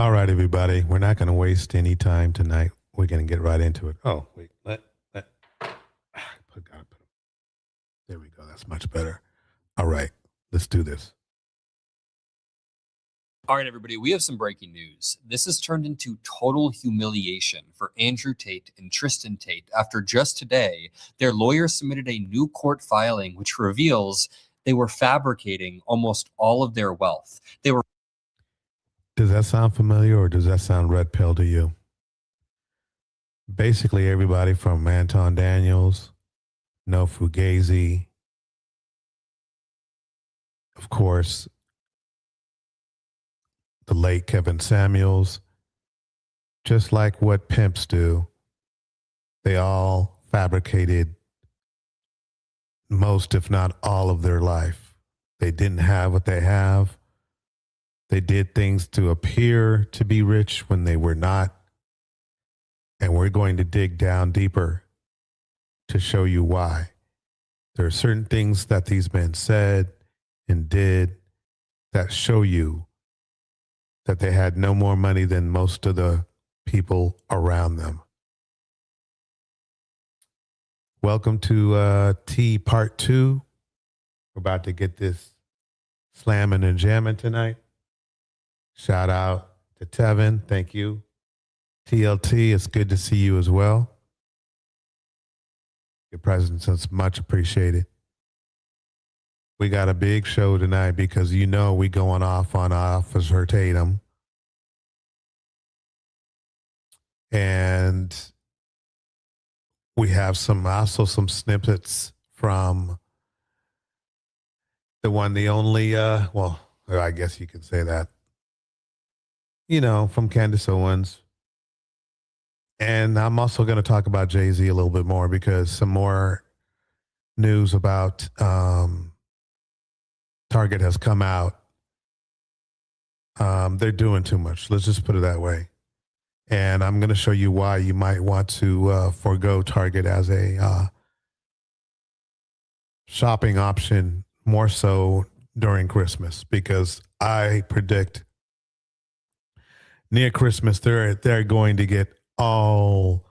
All right, everybody. We're not going to waste any time tonight. We're going to get right into it. Oh, wait. There we go. That's much better. All right. Let's do this. All right, everybody, we have some breaking news. This has turned into total humiliation for Andrew Tate and Tristan Tate after just today, their lawyer submitted a new court filing which reveals they were fabricating almost all of their wealth. Does that sound familiar or does that sound red pill to you? Basically, everybody from Anton Daniels, No Fugazi, of course, the late Kevin Samuels, just like what pimps do, they all fabricated most, if not all, of their life. They didn't have what they have. They did things to appear to be rich when they were not. And we're going to dig down deeper to show you why. There are certain things that these men said and did that show you that they had no more money than most of the people around them. Welcome to T Part 2. We're about to get this slamming and jamming tonight. Shout out to Tevin. Thank you. TLT, it's good to see you as well. Your presence is much appreciated. We got a big show tonight because you know we going off on Officer Tatum. And we have some snippets from the one, the only, well, I guess you could say that, from Candace Owens. And I'm also going to talk about Jay-Z a little bit more because some more news about Target has come out. They're doing too much. Let's just put it that way. And I'm going to show you why you might want to forego Target as a shopping option more so during Christmas, because I predict near Christmas they're going to get all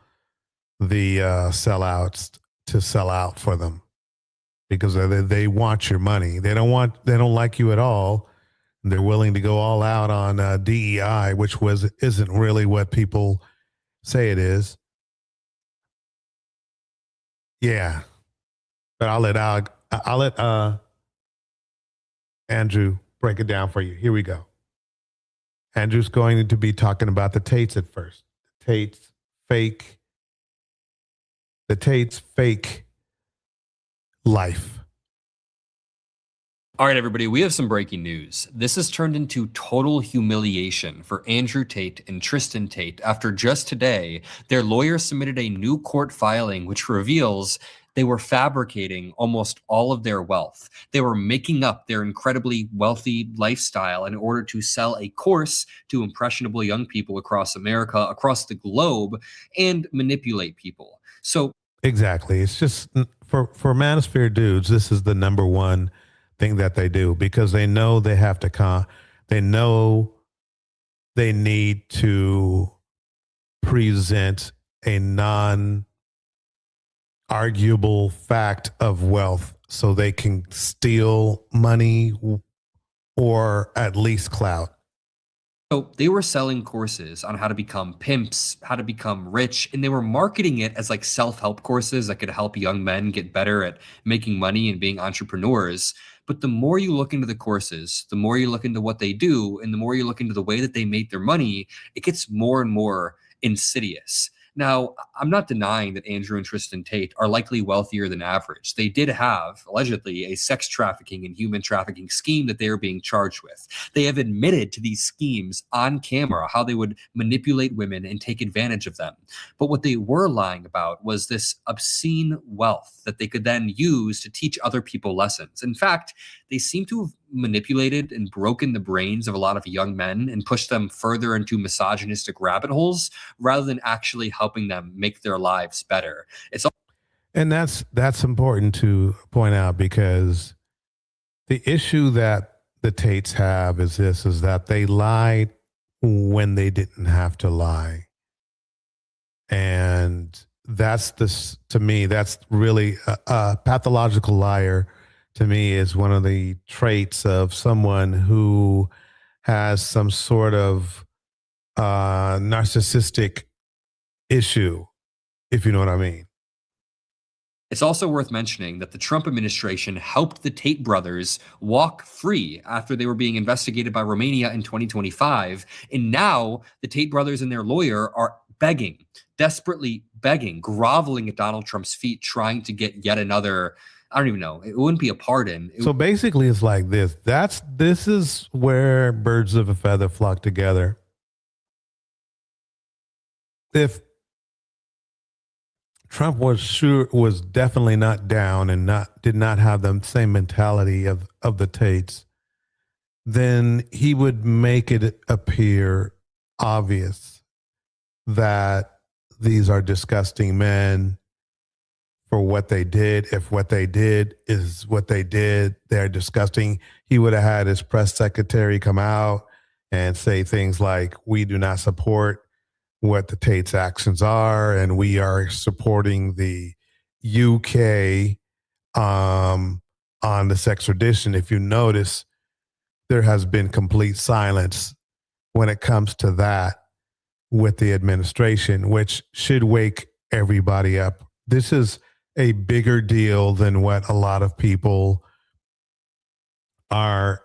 the sellouts to sell out for them because they want your money. They don't like you at all. They're willing to go all out on DEI, which isn't really what people say it is. Yeah, but I'll let Andrew break it down for you. Here we go. Andrew's going to be talking about the Tates at first. The Tates fake life. All right, everybody, we have some breaking news. This has turned into total humiliation for Andrew Tate and Tristan Tate after just today, their lawyer submitted a new court filing which reveals they were fabricating almost all of their wealth. They were making up their incredibly wealthy lifestyle in order to sell a course to impressionable young people across America, across the globe, and manipulate people. So exactly. It's just for Manosphere dudes, this is the number one thing that they do because they know they have to they know they need to present a non-arguable fact of wealth so they can steal money or at least clout. So they were selling courses on how to become pimps, how to become rich, and they were marketing it as like self-help courses that could help young men get better at making money and being entrepreneurs. But the more you look into the courses, the more you look into what they do, and the more you look into the way that they make their money, it gets more and more insidious. Now, I'm not denying that Andrew and Tristan Tate are likely wealthier than average. They did have, allegedly, a sex trafficking and human trafficking scheme that they are being charged with. They have admitted to these schemes on camera, how they would manipulate women and take advantage of them. But what they were lying about was this obscene wealth that they could then use to teach other people lessons. In fact, they seem to have manipulated and broken the brains of a lot of young men and pushed them further into misogynistic rabbit holes rather than actually helping them make their lives better. And that's important to point out because the issue that the Tates have is that they lied when they didn't have to lie. And that's this, to me, that's really a pathological liar. To me, is one of the traits of someone who has some sort of narcissistic issue, if you know what I mean. It's also worth mentioning that the Trump administration helped the Tate brothers walk free after they were being investigated by Romania in 2025. And now the Tate brothers and their lawyer are begging, desperately begging, groveling at Donald Trump's feet, trying to get yet another, I don't even know, it wouldn't be a pardon. So basically it's like this. This is where birds of a feather flock together. If Trump was definitely not down and did not have the same mentality of the Tates, then he would make it appear obvious that these are disgusting men for what they did. If what they did is what they did, they're disgusting. He would have had his press secretary come out and say things like, "We do not support what the Tate's actions are, and we are supporting the UK on this extradition." If you notice, there has been complete silence when it comes to that with the administration, which should wake everybody up. This is a bigger deal than what a lot of people are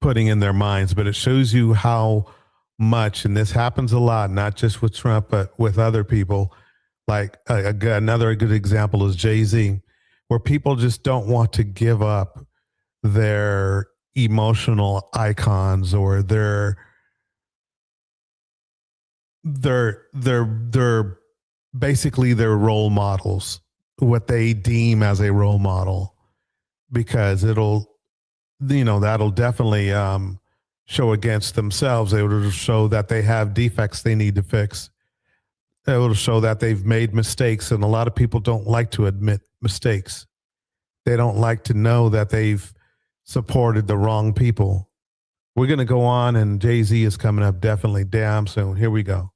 putting in their minds, but it shows you how much, and this happens a lot, not just with Trump, but with other people. Like another good example is Jay-Z, where people just don't want to give up their emotional icons or their basically their role models, what they deem as a role model, because that'll definitely show against themselves. It will show that they have defects they need to fix. It will show that they've made mistakes, and a lot of people don't like to admit mistakes. They don't like to know that they've supported the wrong people. We're going to go on, and Jay-Z is coming up definitely damn soon. Here we go.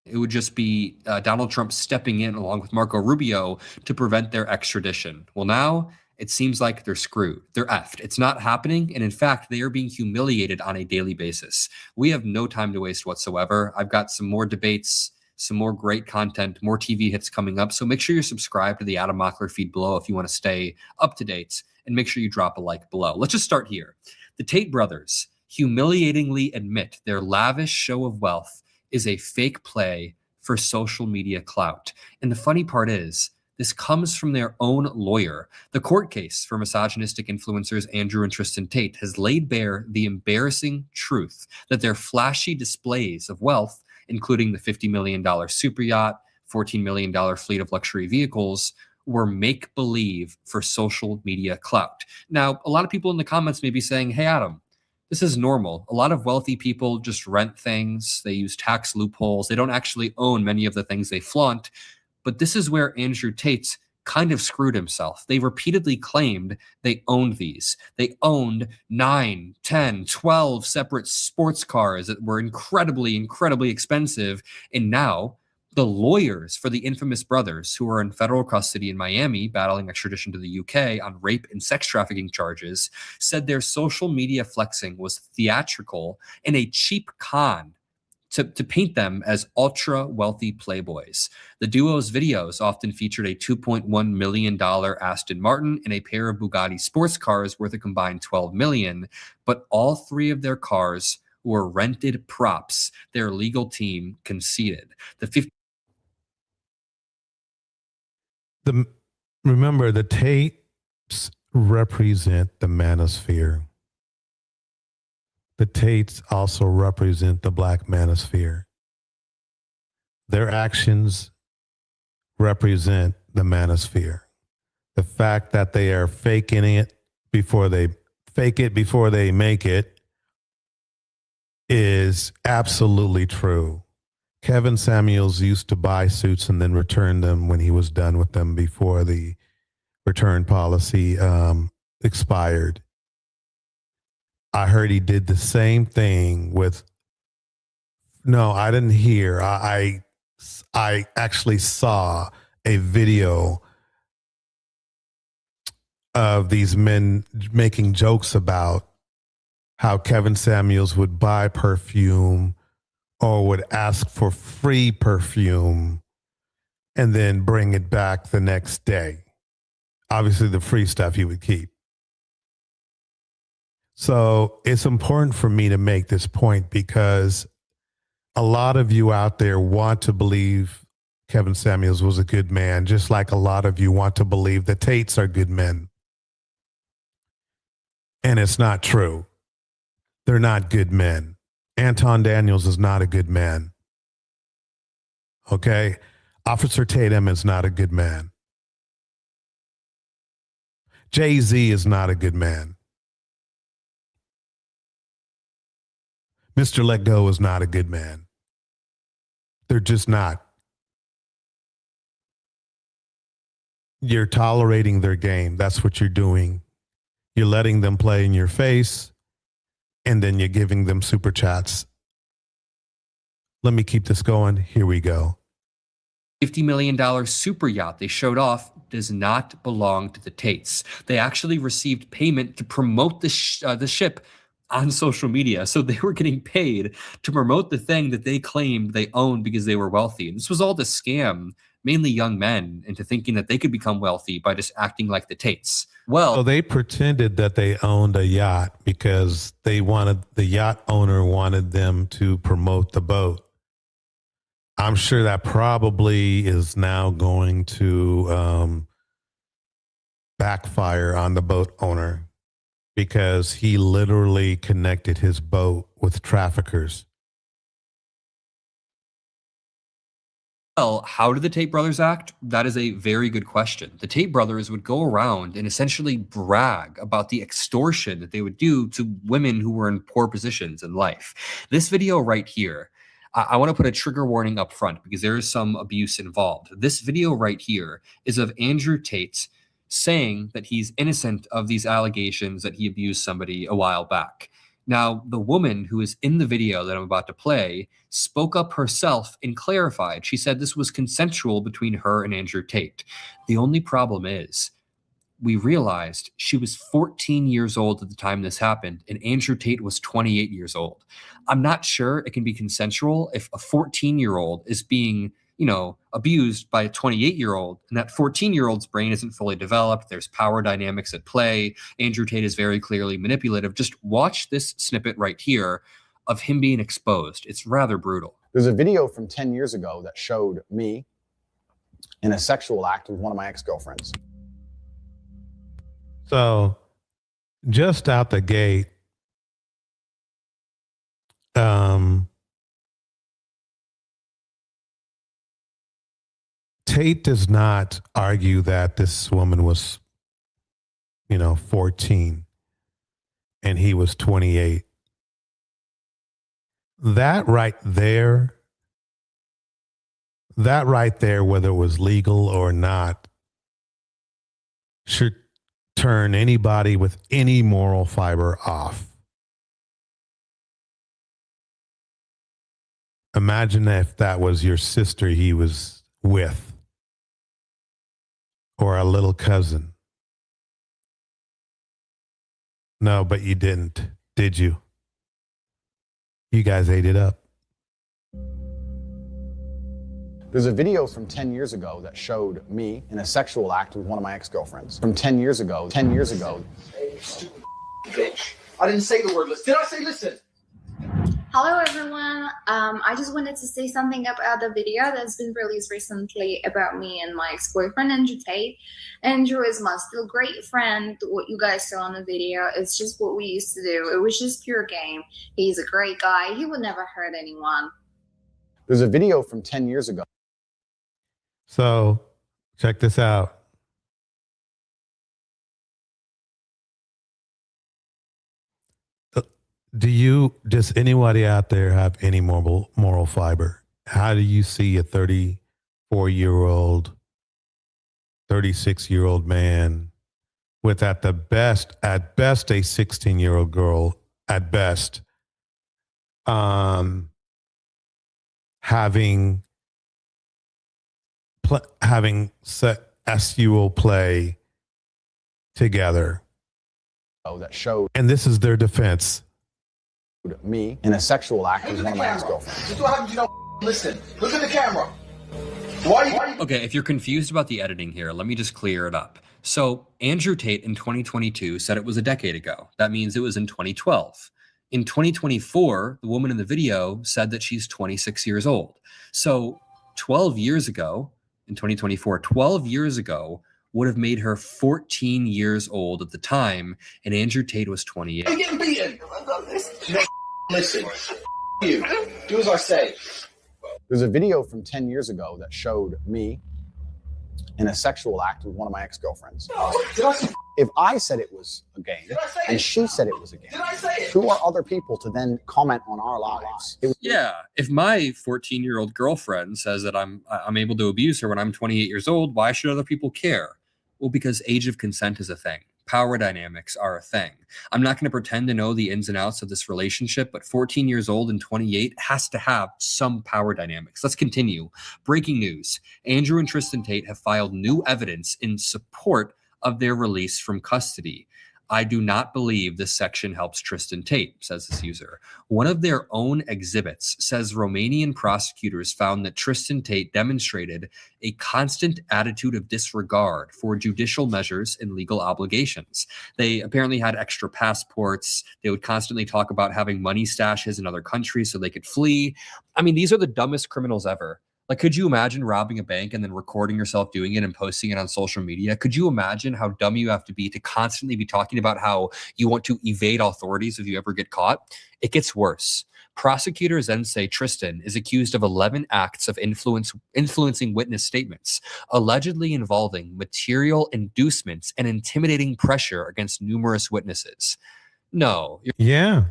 It would just be Donald Trump stepping in along with Marco Rubio to prevent their extradition. Well, now it seems like they're screwed. They're effed. It's not happening. And in fact, they are being humiliated on a daily basis. We have no time to waste whatsoever. I've got some more debates, some more great content, more TV hits coming up. So make sure you're subscribed to the Adam Mockler feed below if you want to stay up to date, and make sure you drop a like below. Let's just start here. The Tate brothers humiliatingly admit their lavish show of wealth is a fake play for social media clout. And the funny part is, this comes from their own lawyer. The court case for misogynistic influencers Andrew and Tristan Tate has laid bare the embarrassing truth that their flashy displays of wealth, including the $50 million super yacht, $14 million fleet of luxury vehicles, were make-believe for social media clout. Now, a lot of people in the comments may be saying, hey, Adam, this is normal. A lot of wealthy people just rent things. They use tax loopholes. They don't actually own many of the things they flaunt. But this is where Andrew Tate kind of screwed himself. They repeatedly claimed they owned these. They owned 9, 10, 12 separate sports cars that were incredibly, incredibly expensive. And now the lawyers for the infamous brothers, who are in federal custody in Miami battling extradition to the UK on rape and sex trafficking charges, said their social media flexing was theatrical and a cheap con to paint them as ultra wealthy playboys. The duo's videos often featured a $2.1 million Aston Martin and a pair of Bugatti sports cars worth a combined $12 million, but all three of their cars were rented props, their legal team conceded. Remember, the Tates represent the manosphere. The Tates also represent the Black manosphere. Their actions represent the manosphere. The fact that they are faking it before they make it is absolutely true. Kevin Samuels used to buy suits and then return them when he was done with them before the return policy expired. I heard he did the same thing with No, I didn't hear. I actually saw a video of these men making jokes about how Kevin Samuels would buy perfume or would ask for free perfume and then bring it back the next day. Obviously, the free stuff he would keep. So it's important for me to make this point because a lot of you out there want to believe Kevin Samuels was a good man, just like a lot of you want to believe the Tates are good men. And it's not true. They're not good men. Anton Daniels is not a good man. Okay? Officer Tatum is not a good man. Jay-Z is not a good man. Mr. Let Go is not a good man. They're just not. You're tolerating their game. That's what you're doing. You're letting them play in your face, and then you're giving them super chats. Let me keep this going. Here we go. $50 million super yacht they showed off does not belong to the Tates. They actually received payment to promote the ship on social media. So they were getting paid to promote the thing that they claimed they owned because they were wealthy. And this was all to scam mainly young men into thinking that they could become wealthy by just acting like the Tates. Well, so they pretended that they owned a yacht because the yacht owner wanted them to promote the boat. I'm sure that probably is now going to backfire on the boat owner because he literally connected his boat with traffickers. Well, how did the Tate brothers act? That is a very good question. The Tate brothers would go around and essentially brag about the extortion that they would do to women who were in poor positions in life. This video right here, I want to put a trigger warning up front because there is some abuse involved. This video right here is of Andrew Tate saying that he's innocent of these allegations that he abused somebody a while back. Now, the woman who is in the video that I'm about to play spoke up herself and clarified. She said this was consensual between her and Andrew Tate. The only problem is we realized she was 14 years old at the time this happened, and Andrew Tate was 28 years old. I'm not sure it can be consensual if a 14-year-old is being, abused by a 28-year-old, and that 14-year-old's brain isn't fully developed. There's power dynamics at play. Andrew Tate is very clearly manipulative. Just watch this snippet right here of him being exposed. It's rather brutal. There's a video from 10 years ago that showed me in a sexual act with one of my ex-girlfriends. So just out the gate, Tate does not argue that this woman was, 14 and he was 28. That right there, whether it was legal or not, should turn anybody with any moral fiber off. Imagine if that was your sister he was with, or a little cousin. No, but you didn't, did you? You guys ate it up. There's a video from 10 years ago that showed me in a sexual act with one of my ex-girlfriends. From 10 years ago. Hey, stupid bitch. I didn't say the word listen. Did I say listen? Hello everyone, I just wanted to say something about the video that's been released recently about me and my ex-boyfriend Andrew Tate. Andrew is my still great friend. What you guys saw in the video is just what we used to do. It was just pure game. He's a great guy. He would never hurt anyone. There's a video from 10 years ago. So check this out. Does anybody out there have any moral fiber? How do you see a 34-year-old, 36-year-old man with at best a 16-year-old girl at best, having set sexual play together. That showed And this is their defense. me in a sexual act with one of my ex-girlfriends. Just what happens, you don't listen. Look at the camera. Why you Okay, if you're confused about the editing here, let me just clear it up. So Andrew Tate in 2022 said it was a decade ago. That means it was in 2012. In 2024, the woman in the video said that she's 26 years old. So 12 years ago, in 2024, 12 years ago would have made her 14 years old at the time, and Andrew Tate was 28. You're getting beaten. You don't listen. You. Do as I say. There's a video from 10 years ago that showed me in a sexual act with one of my ex-girlfriends. Did I say If I said it was a game Did I say and it? she said it was a game, Did I say it? who are other people to then comment on our lives? It was Yeah, if my 14-year-old girlfriend says that I'm able to abuse her when I'm 28 years old, why should other people care? Well, because age of consent is a thing. Power dynamics are a thing. I'm not going to pretend to know the ins and outs of this relationship, but 14 years old and 28 has to have some power dynamics. Let's continue. Breaking news. Andrew and Tristan Tate have filed new evidence in support of their release from custody. I do not believe this section helps Tristan Tate, says this user. One of their own exhibits says Romanian prosecutors found that Tristan Tate demonstrated a constant attitude of disregard for judicial measures and legal obligations. They apparently had extra passports. They would constantly talk about having money stashes in other countries so they could flee. I mean, these are the dumbest criminals ever. Like, could you imagine robbing a bank and then recording yourself doing it and posting it on social media? Could you imagine how dumb you have to be to constantly be talking about how you want to evade authorities if you ever get caught? It gets worse. Prosecutors then say Tristan is accused of 11 acts of influencing witness statements, allegedly involving material inducements and intimidating pressure against numerous witnesses. No. Yeah,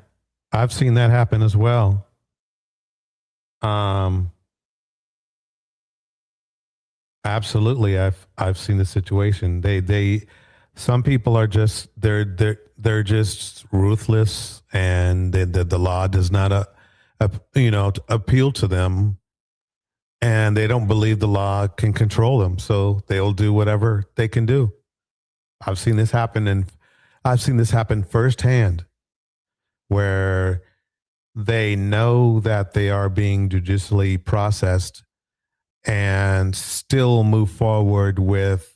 I've seen that happen as well. Absolutely, I've seen the situation. Some people are just they're just ruthless, and the law does not appeal to them, and they don't believe the law can control them, so they'll do whatever they can do. I've seen this happen, and I've seen this happen firsthand, where they know that they are being judicially processed and still move forward with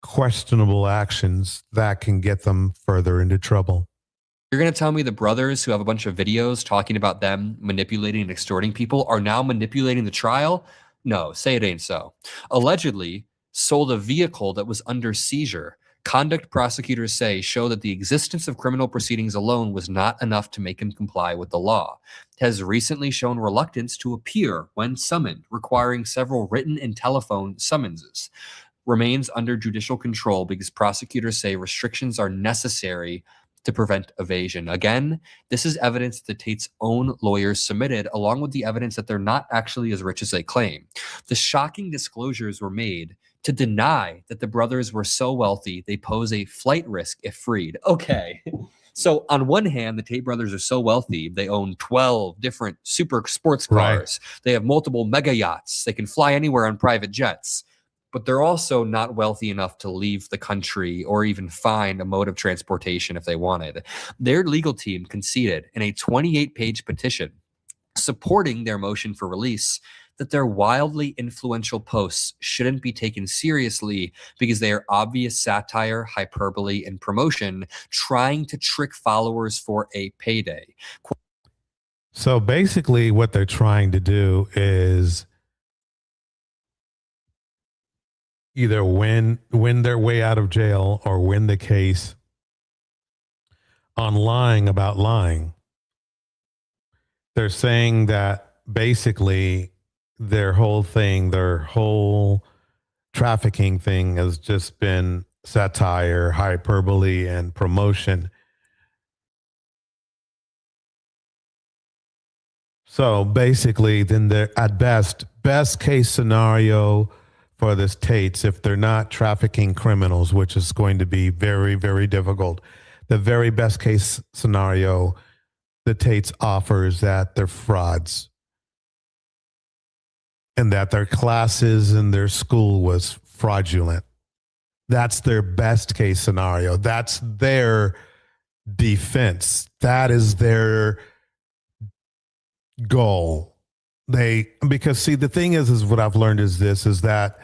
questionable actions that can get them further into trouble. You're going to tell me the brothers who have a bunch of videos talking about them manipulating and extorting people are now manipulating the trial? No, say it ain't so. Allegedly sold a vehicle that was under seizure. Conduct prosecutors say show that the existence of criminal proceedings alone was not enough to make him comply with the law. Has recently shown reluctance to appear when summoned, requiring several written and telephone summonses. Remains under judicial control because prosecutors say restrictions are necessary to prevent evasion. Again, this is evidence that Tate's own lawyers submitted, along with the evidence that they're not actually as rich as they claim. The shocking disclosures were made to deny that the brothers were so wealthy they pose a flight risk if freed. Okay. So on one hand, the Tate brothers are so wealthy, they own 12 different super sports cars. Right. They have multiple mega yachts. They can fly anywhere on private jets. But they're also not wealthy enough to leave the country or even find a mode of transportation if they wanted. Their legal team conceded in a 28-page petition supporting their motion for release that their wildly influential posts shouldn't be taken seriously because they are obvious satire, hyperbole, and promotion, trying to trick followers for a payday. So basically what they're trying to do is either win their way out of jail or win the case on lying about lying. They're saying that basically their whole trafficking thing has just been satire, hyperbole, and promotion. So basically, then they're at best case scenario for this Tates, if they're not trafficking criminals, which is going to be very, very difficult. The very best case scenario the Tates offers that they're frauds. and that their classes in their school was fraudulent. That's their best case scenario. That's their defense. That is their goal. Because see, the thing is what I've learned is that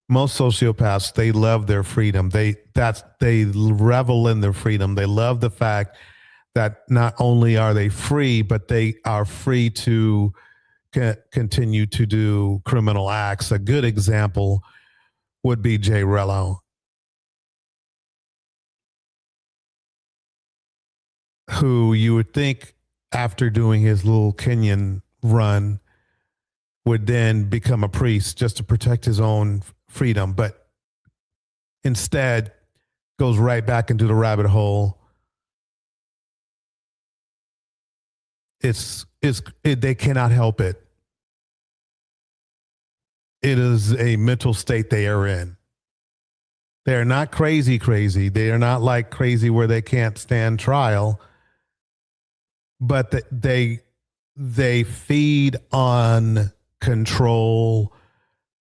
most sociopaths, they love their freedom. They revel in their freedom. They love the fact that not only are they free, but they are free to continue to do criminal acts. A good example would be Jay Rello, who you would think after doing his little Kenyan run would then become a priest just to protect his own freedom, but instead goes right back into the rabbit hole. They cannot help it. It is a mental state they are in. They are not crazy. They are not like crazy where they can't stand trial, but they feed on control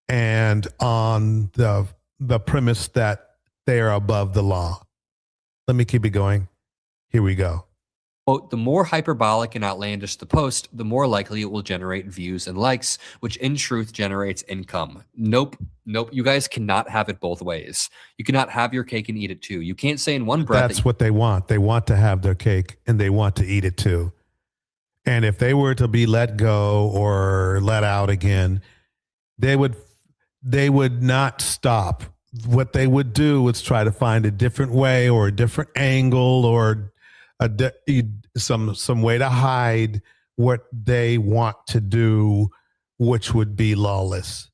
and on the premise that they are above the law. Let me keep it going. Here we go. Quote, the more hyperbolic and outlandish the post, the more likely it will generate views and likes, which in truth generates income. Nope. You guys cannot have it both ways. You cannot have your cake and eat it too. You can't say in one breath. That's what they want. They want to have their cake and they want to eat it too. And if they were to be let go or let out again, they would not stop. What they would do is try to find a different way or a different angle or some way to hide what they want to do, which would be lawless.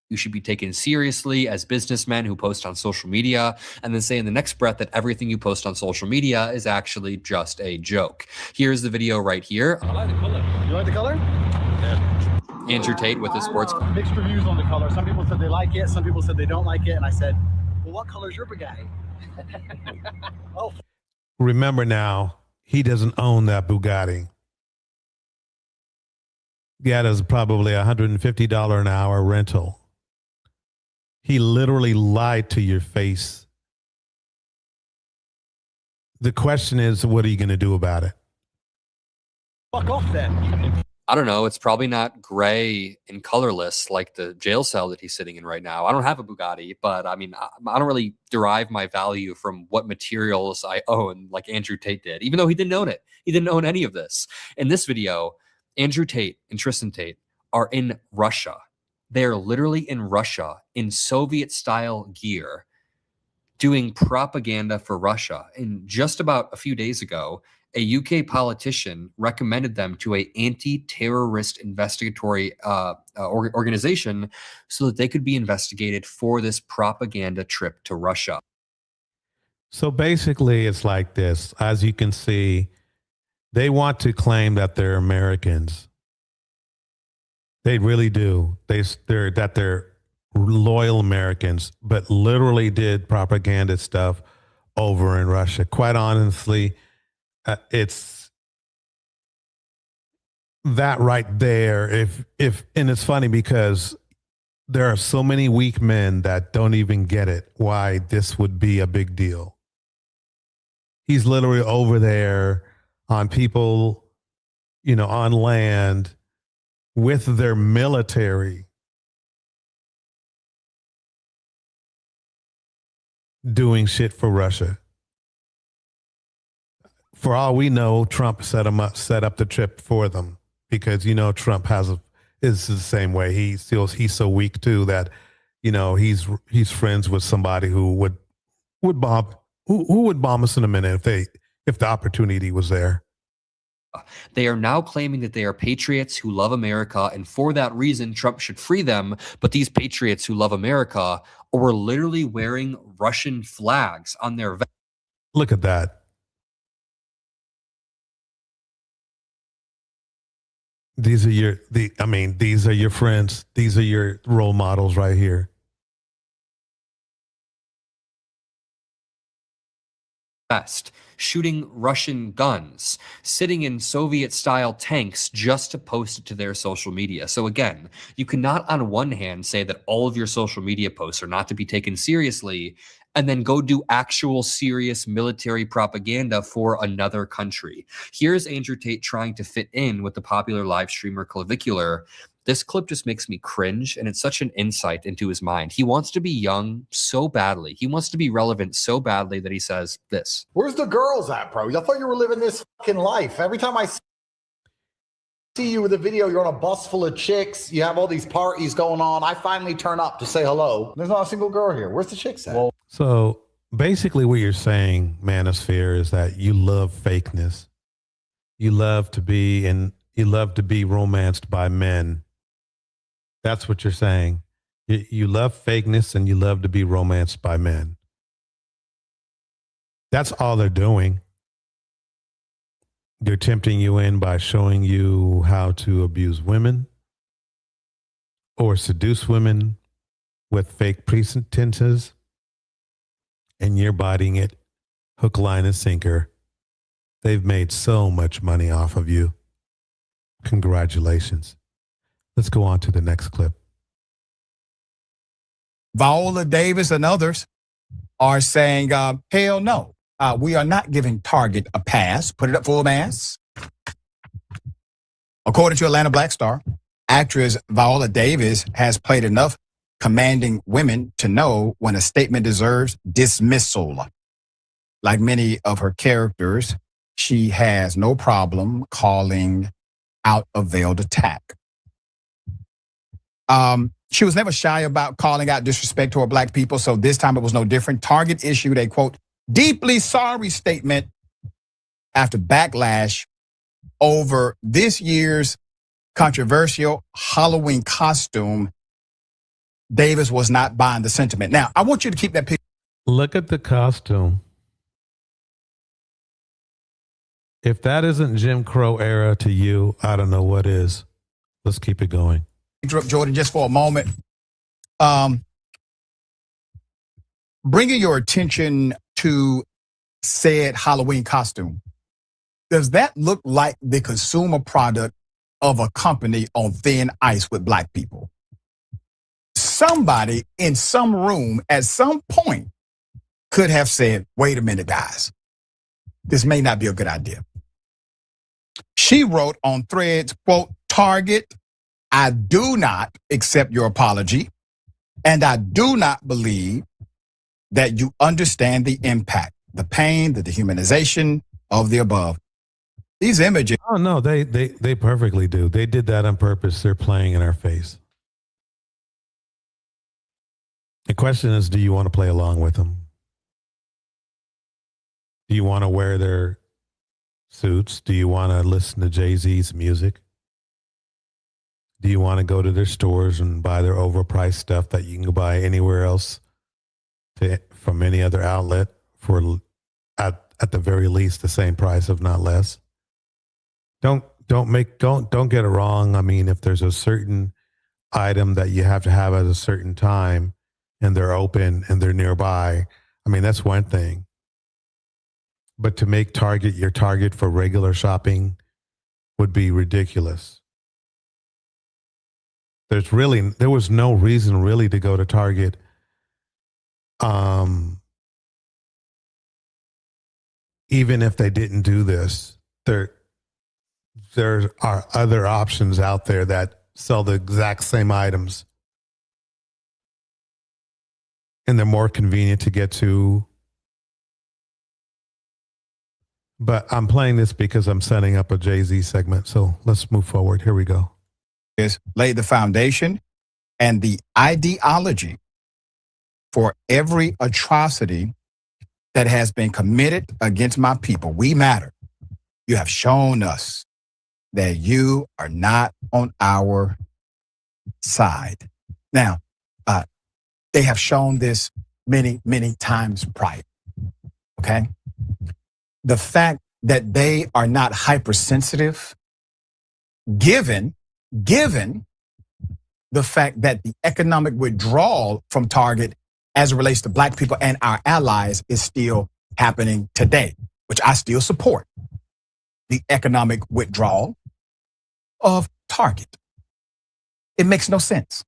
You should be taken seriously as businessmen who post on social media and then say in the next breath that everything you post on social media is actually just a joke. Here's the video right here. I like the color. You like the color? Yeah. Andrew Tate with his sports. Mixed reviews on the color. Some people said they like it. Some people said they don't like it. And I said, well, what color is your Bugatti? Oh. Remember now, he doesn't own that Bugatti. That is probably $150 an hour rental. He literally lied to your face. The question is, what are you going to do about it? Fuck off then. I don't know. It's probably not gray and colorless like the jail cell that he's sitting in right now. I don't have a Bugatti, but I mean, I don't really derive my value from what materials I own like Andrew Tate did, even though he didn't own it. He didn't own any of this. In this video, Andrew Tate and Tristan Tate are in Russia. They're literally in Russia in Soviet-style gear doing propaganda for Russia. And just about a few days ago, a UK politician recommended them to an anti-terrorist investigatory organization so that they could be investigated for this propaganda trip to Russia. So basically, it's like this. As you can see, they want to claim that they're Americans. They really do. They're loyal Americans, but literally did propaganda stuff over in Russia. Quite honestly, it's that right there. And it's funny because there are so many weak men that don't even get it why this would be a big deal. He's literally over there on people, on land with their military doing shit for Russia. For all we know, Trump set up the trip for them because, Trump is the same way. He's so weak too that, he's friends with somebody who would bomb us in a minute if the opportunity was there. They are now claiming that they are patriots who love America, and for that reason, Trump should free them. But these patriots who love America were literally wearing Russian flags on their vests. Look at that. These are your friends. These are your role models right here. West, shooting Russian guns, sitting in Soviet-style tanks just to post it to their social media. So again, you cannot on one hand say that all of your social media posts are not to be taken seriously and then go do actual serious military propaganda for another country. Here's Andrew Tate trying to fit in with the popular live streamer Clavicular. This clip just makes me cringe, and it's such an insight into his mind. He wants to be young so badly. He wants to be relevant so badly that he says this. Where's the girls at, bro? I thought you were living this fucking life. Every time I see you with a video, you're on a bus full of chicks. You have all these parties going on. I finally turn up to say hello. There's not a single girl here. Where's the chicks at? Well, So basically what you're saying, Manosphere, is that you love fakeness. You love to be romanced by men. That's what you're saying. You love fakeness and you love to be romanced by men. That's all they're doing. They're tempting you in by showing you how to abuse women or seduce women with fake pretenses, and you're biting it hook, line, and sinker. They've made so much money off of you. Congratulations. Let's go on to the next clip. Viola Davis and others are saying, hell no, we are not giving Target a pass. Put it up full mass. According to Atlanta Black Star, actress Viola Davis has played enough commanding women to know when a statement deserves dismissal. Like many of her characters, she has no problem calling out a veiled attack. She was never shy about calling out disrespect toward Black people, so this time it was no different. Target issued a, quote, deeply sorry statement after backlash over this year's controversial Halloween costume. Davis was not buying the sentiment. Now, I want you to keep that picture. Look at the costume. If that isn't Jim Crow era to you, I don't know what is. Let's keep it going. Interrupt Jordan just for a moment. Bringing your attention to said Halloween costume. Does that look like the consumer product of a company on thin ice with Black people? Somebody in some room at some point could have said, wait a minute, guys, this may not be a good idea. She wrote on Threads, quote, Target, I do not accept your apology, and I do not believe that you understand the impact, the pain, the dehumanization of the above. These images. Oh, no, they perfectly do. They did that on purpose. They're playing in our face. The question is, do you want to play along with them? Do you want to wear their suits? Do you want to listen to Jay-Z's music? Do you want to go to their stores and buy their overpriced stuff that you can go buy anywhere else from any other outlet for at the very least the same price, if not less? Don't get it wrong. I mean, if there's a certain item that you have to have at a certain time and they're open and they're nearby, I mean, that's one thing. But to make Target your target for regular shopping would be ridiculous. There was no reason really to go to Target. Even if they didn't do this, there are other options out there that sell the exact same items. And they're more convenient to get to. But I'm playing this because I'm setting up a Jay-Z segment. So let's move forward. Here we go. Laid the foundation and the ideology for every atrocity that has been committed against my people. We matter. You have shown us that you are not on our side. Now, they have shown this many, many times prior. Okay? The fact that they are not hypersensitive, given the fact that the economic withdrawal from Target as it relates to Black people and our allies is still happening today, which I still support, the economic withdrawal of Target. It makes no sense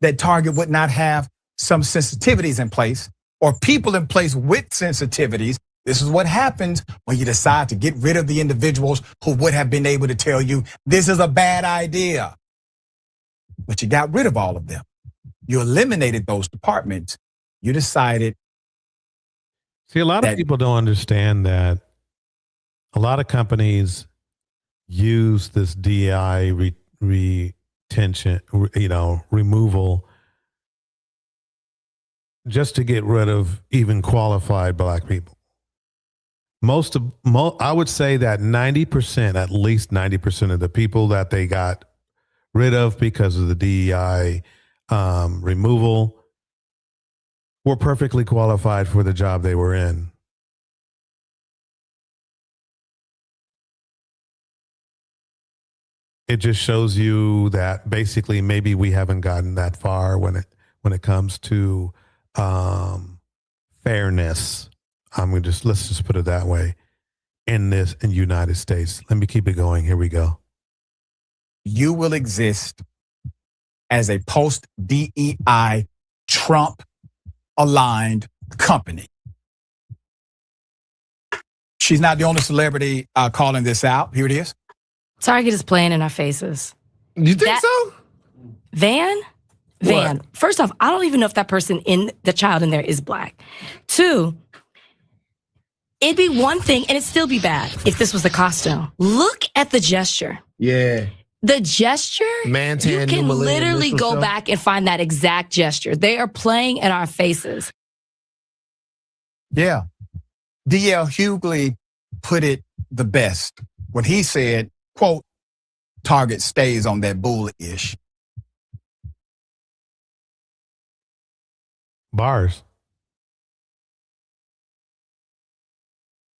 that Target would not have some sensitivities in place or people in place with sensitivities. This is what happens when you decide to get rid of the individuals who would have been able to tell you this is a bad idea. But you got rid of all of them. You eliminated those departments. You decided. See, a lot of people don't understand that a lot of companies use this DEI retention, removal, just to get rid of even qualified Black people. I would say that 90%, at least 90% of the people that they got rid of because of the DEI removal were perfectly qualified for the job they were in. It just shows you that basically maybe we haven't gotten that far when it comes to fairness. Let's just put it that way in the United States. Let me keep it going. Here we go. You will exist as a post-DEI Trump-aligned company. She's not the only celebrity calling this out. Here it is. Target is playing in our faces. You think so? Van. First off, I don't even know if that person the child in there is Black. 2, it'd be one thing, and it'd still be bad if this was the costume. Look at the gesture. Yeah. The gesture, Man-tan, you can New Millennium, literally this go stuff. back and find that exact gesture. They are playing in our faces. Yeah. D.L. Hughley put it the best when he said, quote, Target stays on that bullish. Bars.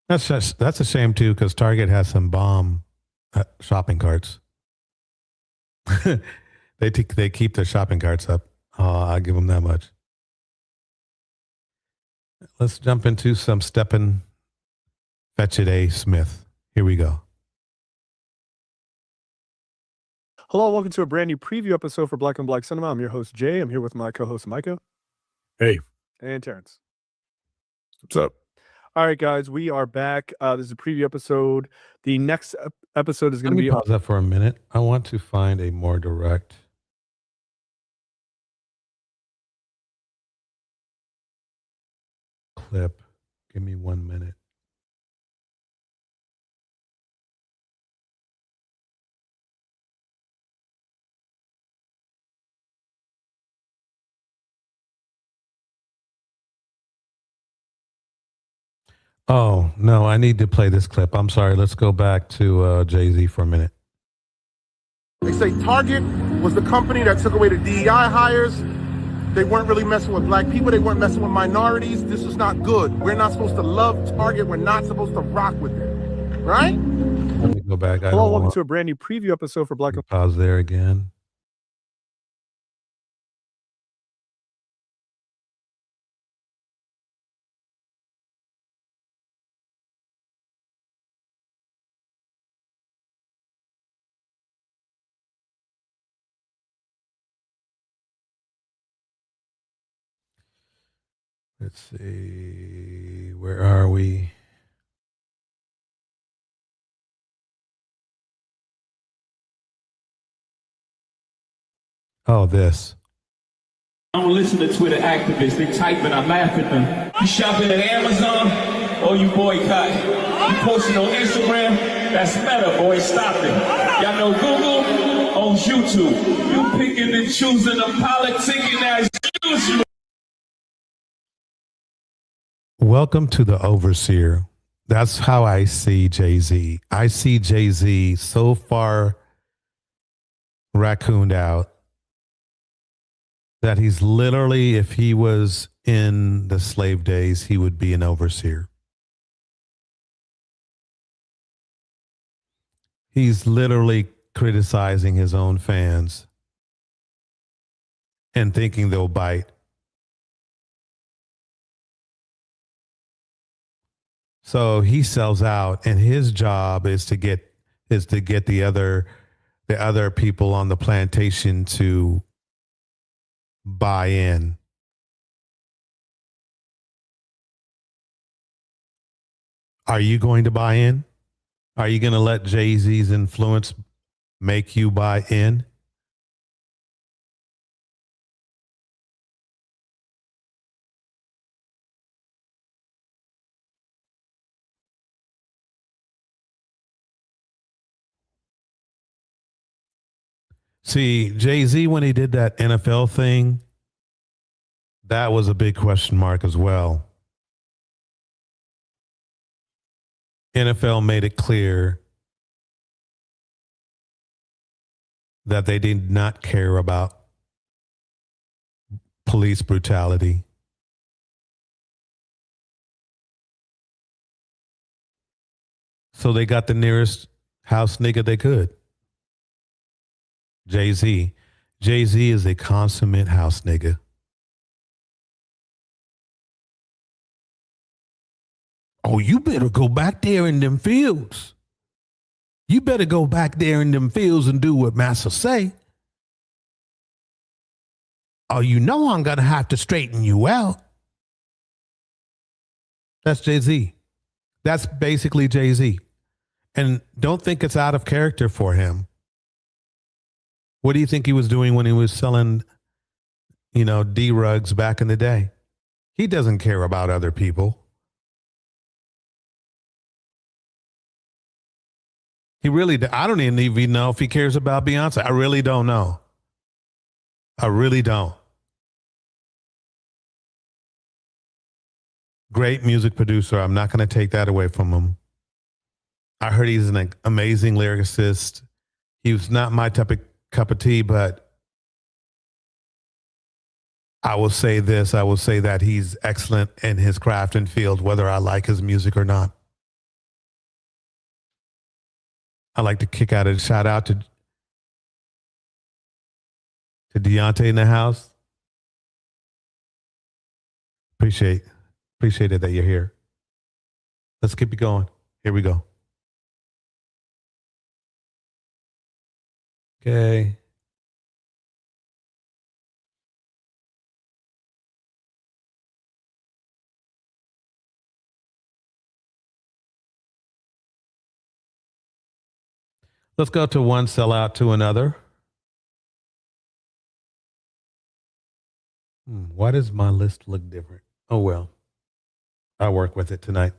That's a shame too, because Target has some bomb shopping carts. They keep their shopping carts up. I'll give them that much. Let's jump into some Steppin' Fetch It A. Smith. Here we go. Hello, welcome to a brand new preview episode for Black on Black Cinema. I'm your host, Jay. I'm here with my co-host, Micah. Hey. And Terrence. What's up? All right, guys, we are back. This is a preview episode. The next episode is going to be... Pause that for a minute. I want to find a more direct... clip. Give me 1 minute. Oh, no, I need to play this clip. I'm sorry. Let's go back to Jay-Z for a minute. They say Target was the company that took away the DEI hires. They weren't really messing with Black people. They weren't messing with minorities. This is not good. We're not supposed to love Target. We're not supposed to rock with it. Right? Let me go back. Hello, welcome to a brand new preview episode for Black. Pause there again. Let's see, where are we? Oh, this. I don't listen to Twitter activists. They typing, I laugh at them. You shopping at Amazon or you boycott? You posting on Instagram? That's Meta, boy. Stop it. Y'all know Google owns YouTube. You picking and choosing a politicking as usual. Welcome to the Overseer. That's how I see Jay-Z. I see Jay-Z so far raccooned out that he's literally, if he was in the slave days, he would be an overseer. He's literally criticizing his own fans and thinking they'll bite. So he sells out, and his job is to get the other people on the plantation to buy in. Are you going to buy in? Are you going to let Jay-Z's influence make you buy in? See, Jay-Z, when he did that NFL thing, that was a big question mark as well. NFL made it clear that they did not care about police brutality. So they got the nearest house nigga they could. Jay-Z. Jay-Z is a consummate house nigga. Oh, you better go back there in them fields. You better go back there in them fields and do what Massa say. Oh, you know I'm going to have to straighten you out. That's Jay-Z. That's basically Jay-Z. And don't think it's out of character for him. What do you think he was doing when he was selling, D-rugs back in the day? He doesn't care about other people. I don't even know if he cares about Beyonce. I really don't know. I really don't. Great music producer. I'm not going to take that away from him. I heard he's an amazing lyricist. He was not my type of cup of tea, but I will say this. I will say that he's excellent in his craft and field, whether I like his music or not. I like to kick out a shout out to Deontay in the house. Appreciate it that you're here. Let's keep it going. Here we go. Okay. Let's go to one sellout to another. Why does my list look different? Oh, well, I'll work with it tonight.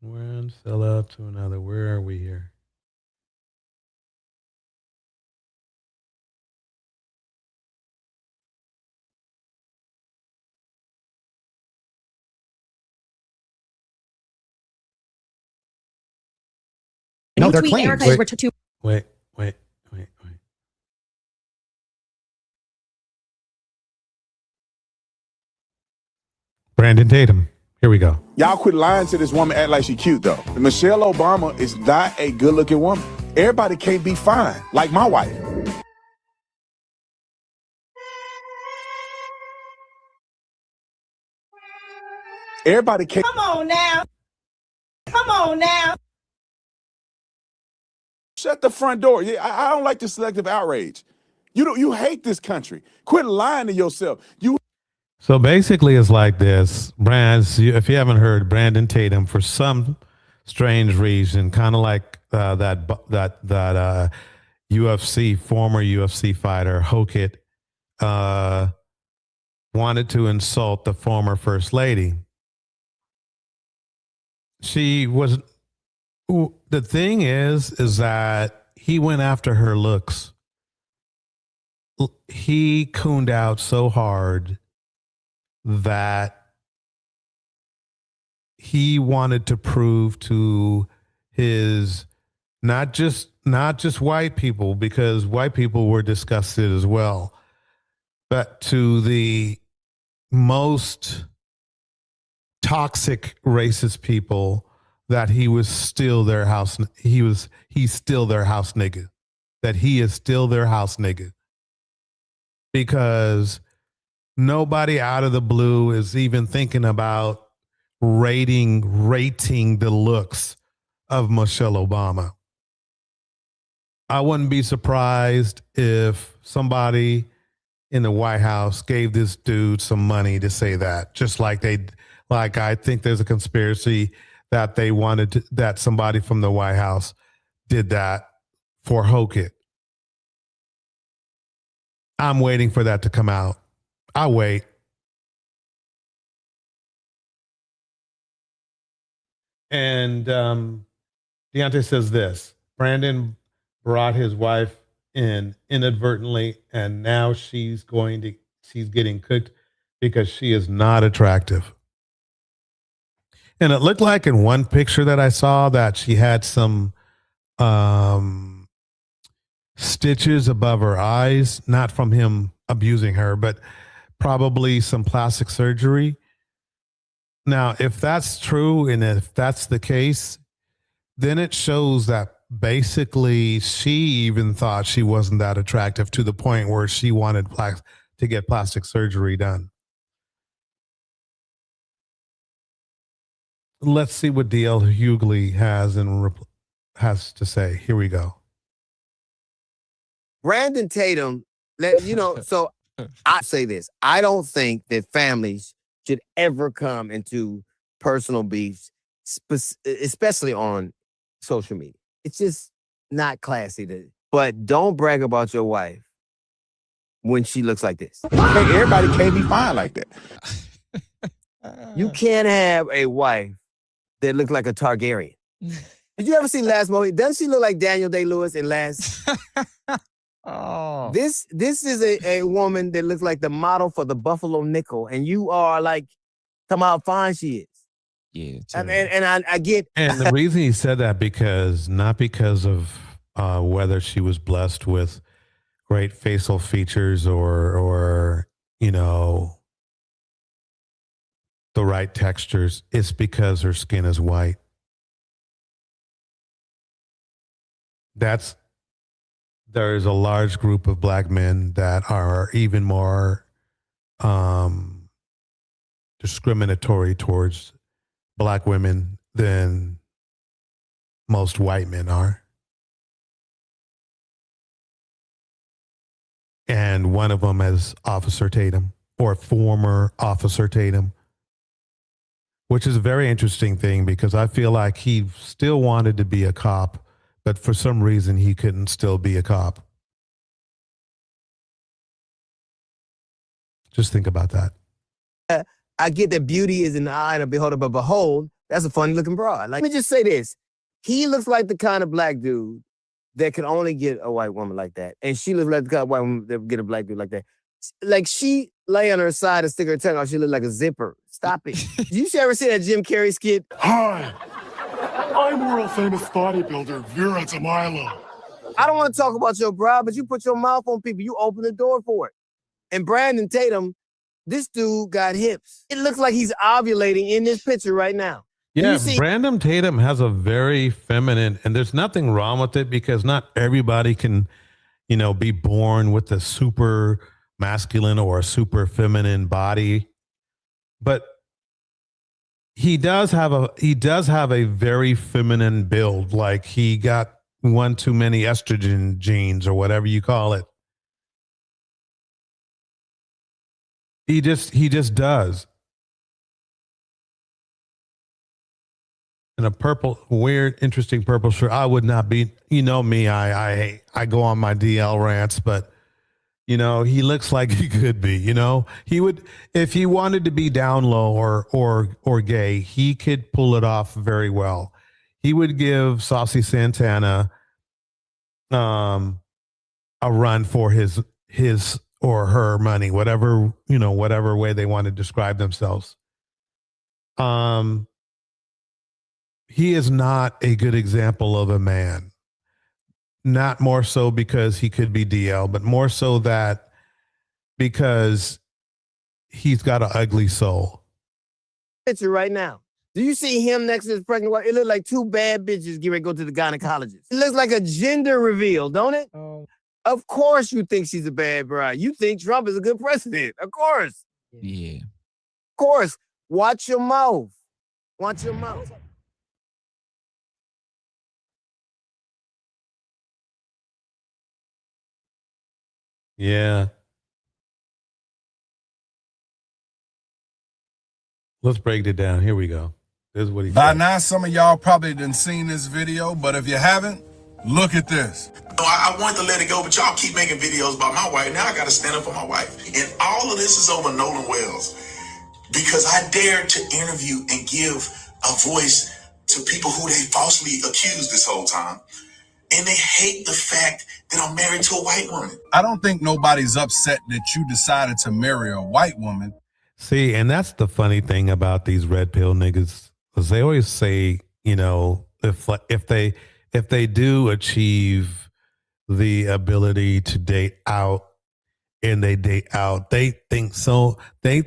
One sellout to another. Where are we here? No, they're clean. Wait. Brandon Tatum. Here we go. Y'all quit lying to this woman, act like she cute though. Michelle Obama is not a good looking woman. Everybody can't be fine, like my wife. Everybody can't. Come on now. Shut the front door. Yeah, I don't like the selective outrage. You hate this country. Quit lying to yourself. So basically, it's like this. If you haven't heard, Brandon Tatum, for some strange reason, kind of like that former UFC fighter, Hokit, wanted to insult the former first lady. The thing is that he went after her looks. He cooned out so hard that he wanted to prove to his not just white people, because white people were disgusted as well, but to the most toxic racist people, that he was still their house. He's still their house nigga. That he is still their house nigga. because nobody out of the blue is even thinking about rating the looks of Michelle Obama. I wouldn't be surprised if somebody in the White House gave this dude some money to say that, just like I think there's a conspiracy that they wanted to, that somebody from the White House did that for Hokit. I'm waiting for that to come out. I'll wait. And Deontay says this: Brandon brought his wife in inadvertently, and now she's getting cooked because she is not attractive. And it looked like in one picture that I saw that she had some stitches above her eyes, not from him abusing her, but probably some plastic surgery. Now, if that's true and if that's the case, then it shows that basically she even thought she wasn't that attractive to the point where she wanted to get plastic surgery done. Let's see what DL Hughley has to say. Here we go. Brandon Tatum, so I say this. I don't think that families should ever come into personal beefs, especially on social media. It's just not classy. But don't brag about your wife when she looks like this. Hey, everybody can't be fine like that. You can't have a wife that looks like a Targaryen. Did you ever see Last Movie? Doesn't she look like Daniel Day-Lewis in Last? Oh. This is a woman that looks like the model for the Buffalo Nickel, and you are like, come how fine she is. Yeah. And I get. And the reason he said that not because of whether she was blessed with great facial features or the right textures. It's because her skin is white. There is a large group of black men that are even more discriminatory towards black women than most white men are. And one of them is Officer Tatum, or former Officer Tatum, which is a very interesting thing because I feel like he still wanted to be a cop, but for some reason he couldn't still be a cop. Just think about that. I get that beauty is in the eye of the beholder, but behold, that's a funny looking broad. Like, let me just say this. He looks like the kind of black dude that could only get a white woman like that. And she looks like the kind of white woman that would get a black dude like that. Like, she lay on her side and stick her tongue out, she look like a zipper. Stop it. Did you ever see that Jim Carrey skit? Hi, I'm world famous bodybuilder Vera Tamilo. I don't want to talk about your brow, but you put your mouth on people, you open the door for it. And Brandon Tatum, this dude got hips. It looks like he's ovulating in this picture right now. Yeah, Brandon Tatum has a very feminine, and there's nothing wrong with it because not everybody can, be born with a super masculine or a super feminine body. But he does have a very feminine build. Like he got one too many estrogen genes or whatever you call it. He just does. In a purple, weird, interesting purple shirt. I would not be, me, I go on my DL rants, but he looks like he could be, he would, if he wanted to be down low or gay, he could pull it off very well. He would give Saucy Santana a run for his or her money, whatever way they want to describe themselves. He is not a good example of a man. Not more so because he could be DL, but more so that because he's got an ugly soul. Picture right now. Do you see him next to his pregnant wife? It looks like two bad bitches getting ready to go to the gynecologist. It looks like a gender reveal, don't it? Of course you think she's a bad bride. You think Trump is a good president. Of course. Yeah. Of course. Watch your mouth. Watch your mouth. Yeah. Let's break it down. Here we go. This is what he By said. now, some of y'all probably done seen this video, but if you haven't, look at this. I wanted to let it go, but y'all keep making videos about my wife. Now I got to stand up for my wife. And all of this is over Nolan Wells because I dared to interview and give a voice to people who they falsely accused this whole time. And they hate the fact that I'm married to a white woman. I don't think nobody's upset that you decided to marry a white woman. See, and that's the funny thing about these red pill niggas, because they always say, you know, if they do achieve the ability to date out and they date out, they think so. They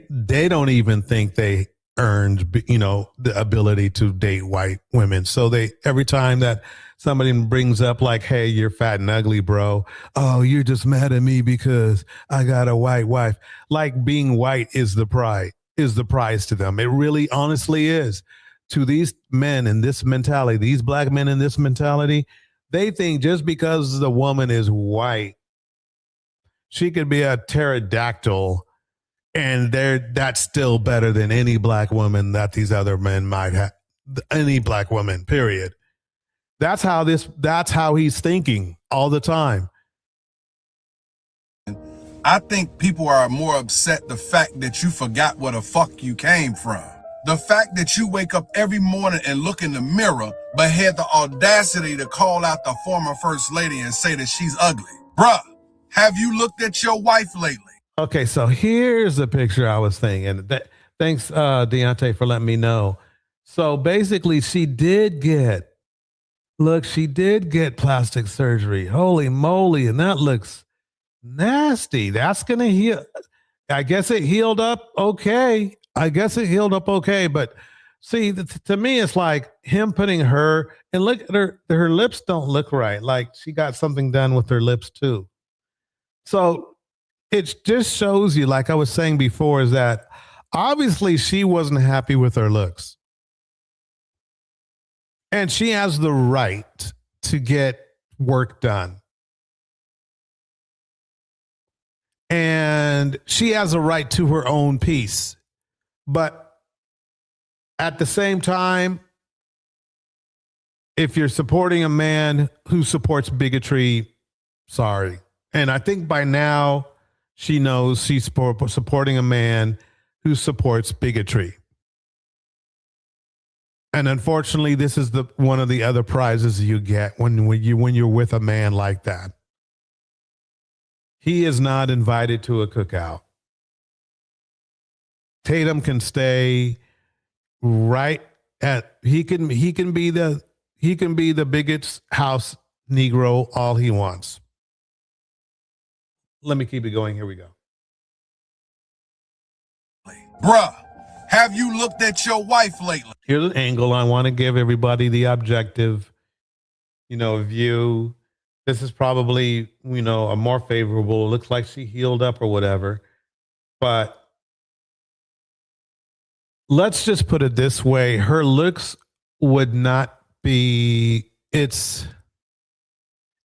don't even think they earned, you know, the ability to date white women. So they, every time that somebody brings up like, hey, you're fat and ugly, bro. Oh, you're just mad at me because I got a white wife. Like being white is the prize to them. It really honestly is. To these men in this mentality, these black men in this mentality, they think just because the woman is white, she could be a pterodactyl and that's still better than any black woman that these other men might have. Any black woman, period. That's how he's thinking all the time. I think people are more upset the fact that you forgot where the fuck you came from. The fact that you wake up every morning and look in the mirror, but had the audacity to call out the former first lady and say that she's ugly. Bruh, have you looked at your wife lately? Okay, so here's the picture I was thinking. Thanks, Deontay, for letting me know. So basically, she did get plastic surgery. Holy moly, and that looks nasty. That's going to heal. I guess it healed up okay. But see, to me, it's like him putting her, and look at her lips don't look right. Like she got something done with her lips too. So it just shows you, like I was saying before, is that obviously she wasn't happy with her looks. And she has the right to get work done. And she has a right to her own peace. But at the same time, if you're supporting a man who supports bigotry, sorry. And I think by now she knows she's supporting a man who supports bigotry. And unfortunately, this is one of the other prizes you get when you're with a man like that. He is not invited to a cookout. Tatum can stay right at he can be the biggest house Negro all he wants. Let me keep it going. Here we go. Bruh, have you looked at your wife lately? Here's an angle. I want to give everybody the objective, view. This is probably, a more favorable. It looks like she healed up or whatever. But let's just put it this way. Her looks would not be, it's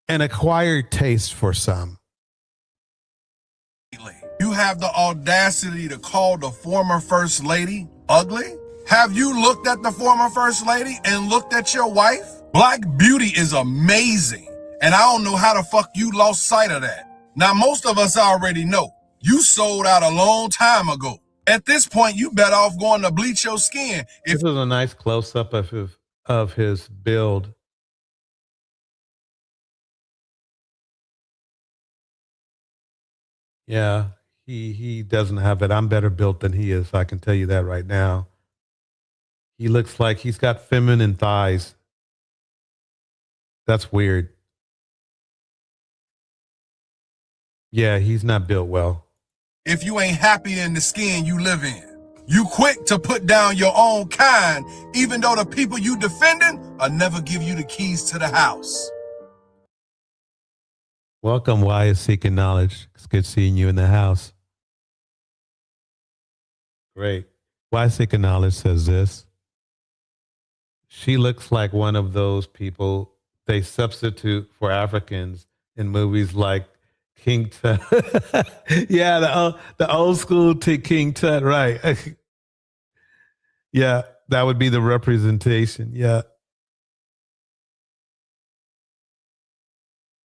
an acquired taste for some. You have the audacity to call the former first lady ugly? Have you looked at the former first lady and looked at your wife? Black beauty is amazing. And I don't know how the fuck you lost sight of that. Now, most of us already know. You sold out a long time ago. At this point, you better off going to bleach your skin. This is a nice close-up of his build. Yeah, he doesn't have it. I'm better built than he is. I can tell you that right now. He looks like he's got feminine thighs. That's weird. Yeah, he's not built well. If you ain't happy in the skin you live in, you quick to put down your own kind, even though the people you defending will never give you the keys to the house. Welcome, Why is Seeking Knowledge. It's good seeing you in the house. Great. Why Seeking Knowledge says this. She looks like one of those people they substitute for Africans in movies like King Tut. Yeah, the old school King Tut, right. Yeah, that would be the representation. Yeah.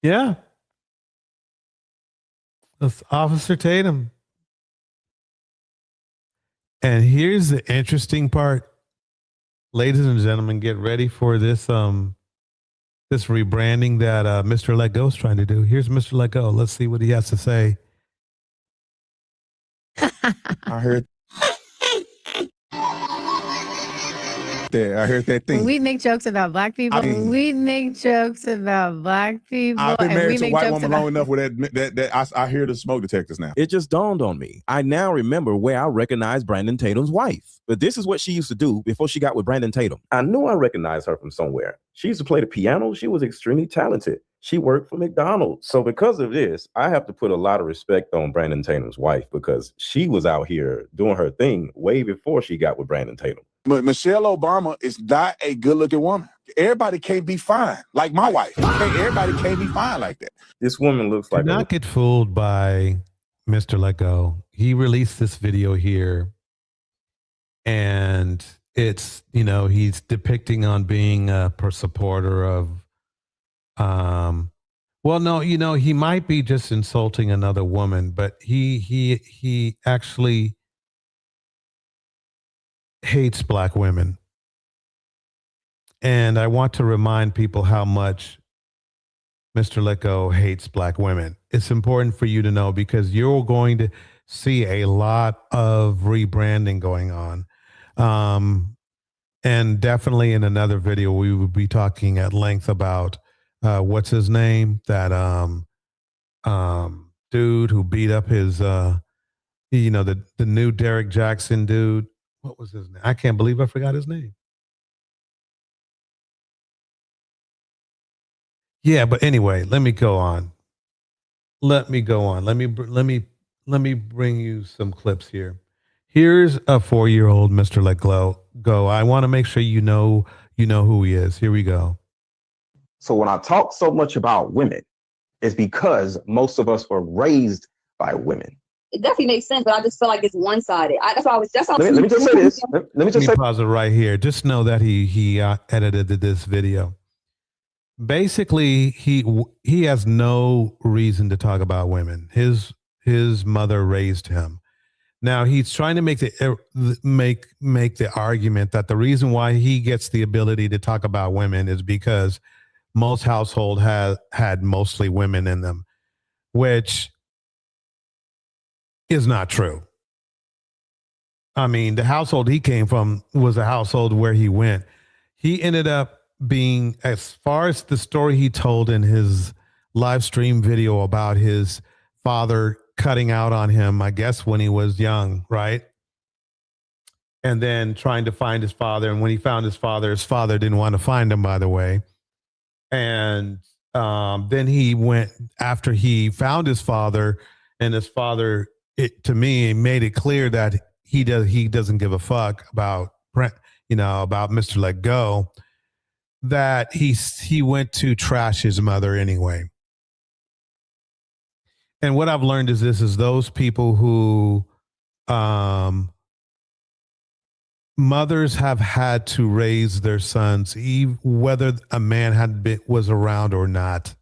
Yeah. That's Officer Tatum. And here's the interesting part. Ladies and gentlemen, get ready for this this rebranding that Mr. Let Go is trying to do. Here's Mr. Let Go. Let's see what he has to say. I heard that. I heard that thing. When we make jokes about black people, we make jokes about black people. I've been and married we to a make white jokes woman about long enough where that I hear the smoke detectors now. It just dawned on me. I now remember where I recognized Brandon Tatum's wife. But this is what she used to do before she got with Brandon Tatum. I knew I recognized her from somewhere. She used to play the piano. She was extremely talented. She worked for McDonald's. So because of this, I have to put a lot of respect on Brandon Tatum's wife because she was out here doing her thing way before she got with Brandon Tatum. But Michelle Obama is not a good-looking woman. Everybody can't be fine like my wife. Everybody can't be fine like that. This woman looks like Do not get fooled by Mr. Let Go. He released this video here, and it's, you know, he's depicting on being a supporter of, well, no, you know, he might be just insulting another woman, but he actually hates black women. And I want to remind people how much Mr. Let Go hates black women. It's important for you to know because you're going to see a lot of rebranding going on. And definitely in another video, we will be talking at length about what's his name? That dude who beat up his, you know, the new Derek Jackson dude. What was his name? I can't believe I forgot his name. Yeah, but anyway, let me go on. Let me bring you some clips here. Here's a 4-year-old Mr. Let Go. I want to make sure you know who he is. Here we go. So when I talk so much about women, it's because most of us were raised by women. It definitely makes sense, but I just feel like it's one-sided. Let me just say this. Let me just say. Pause it right here. Just know that he edited this video. Basically, he has no reason to talk about women. His mother raised him. Now he's trying to make the argument that the reason why he gets the ability to talk about women is because most households had mostly women in them, which is not true. I mean, the household he came from was a household where he went. He ended up being, as far as the story he told in his live stream video about his father cutting out on him, I guess when he was young, right? And then trying to find his father. And when he found his father didn't want to find him, by the way. And then he went, after he found his father, and his father, to me, made it clear that he doesn't give a fuck about, about Mr. Let Go, that he went to trash his mother anyway. And what I've learned is those people who mothers have had to raise their sons, whether a man was around or not.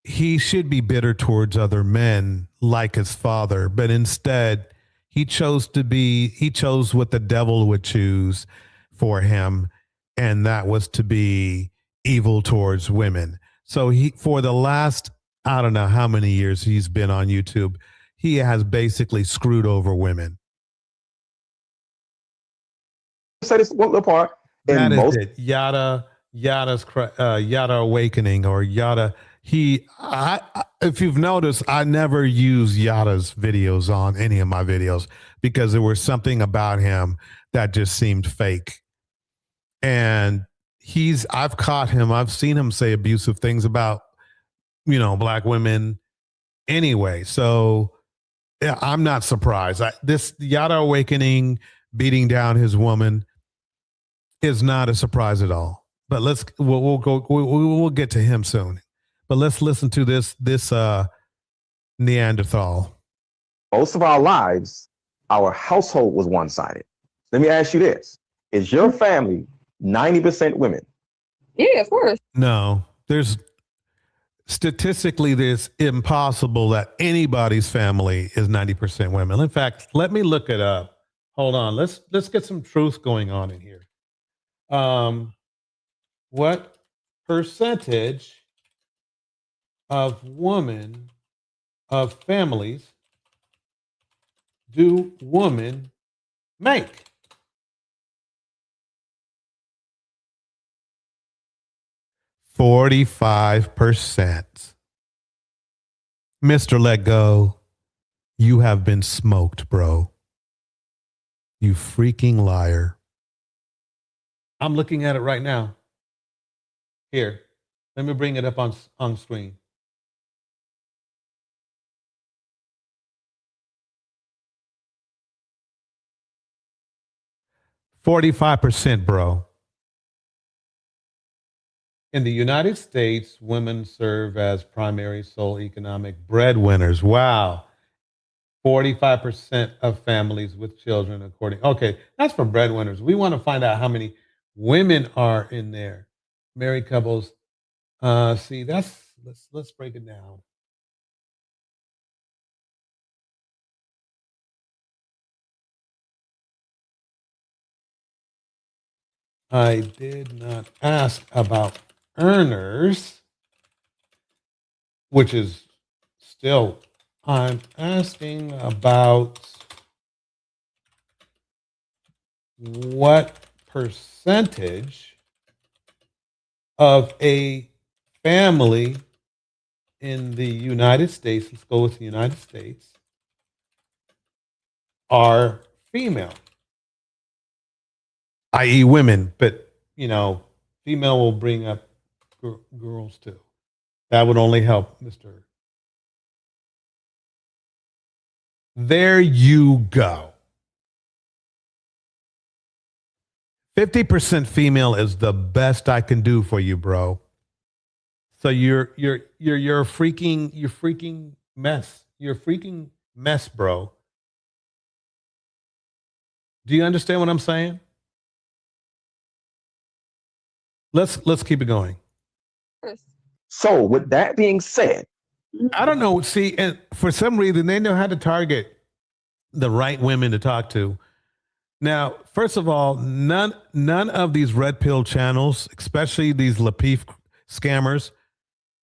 He should be bitter towards other men like his father, but instead he chose what the devil would choose for him, and that was to be evil towards women. So for the last, I don't know how many years he's been on YouTube, he has basically screwed over women. Say this one little part. That is it. Yada's Yada Awakening, or Yada. If you've noticed, I never use Yada's videos on any of my videos because there was something about him that just seemed fake. And I've caught him. I've seen him say abusive things about black women anyway. So yeah, I'm not surprised. This Yada awakening, beating down his woman, is not a surprise at all. But we'll get to him soon. But let's listen to this Neanderthal. Most of our lives, our household was one-sided. Let me ask you this. Is your family 90% women? Yeah, of course. No, statistically, there's impossible that anybody's family is 90% women. In fact, let me look it up. Hold on. Let's get some truth going on in here. What percentage of families do women make? %45%. Mr. Let Go, you have been smoked, bro. You freaking liar. I'm looking at it right now. Here, let me bring it up on screen. %45%, bro. In the United States, women serve as primary sole economic breadwinners. Wow. 45% of families with children, okay, that's for breadwinners. We want to find out how many women are in there. Married couples. Let's break it down. I did not ask about earners, which is still, I'm asking about what percentage of a family in the United States, let's go with the United States, are female, i.e. women, but, female will bring up girls too. That would only help, Mr. There you go. 50% female is the best I can do for you, bro. So you're a freaking mess. You're a freaking mess, bro. Do you understand what I'm saying? Let's keep it going. So with that being said, I don't know. See, and for some reason, they know how to target the right women to talk to. Now, first of all, none of these red pill channels, especially these Lapeef scammers,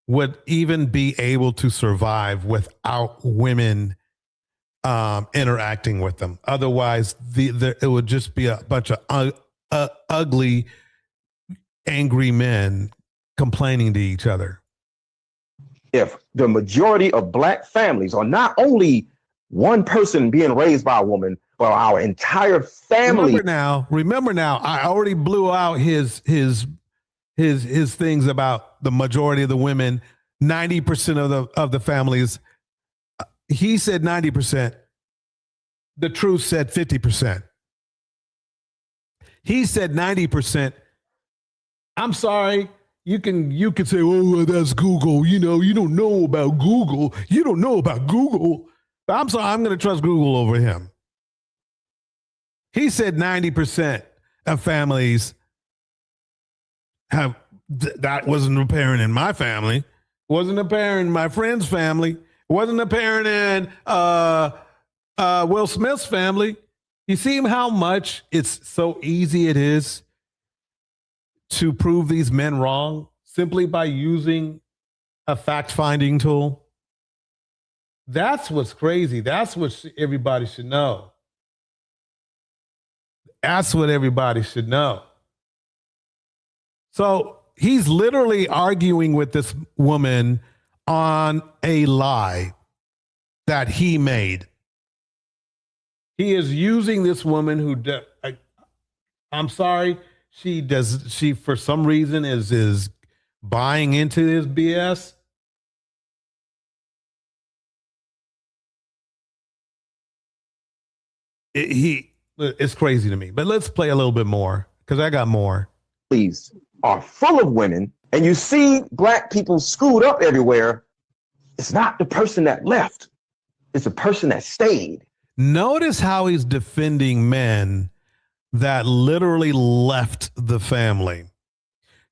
would even be able to survive without women interacting with them. Otherwise, it would just be a bunch of ugly, angry men complaining to each other. If the majority of black families are not only one person being raised by a woman, but our entire family. Remember now, I already blew out his things about the majority of the women, 90% of the families. He said 90%. The truth said 50%. He said 90%. I'm sorry. You can say, oh, well, that's Google. You don't know about Google. You don't know about Google. But I'm sorry, I'm going to trust Google over him. He said 90% of families have, that wasn't apparent in my family. Wasn't apparent in my friend's family. Wasn't apparent in Will Smith's family. You see how much it's so easy it is to prove these men wrong simply by using a fact-finding tool? That's what's crazy. That's what everybody should know. That's what everybody should know. So he's literally arguing with this woman on a lie that he made. He is using this woman who, I'm sorry, she for some reason is buying into his BS. It's crazy to me. But let's play a little bit more because I got more. Please are full of women, and you see black people screwed up everywhere. It's not the person that left, it's the person that stayed. Notice how he's defending men that literally left the family.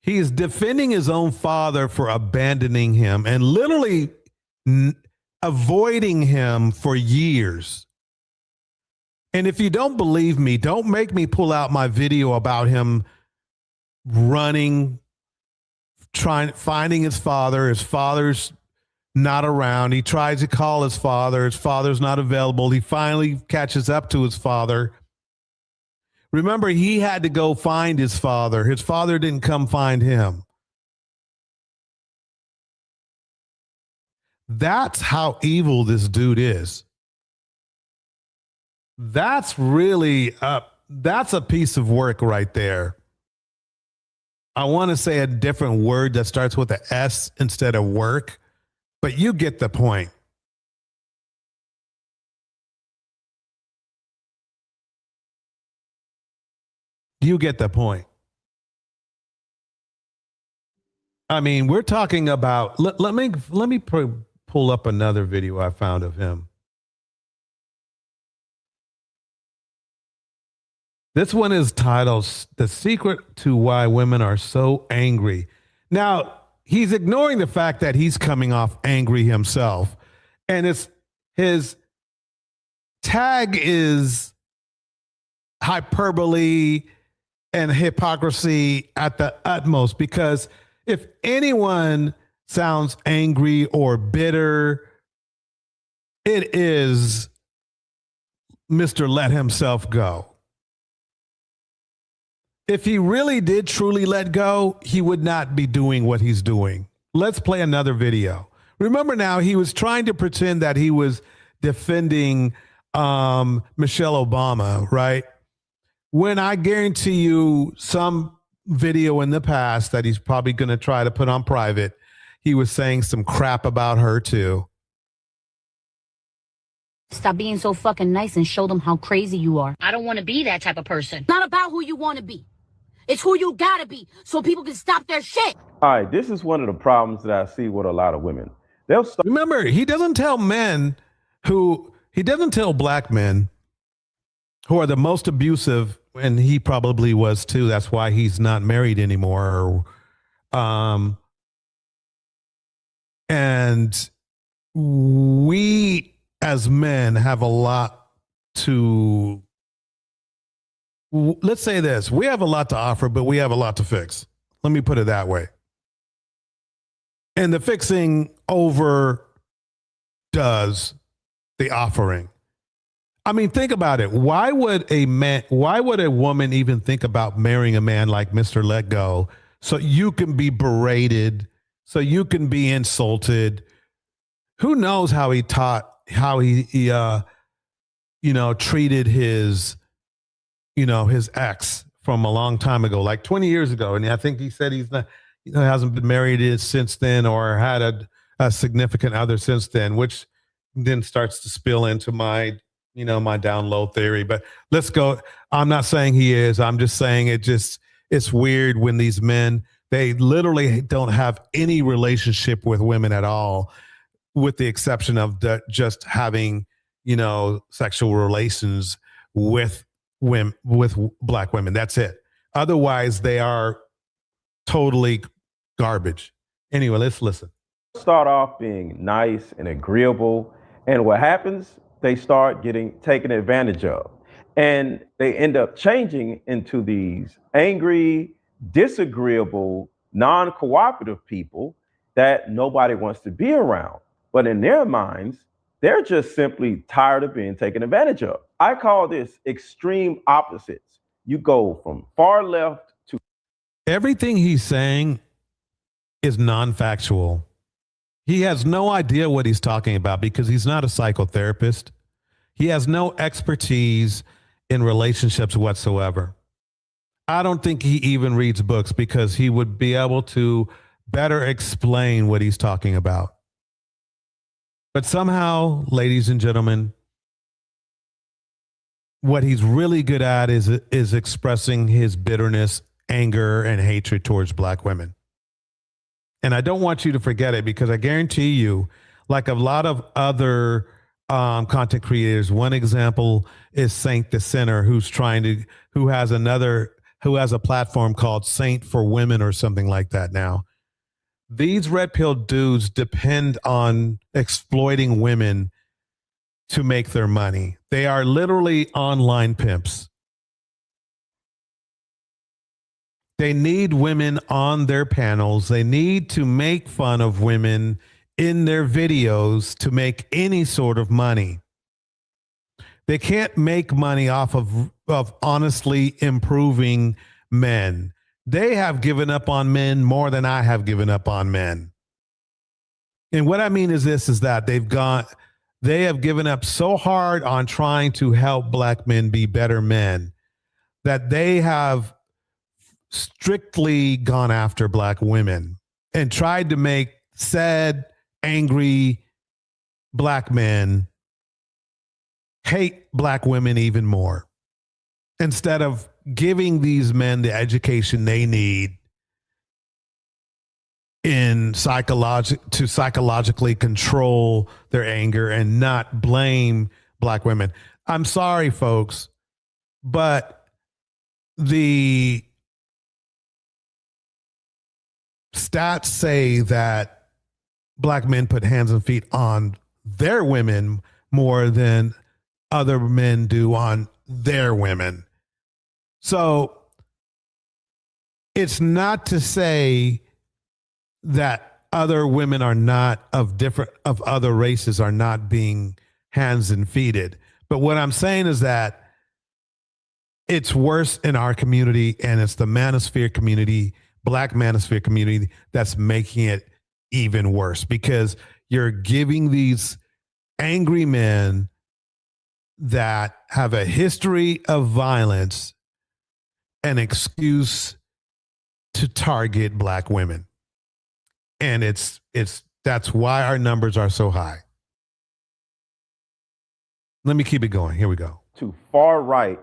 He's defending his own father for abandoning him and literally avoiding him for years. And if you don't believe me, don't make me pull out my video about him running, finding his father. His father's not around. He tries to call his father. His father's not available. He finally catches up to his father. Remember, he had to go find his father. His father didn't come find him. That's how evil this dude is. That's really that's a piece of work right there. I want to say a different word that starts with an S instead of work, but you get the point. You get the point. I mean, we're talking about, let me pull up another video I found of him. This one is titled "The Secret to Why Women Are So Angry." Now, he's ignoring the fact that he's coming off angry himself. And his tag is hyperbole and hypocrisy at the utmost, because if anyone sounds angry or bitter, it is Mr. Let Himself Go. If he really did truly let go, he would not be doing what he's doing. Let's play another video. Remember now, he was trying to pretend that he was defending Michelle Obama, right? When I guarantee you some video in the past that he's probably going to try to put on private, he was saying some crap about her too. Stop being so fucking nice and show them how crazy you are. I don't want to be that type of person. Not about who you want to be. It's who you gotta be so people can stop their shit. All right, this is one of the problems that I see with a lot of women. Remember, he doesn't tell black men who are the most abusive, and he probably was too. That's why he's not married anymore. And we as men have a lot to, let's say this, we have a lot to offer, but we have a lot to fix. Let me put it that way. And the fixing overdoes the offering. I mean, think about it. Why would a woman even think about marrying a man like Mr. Let Go so you can be berated, so you can be insulted? Who knows how he treated his ex from a long time ago, like 20 years ago. And I think he said he's not, hasn't been married since then or had a significant other since then, which then starts to spill into my down low theory. But let's go. I'm not saying he is. I'm just saying it's weird when these men, they literally don't have any relationship with women at all, with the exception of just having, sexual relations with black women. That's it. Otherwise, they are totally garbage. Anyway, let's listen. Start off being nice and agreeable, and what happens? They start getting taken advantage of, and they end up changing into these angry, disagreeable, non-cooperative people that nobody wants to be around. But in their minds, they're just simply tired of being taken advantage of. I call this extreme opposites. You go from far left to... Everything he's saying is non-factual. He has no idea what he's talking about because he's not a psychotherapist. He has no expertise in relationships whatsoever. I don't think he even reads books because he would be able to better explain what he's talking about. But somehow, ladies and gentlemen, what he's really good at is expressing his bitterness, anger, and hatred towards black women. And I don't want you to forget it, because I guarantee you, like a lot of other content creators, one example is Saint the Sinner, who has a platform called Saint for Women or something like that now. These red pill dudes depend on exploiting women to make their money. They are literally online pimps. They need women on their panels. They need to make fun of women in their videos to make any sort of money. They can't make money off of honestly improving men. They have given up on men more than I have given up on men. And what I mean is that they have given up so hard on trying to help black men be better men that they have strictly gone after black women and tried to make sad, angry black men hate black women even more, instead of giving these men the education they need to psychologically control their anger and not blame black women. I'm sorry, folks, but the stats say that black men put hands and feet on their women more than other men do on their women. So it's not to say that other women are not of other races are not being hands and feeted. But what I'm saying is that it's worse in our community, and it's the manosphere community, black manosphere community, that's making it even worse, because you're giving these angry men that have a history of violence an excuse to target black women. And that's why our numbers are so high. Let me keep it going. Here we go. To far right,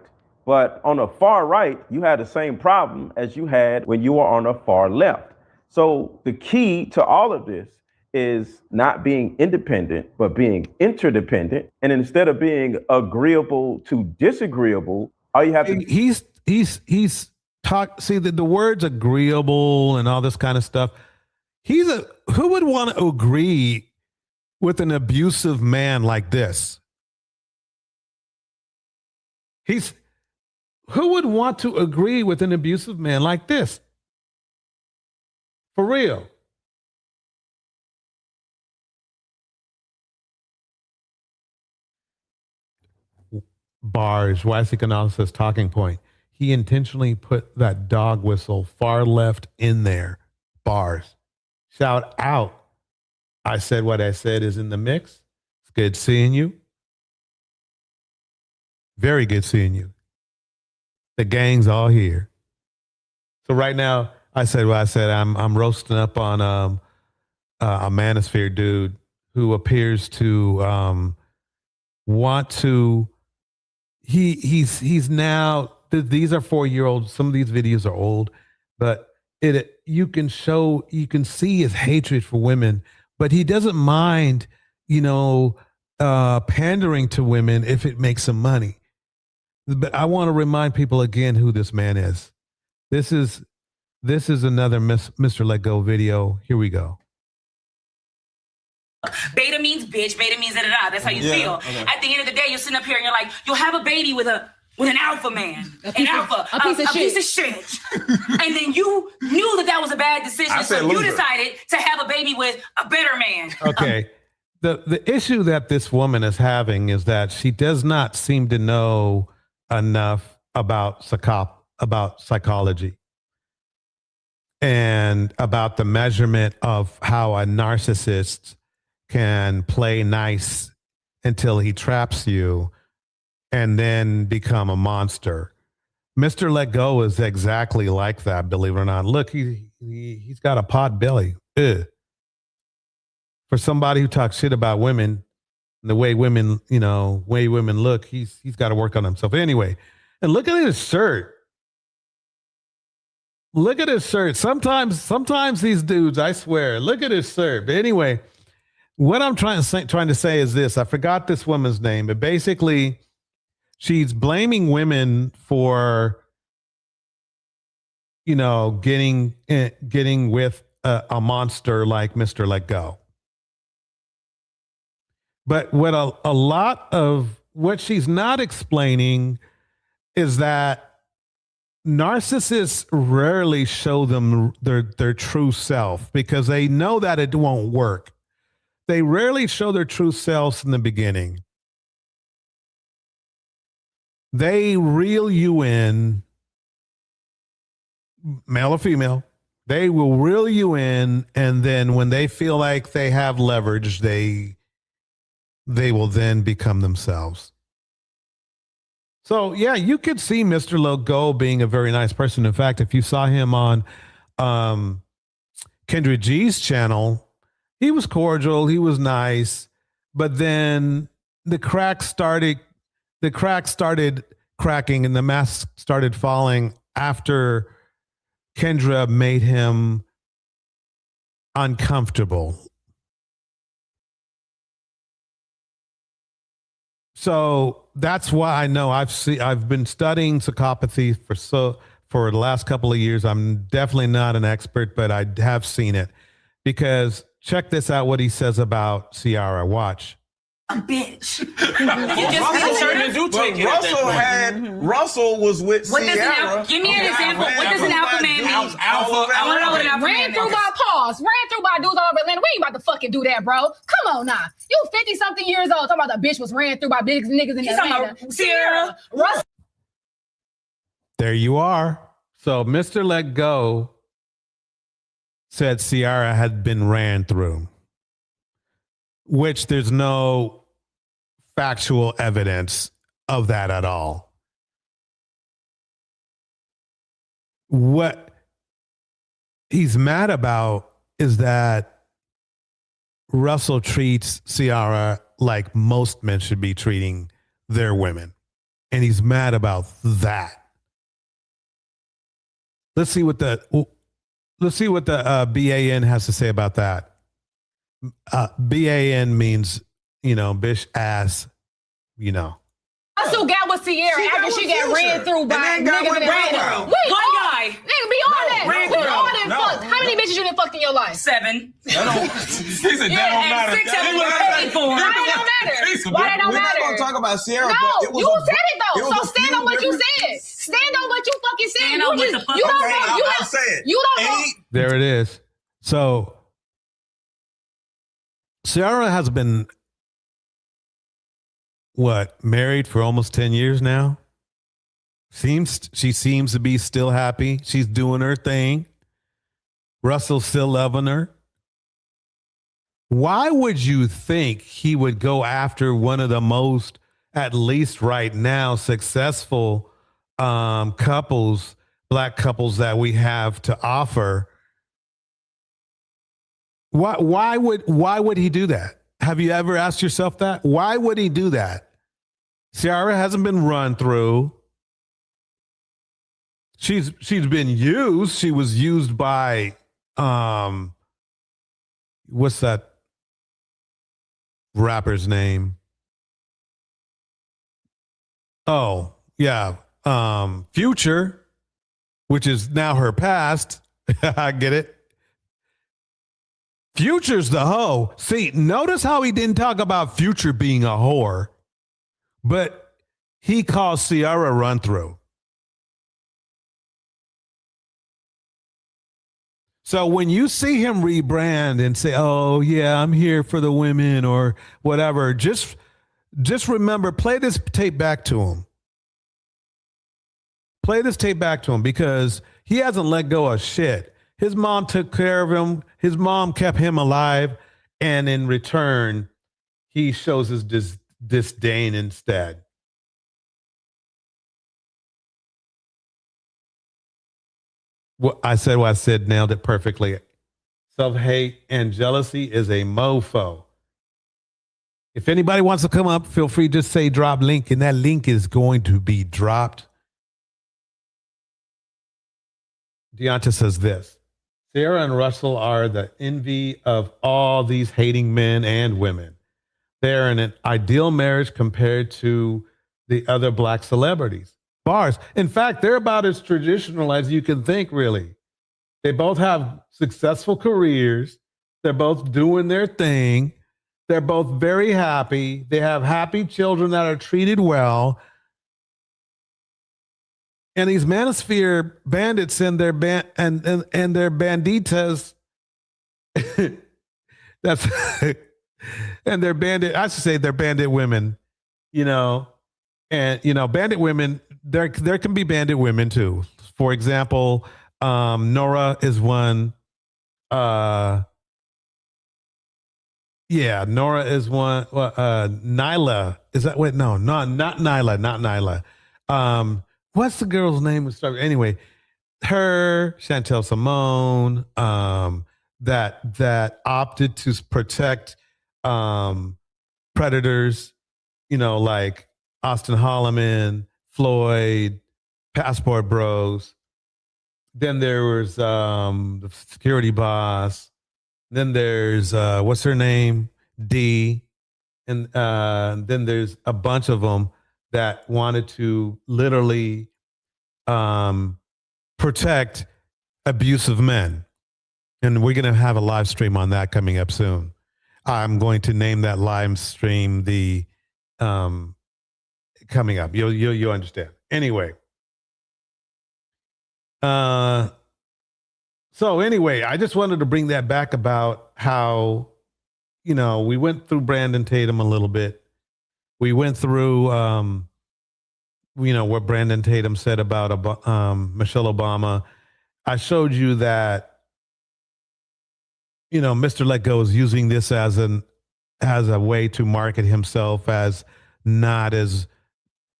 but on the far right, you had the same problem as you had when you were on the far left. So the key to all of this is not being independent, but being interdependent. And instead of being agreeable to disagreeable, all you have to he's talk. See the words agreeable and all this kind of stuff. Who would want to agree with an abusive man like this? Who would want to agree with an abusive man like this? For real. Bars, Weissig analysis talking point. He intentionally put that dog whistle far left in there. Bars. Shout out. I said what I said is in the mix. It's good seeing you. Very good seeing you. The gang's all here. So right now, I said what I said. I'm roasting up on a manosphere dude who appears to want to. He's now. These are 4-year-olds. Some of these videos are old, but you can see his hatred for women, but he doesn't mind, pandering to women if it makes him money. But I want to remind people again who this man is. This is another Mr. Let Go video. Here we go. Beta means bitch. Beta means da-da-da. That's how you feel. Okay. At the end of the day, you're sitting up here and you're like, you'll have a baby with an alpha man, a piece of shit. And then you knew that was a bad decision, so you decided to have a baby with a better man. Okay. The issue that this woman is having is that she does not seem to know enough about psychology and about the measurement of how a narcissist can play nice until he traps you and then become a monster. Mr. Let Go is exactly like that, believe it or not. Look, he's got a pot belly. Ugh. For somebody who talks shit about women, the way women, way women look, he's got to work on himself. Anyway, and look at his shirt. Look at his shirt. Sometimes these dudes, I swear, look at his shirt. But anyway, what I'm trying to say is this. I forgot this woman's name, but basically she's blaming women for, getting with a monster like Mr. Let Go. But what a lot of what she's not explaining is that narcissists rarely show them their true self because they know that it won't work. They rarely show their true selves in the beginning. They reel you in, male or female. They will reel you in, and then when they feel like they have leverage, they will then become themselves. So, yeah, you could see Mr. Logo being a very nice person. In fact, if you saw him on Kendra G's channel, he was cordial, he was nice, but then the cracks started cracking and the mask started falling after Kendra made him uncomfortable. So that's why I know I've been studying psychopathy for the last couple of years. I'm definitely not an expert, but I have seen it. Because check this out, what he says about Ciara. Watch. A bitch. Russell was with Ciara. Give me an example. What does an alpha man mean? I want to know what an alpha man Ran through by dudes all over Atlanta. We ain't about to fucking do that, bro. Come on now. You 50-something years old talking about the bitch was ran through by big niggas in Atlanta. Ciara. Russell. There you are. So Mr. Let Go said Ciara had been ran through, which there's no factual evidence of that at all. What he's mad about is that Russell treats Ciara like most men should be treating their women. And he's mad about that. Let's see what the BAN has to say about that. BAN means, bitch, ass, Russell got with Ciara after she got ran through by niggas in Atlanta. One guy. Nigga, be all that. We all done fucked. How many bitches you done fucked in your life? 7. He said that don't matter. 6 of them were paid for. Why that don't matter? Why that don't We're not matter? going to talk about Ciara. No, but it was you said it though. So a stand few on what you different- said. Stand on what you fucking said. Stand on what the fuck- You don't Okay, know. I'll say it. You don't know. There it is. So Ciara has been, married for almost 10 years now? She seems to be still happy. She's doing her thing. Russell's still loving her. Why would you think he would go after one of the most, at least right now, successful couples, black couples that we have to offer? Why would he do that? Have you ever asked yourself that? Why would he do that? Ciara hasn't been run through. She's been used. She was used by what's that rapper's name? Oh, yeah. Future, which is now her past. I get it. Future's the hoe. See, notice how he didn't talk about Future being a whore, but he calls Ciara run through. So when you see him rebrand and say, oh, yeah, I'm here for the women or whatever, just remember, play this tape back to him. Play this tape back to him because he hasn't let go of shit. His mom took care of him. His mom kept him alive. And in return, he shows his disdain instead. What I said, nailed it perfectly. Self-hate and jealousy is a mofo. If anybody wants to come up, feel free to just say drop link, and that link is going to be dropped. Deonta says this. Sarah and Russell are the envy of all these hating men and women. They're in an ideal marriage compared to the other black celebrities. Bars. In fact, they're about as traditional as you can think, really. They both have successful careers. They're both doing their thing. They're both very happy. They have happy children that are treated well. And these manosphere bandits and their and their banditas, that's and their bandit, I should say they're bandit women, and bandit women, there can be bandit women too. For example, Nora is one. Nora is one. Nyla is that? Wait, no, not Nyla, not Nyla. What's the girl's name? Anyway, her, Chantel Simone, that opted to protect predators, like Austin Holloman, Floyd, Passport Bros. Then there was the security boss. Then there's what's her name? D. And then there's a bunch of them that wanted to literally protect abusive men. And we're going to have a live stream on that coming up soon. I'm going to name that live stream the coming up. You'll understand. Anyway. So anyway, I just wanted to bring that back about how, we went through Brandon Tatum a little bit. We went through, what Brandon Tatum said about Michelle Obama. I showed you that, Mr. Let Go is using this as a way to market himself as not as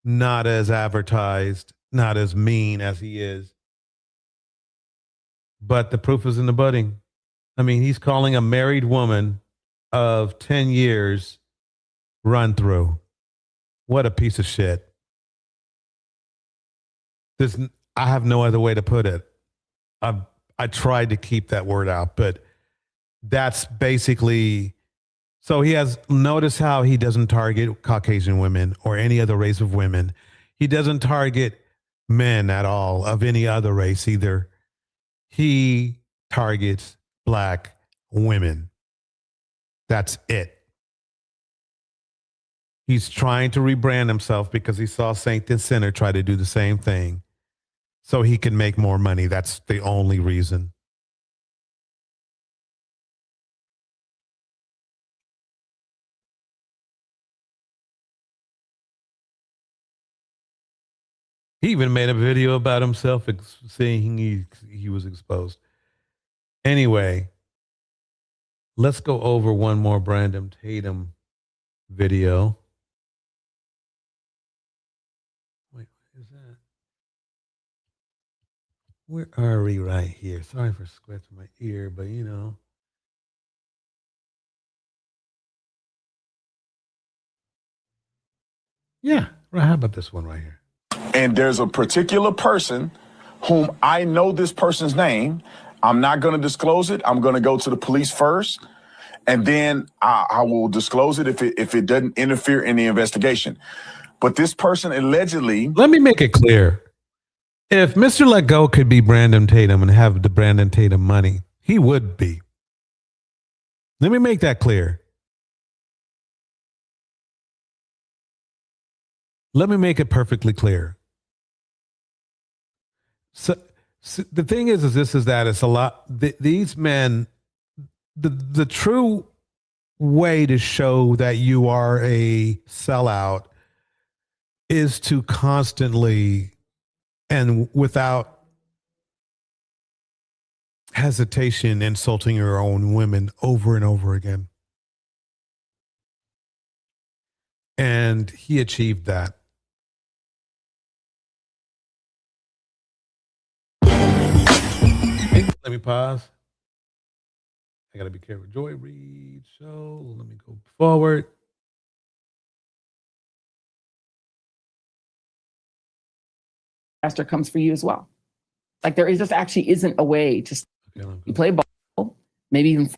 advertised, not as mean as he is. But the proof is in the pudding. I mean, he's calling a married woman of 10 years run through. What a piece of shit. I have no other way to put it. I tried to keep that word out, but that's basically, so he has, notice how he doesn't target Caucasian women or any other race of women. He doesn't target men at all of any other race either. He targets black women. That's it. He's trying to rebrand himself because he saw Saint and Sinner try to do the same thing so he can make more money. That's the only reason. He even made a video about himself saying he was exposed. Anyway, let's go over one more Brandon Tatum video. Wait, what is that? Where are we right here? Sorry for scratching my ear, but Yeah, right. How about this one right here? And there's a particular person whom I know this person's name. I'm not going to disclose it. I'm going to go to the police first, and then I will disclose it if it doesn't interfere in the investigation. But this person allegedly... Let me make it clear. If Mr. Let Go could be Brandon Tatum and have the Brandon Tatum money, he would be. Let me make that clear. Let me make it perfectly clear. So the thing is that it's a lot. These men, the true way to show that you are a sellout is to constantly and without hesitation insulting your own women over and over again. And he achieved that. Let me pause. I got to be careful. Joy Reid show. Let me go forward. master comes for you as well. Like there is just actually isn't a way to you play ball, maybe even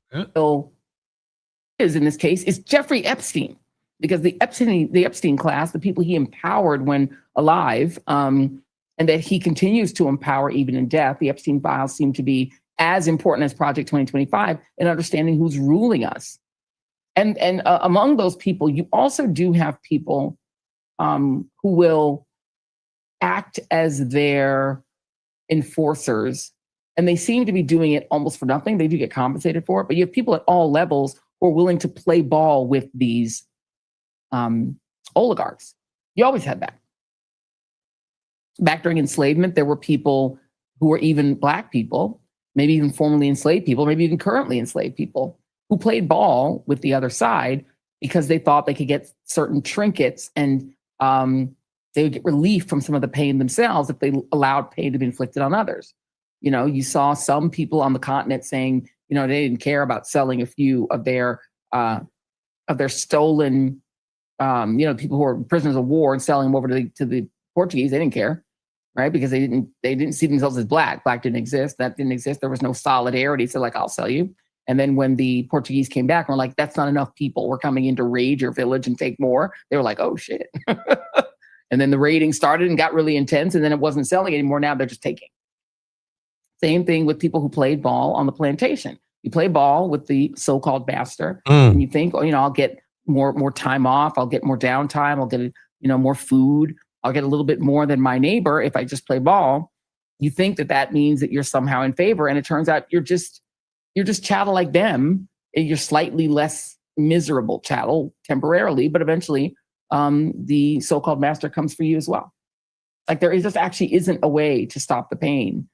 is in this case is Jeffrey Epstein, because the Epstein class, the people he empowered when alive, and that he continues to empower even in death. The Epstein files seem to be as important as Project 2025 in understanding who's ruling us. And among those people, you also do have people who will act as their enforcers, and they seem to be doing it almost for nothing. They do get compensated for it, but you have people at all levels who are willing to play ball with these oligarchs. You always had that. Back during enslavement, there were people who were even Black people, maybe even formerly enslaved people, maybe even currently enslaved people, who played ball with the other side because they thought they could get certain trinkets, and they would get relief from some of the pain themselves if they allowed pain to be inflicted on others. You know, you saw some people on the continent saying, you know, they didn't care about selling a few of their stolen, you know, people who were prisoners of war and selling them over to the Portuguese. They didn't care, right? Because they didn't see themselves as Black. Black didn't exist. That didn't exist. There was no solidarity. So like, I'll sell you. And then when the Portuguese came back, we're like, that's not enough people. We're coming in to raid your village and take more. They were like, oh shit. And then the raiding started and got really intense, and then it wasn't selling anymore. Now they're just taking. Same thing with people who played ball on the plantation. You play ball with the so-called master, and you think, oh, you know, I'll get more time off. I'll get more downtime. I'll get, you know, more food. I'll get a little bit more than my neighbor if I just play ball. You think that means that you're somehow in favor, and it turns out you're just chattel like them. You're slightly less miserable chattel temporarily, but eventually the so-called master comes for you as well. Like there just actually isn't a way to stop the pain.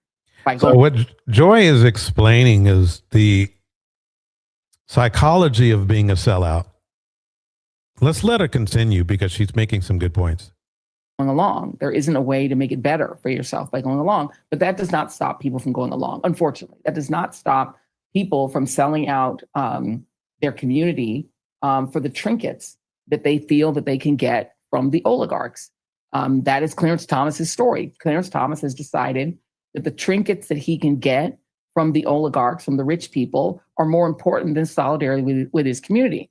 So what Joy is explaining is the psychology of being a sellout. Let's let her continue because she's making some good points. Going along, there isn't a way to make it better for yourself by going along, but that does not stop people from going along. Unfortunately, that does not stop people from selling out their community for the trinkets that they feel that they can get from the oligarchs. That is Clarence Thomas's story. Clarence Thomas has decided that the trinkets that he can get from the oligarchs, from the rich people, are more important than solidarity with his community.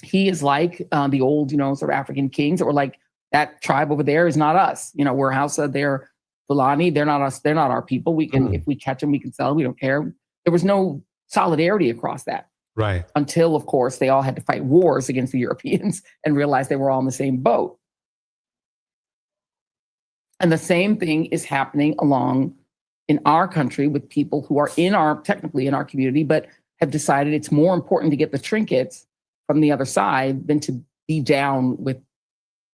He is like the old, you know, sort of African kings that were like, that tribe over there is not us. You know, we're Hausa, they're Fulani, they're not us, they're not our people. We can, if we catch them, we can sell them, we don't care. There was no solidarity across that. Right. Until, of course, they all had to fight wars against the Europeans and realized they were all in the same boat. And the same thing is happening along in our country with people who are technically in our community, but have decided it's more important to get the trinkets from the other side than to be down with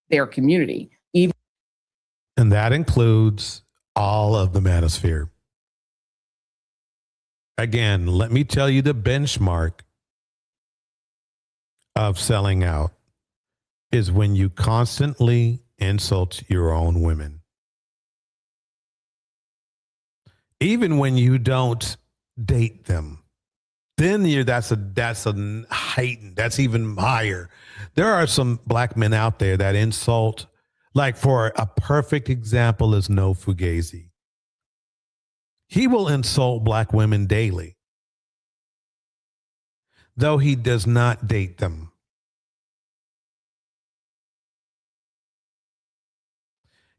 their community. And that includes all of the manosphere. Again, let me tell you the benchmark of selling out is when you constantly insult your own women. Even when you don't date them, then that's a heightened, that's even higher. There are some Black men out there that insult, like for a perfect example is No Fugazi. He will insult Black women daily, though he does not date them.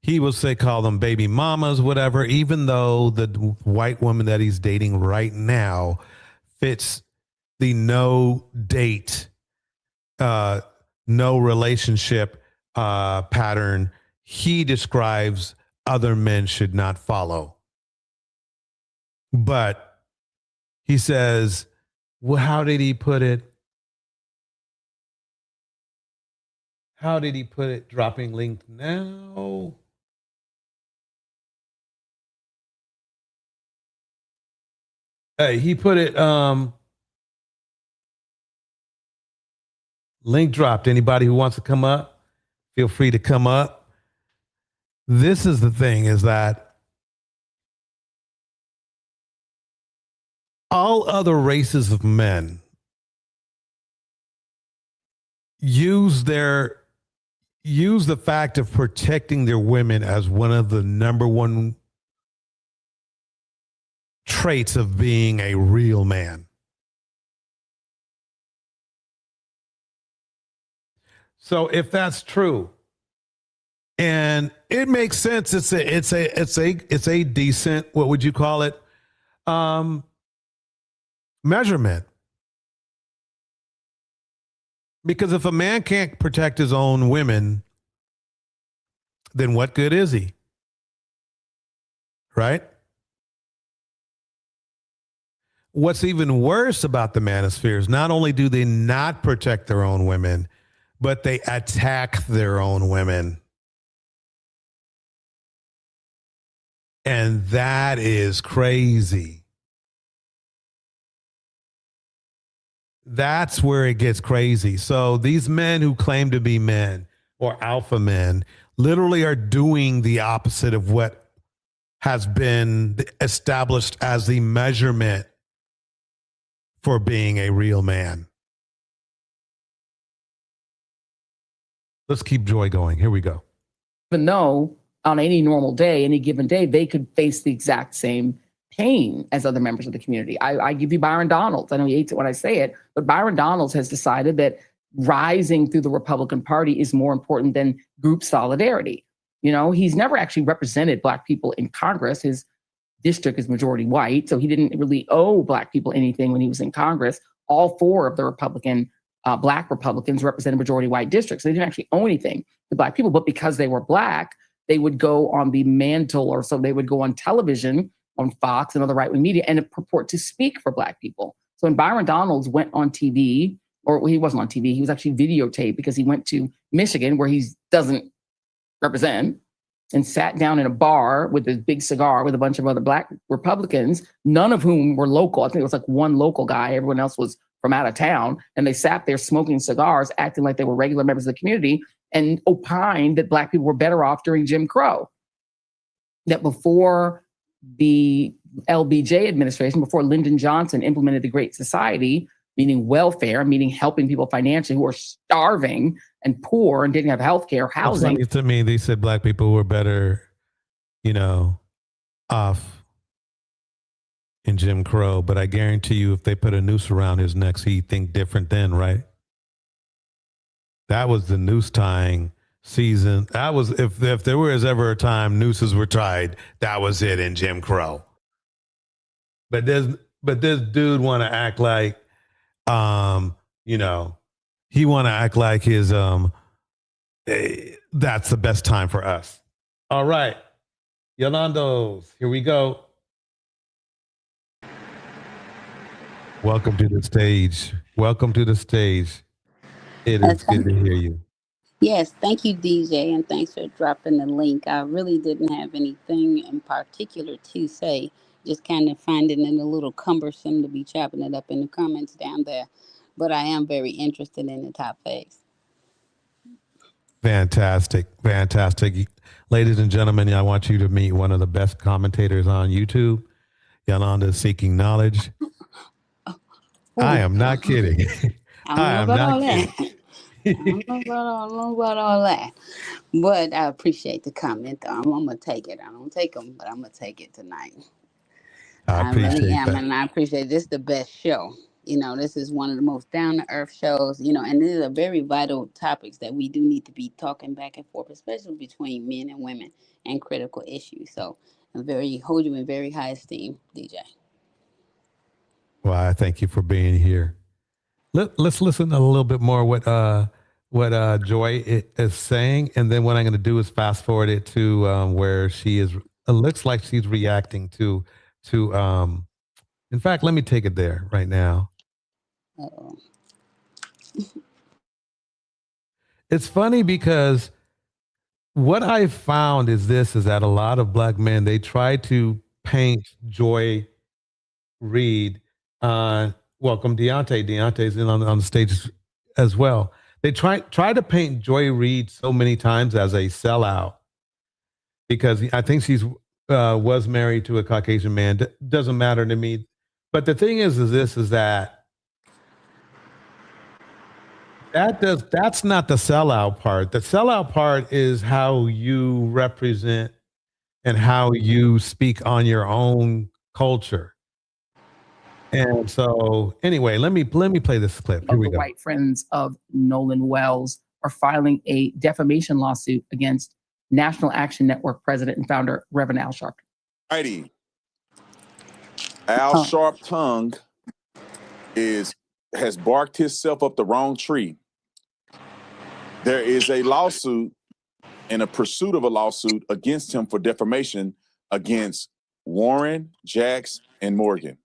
He will call them baby mamas, whatever, even though the white woman that he's dating right now fits the no date, no relationship pattern he describes other men should not follow. But he says, well, how did he put it? How did he put it? Dropping link now. He put it, link dropped. Anybody who wants to come up, feel free to come up. This is the thing, is that all other races of men use their use the fact of protecting their women as one of the number one traits of being a real man. So if that's true, and it makes sense, it's a decent, what would you call it? Measurement. Because if a man can't protect his own women, then what good is he? Right? What's even worse about the manosphere is not only do they not protect their own women, but they attack their own women. And that is crazy. That's where it gets crazy. So these men who claim to be men or alpha men literally are doing the opposite of what has been established as the measurement for being a real man. Let's keep Joy going. Here we go. Even though on any normal day, any given day, they could face the exact same pain as other members of the community. I give you Byron Donalds. I know he hates it when I say it, but Byron Donalds has decided that rising through the Republican Party is more important than group solidarity. You know, he's never actually represented Black people in Congress. His district is majority white, so he didn't really owe Black people anything when he was in Congress. All four of the Black Republicans represented majority white districts. They didn't actually owe anything to Black people, but because they were Black, they would go on the mantle, or so they would go on television, on Fox and other right-wing media, and purport to speak for Black people. So when Byron Donalds went on TV, or he wasn't on TV, he was actually videotaped because he went to Michigan, where he doesn't represent, and sat down in a bar with a big cigar with a bunch of other Black Republicans, none of whom were local. I think it was like one local guy. Everyone else was from out of town. And they sat there smoking cigars, acting like they were regular members of the community, and opined that Black people were better off during Jim Crow. That before the LBJ administration, before Lyndon Johnson implemented the Great Society, meaning welfare, meaning helping people financially who are starving and poor and didn't have health care, housing. To me, they said Black people were better, off in Jim Crow. But I guarantee you, if they put a noose around his neck, he'd think different then, right? That was the noose tying season. That was, if there was ever a time nooses were tied, that was it in Jim Crow. But this dude want to act like, he want to act like his, that's the best time for us. All right, Yolandos, here we go. Welcome to the stage. Welcome to the stage. It is good to hear you. Yes, thank you, DJ, and thanks for dropping the link. I really didn't have anything in particular to say, just kind of finding it a little cumbersome to be chopping it up in the comments down there. But I am very interested in the topics. Fantastic. Fantastic. Ladies and gentlemen, I want you to meet one of the best commentators on YouTube, Yolanda Seeking Knowledge. I am not kidding. I am not kidding. I don't know about all that, but I appreciate the comment. I'm gonna take it. I don't take them, but I'm gonna take it tonight. I really am, and I appreciate this. Is the best show. This is one of the most down to earth shows. And these are very vital topics that we do need to be talking back and forth, especially between men and women and critical issues. So I hold you in very high esteem, DJ. Well, I thank you for being here. Let's listen a little bit more what Joy is saying, and then what I'm going to do is fast forward it to where she is. It looks like she's reacting to. In fact, let me take it there right now. Uh-oh. It's funny because what I found is that a lot of Black men, they try to paint Joy Reid on. Welcome, Deontay. Deontay's in on the stage as well. They try to paint Joy Reid so many times as a sellout because I think she's was married to a Caucasian man. Doesn't matter to me. But the thing is that That's not the sellout part. The sellout part is how you represent and how you speak on your own culture. And so, anyway, let me play this clip. Here Of we the go. white friends of Nolan Wells are filing a defamation lawsuit against National Action Network president and founder Reverend Al Sharpton. Righty. Al Sharp Tongue has barked himself up the wrong tree. There is a lawsuit and a pursuit of a lawsuit against him for defamation against Warren, Jax, and Morgan.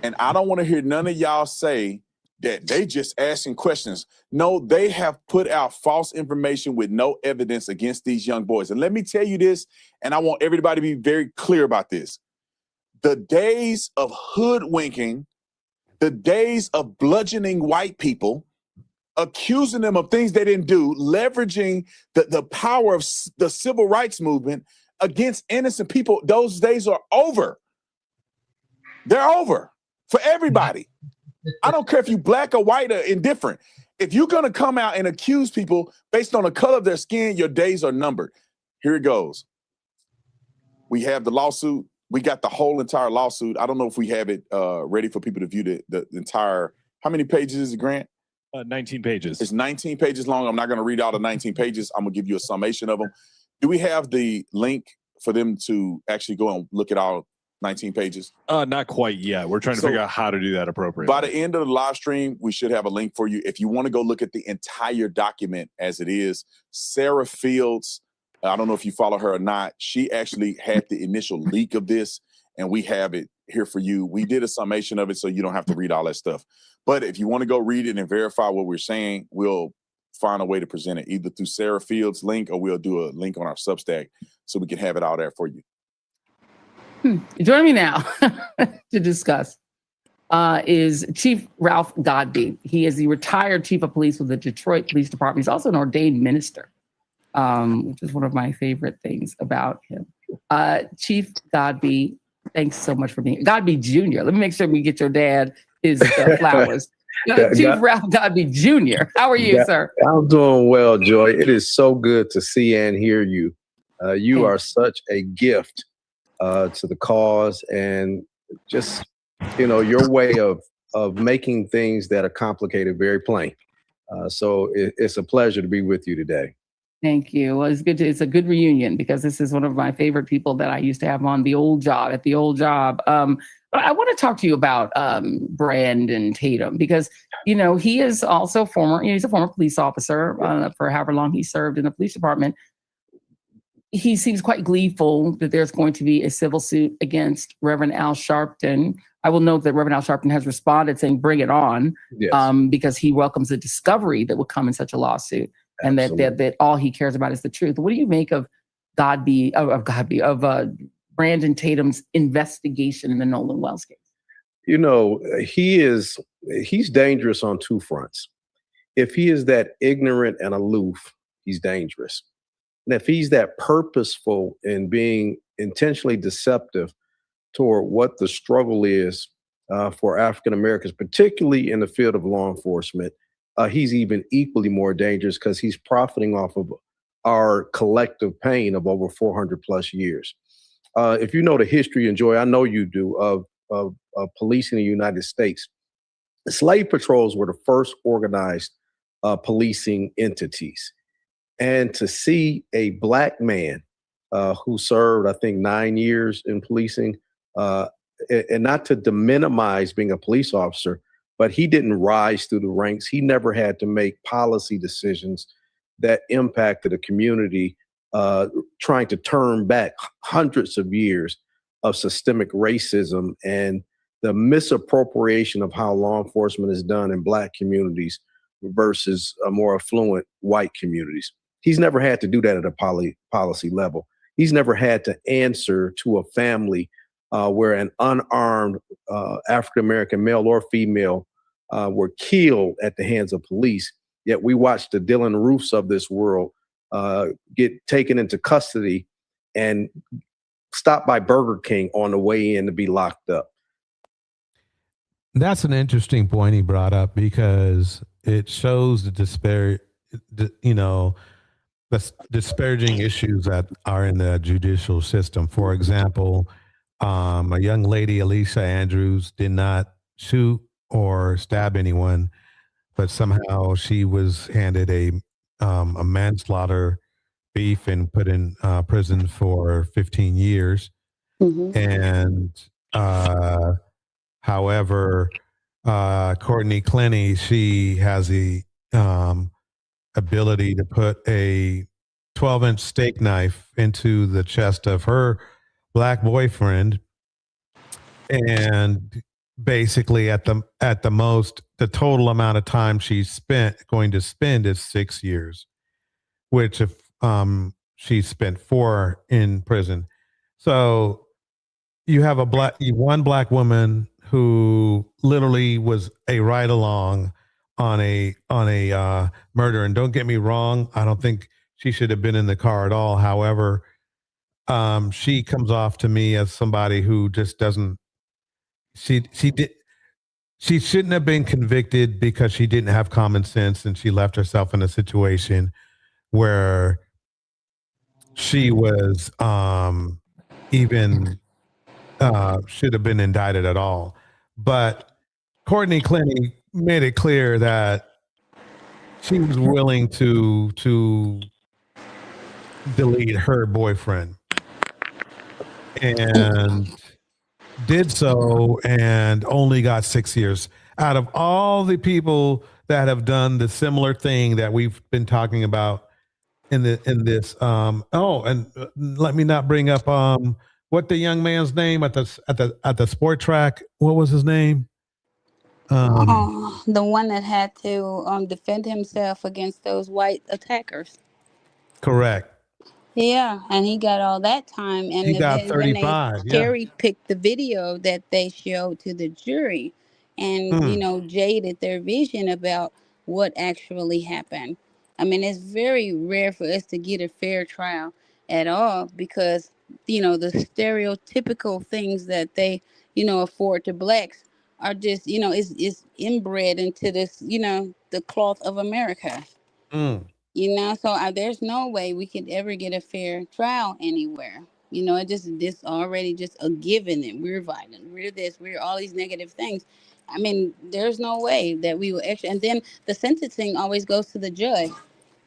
And I don't want to hear none of y'all say that they just asking questions. No, they have put out false information with no evidence against these young boys. And let me tell you this, and I want everybody to be very clear about this. The days of hoodwinking, the days of bludgeoning white people, accusing them of things they didn't do, leveraging the power of the civil rights movement against innocent people, those days are over. They're over for everybody. I don't care if you black or white or indifferent. If you're going to come out and accuse people based on the color of their skin, your days are numbered. Here it goes. We have the lawsuit. We got the whole entire lawsuit. I don't know if we have it ready for people to view the entire. How many pages is it, Grant? 19 pages. It's 19 pages long. I'm not going to read all the 19 pages. I'm going to give you a summation of them. Do we have the link for them to actually go and look at all 19 pages? Not quite yet. We're trying to figure out how to do that appropriately. By the end of the live stream, we should have a link for you. If you want to go look at the entire document as it is, Sarah Fields, I don't know if you follow her or not, she actually had the initial leak of this, and we have it here for you. We did a summation of it so you don't have to read all that stuff. But if you want to go read it and verify what we're saying, we'll find a way to present it, either through Sarah Fields' link or we'll do a link on our Substack so we can have it all there for you. Joining me now to discuss is Chief Ralph Godbee. He is the retired chief of police with the Detroit Police Department. He's also an ordained minister, which is one of my favorite things about him. Chief Godbee, thanks so much for being here. Godbee Jr. Let me make sure we get your dad his flowers. Chief Ralph Godbee Jr. How are you, sir? I'm doing well, Joy. It is so good to see and hear you. You are such a gift to the cause, and just, your way of making things that are complicated very plain. So it's a pleasure to be with you today. Thank you. Well, it's a good reunion because this is one of my favorite people that I used to have on the old job. But I want to talk to you about Brandon Tatum because, he is also he's a former police officer for however long he served in the police department. He seems quite gleeful that there's going to be a civil suit against Reverend Al Sharpton. I will note that Reverend Al Sharpton has responded saying, bring it on, because he welcomes the discovery that would come in such a lawsuit. And that all he cares about is the truth. What do you make of Brandon Tatum's investigation in the Nolan Wells case? He's dangerous on two fronts. If he is that ignorant and aloof, he's dangerous. And if he's that purposeful in being intentionally deceptive toward what the struggle is for African Americans, particularly in the field of law enforcement, he's even equally more dangerous because he's profiting off of our collective pain of over 400 plus years. If you know the history, and Joy, I know you do, of policing in the United States, the slave patrols were the first organized policing entities. And to see a Black man who served, I think, 9 years in policing, and not to minimize being a police officer, but he didn't rise through the ranks. He never had to make policy decisions that impacted a community, trying to turn back hundreds of years of systemic racism and the misappropriation of how law enforcement is done in Black communities versus more affluent white communities. He's never had to do that at a policy level. He's never had to answer to a family where an unarmed African-American male or female were killed at the hands of police. Yet we watched the Dylan Roofs of this world get taken into custody and stopped by Burger King on the way in to be locked up. That's an interesting point he brought up because it shows the the disparaging issues that are in the judicial system. For example, a young lady, Alicial Andrews, did not shoot or stab anyone, but somehow she was handed a manslaughter beef and put in prison for 15 years. And however, Courtney Clenny, she has the ability to put a 12-inch steak knife into the chest of her black boyfriend, and basically at the most, the total amount of time she's going to spend is 6 years, which if she spent 4 in prison. So you have one black woman who literally was a ride along on a murder. And don't get me wrong, I don't think she should have been in the car at all. However, she comes off to me as somebody who just doesn't. She shouldn't have been convicted because she didn't have common sense, and she left herself in a situation where she was even should have been indicted at all. But Courtney Clenny made it clear that she was willing to delete her boyfriend, and did so, and only got 6 years. Out of all the people that have done the similar thing that we've been talking about in this, and let me not bring up what the young man's name at the sport track. What was his name? The one that had to defend himself against those white attackers. Correct. Yeah, and he got all that time, and He got then 35. when they cherry picked the video that they showed to the jury, and jaded their vision about what actually happened. I mean, it's very rare for us to get a fair trial at all because the stereotypical things that they afford to blacks are just is inbred into this the cloth of America. So there's no way we could ever get a fair trial anywhere. This already just a given that we're violent, we're this, we're all these negative things. I mean, there's no way that we will actually. And then the sentencing always goes to the judge.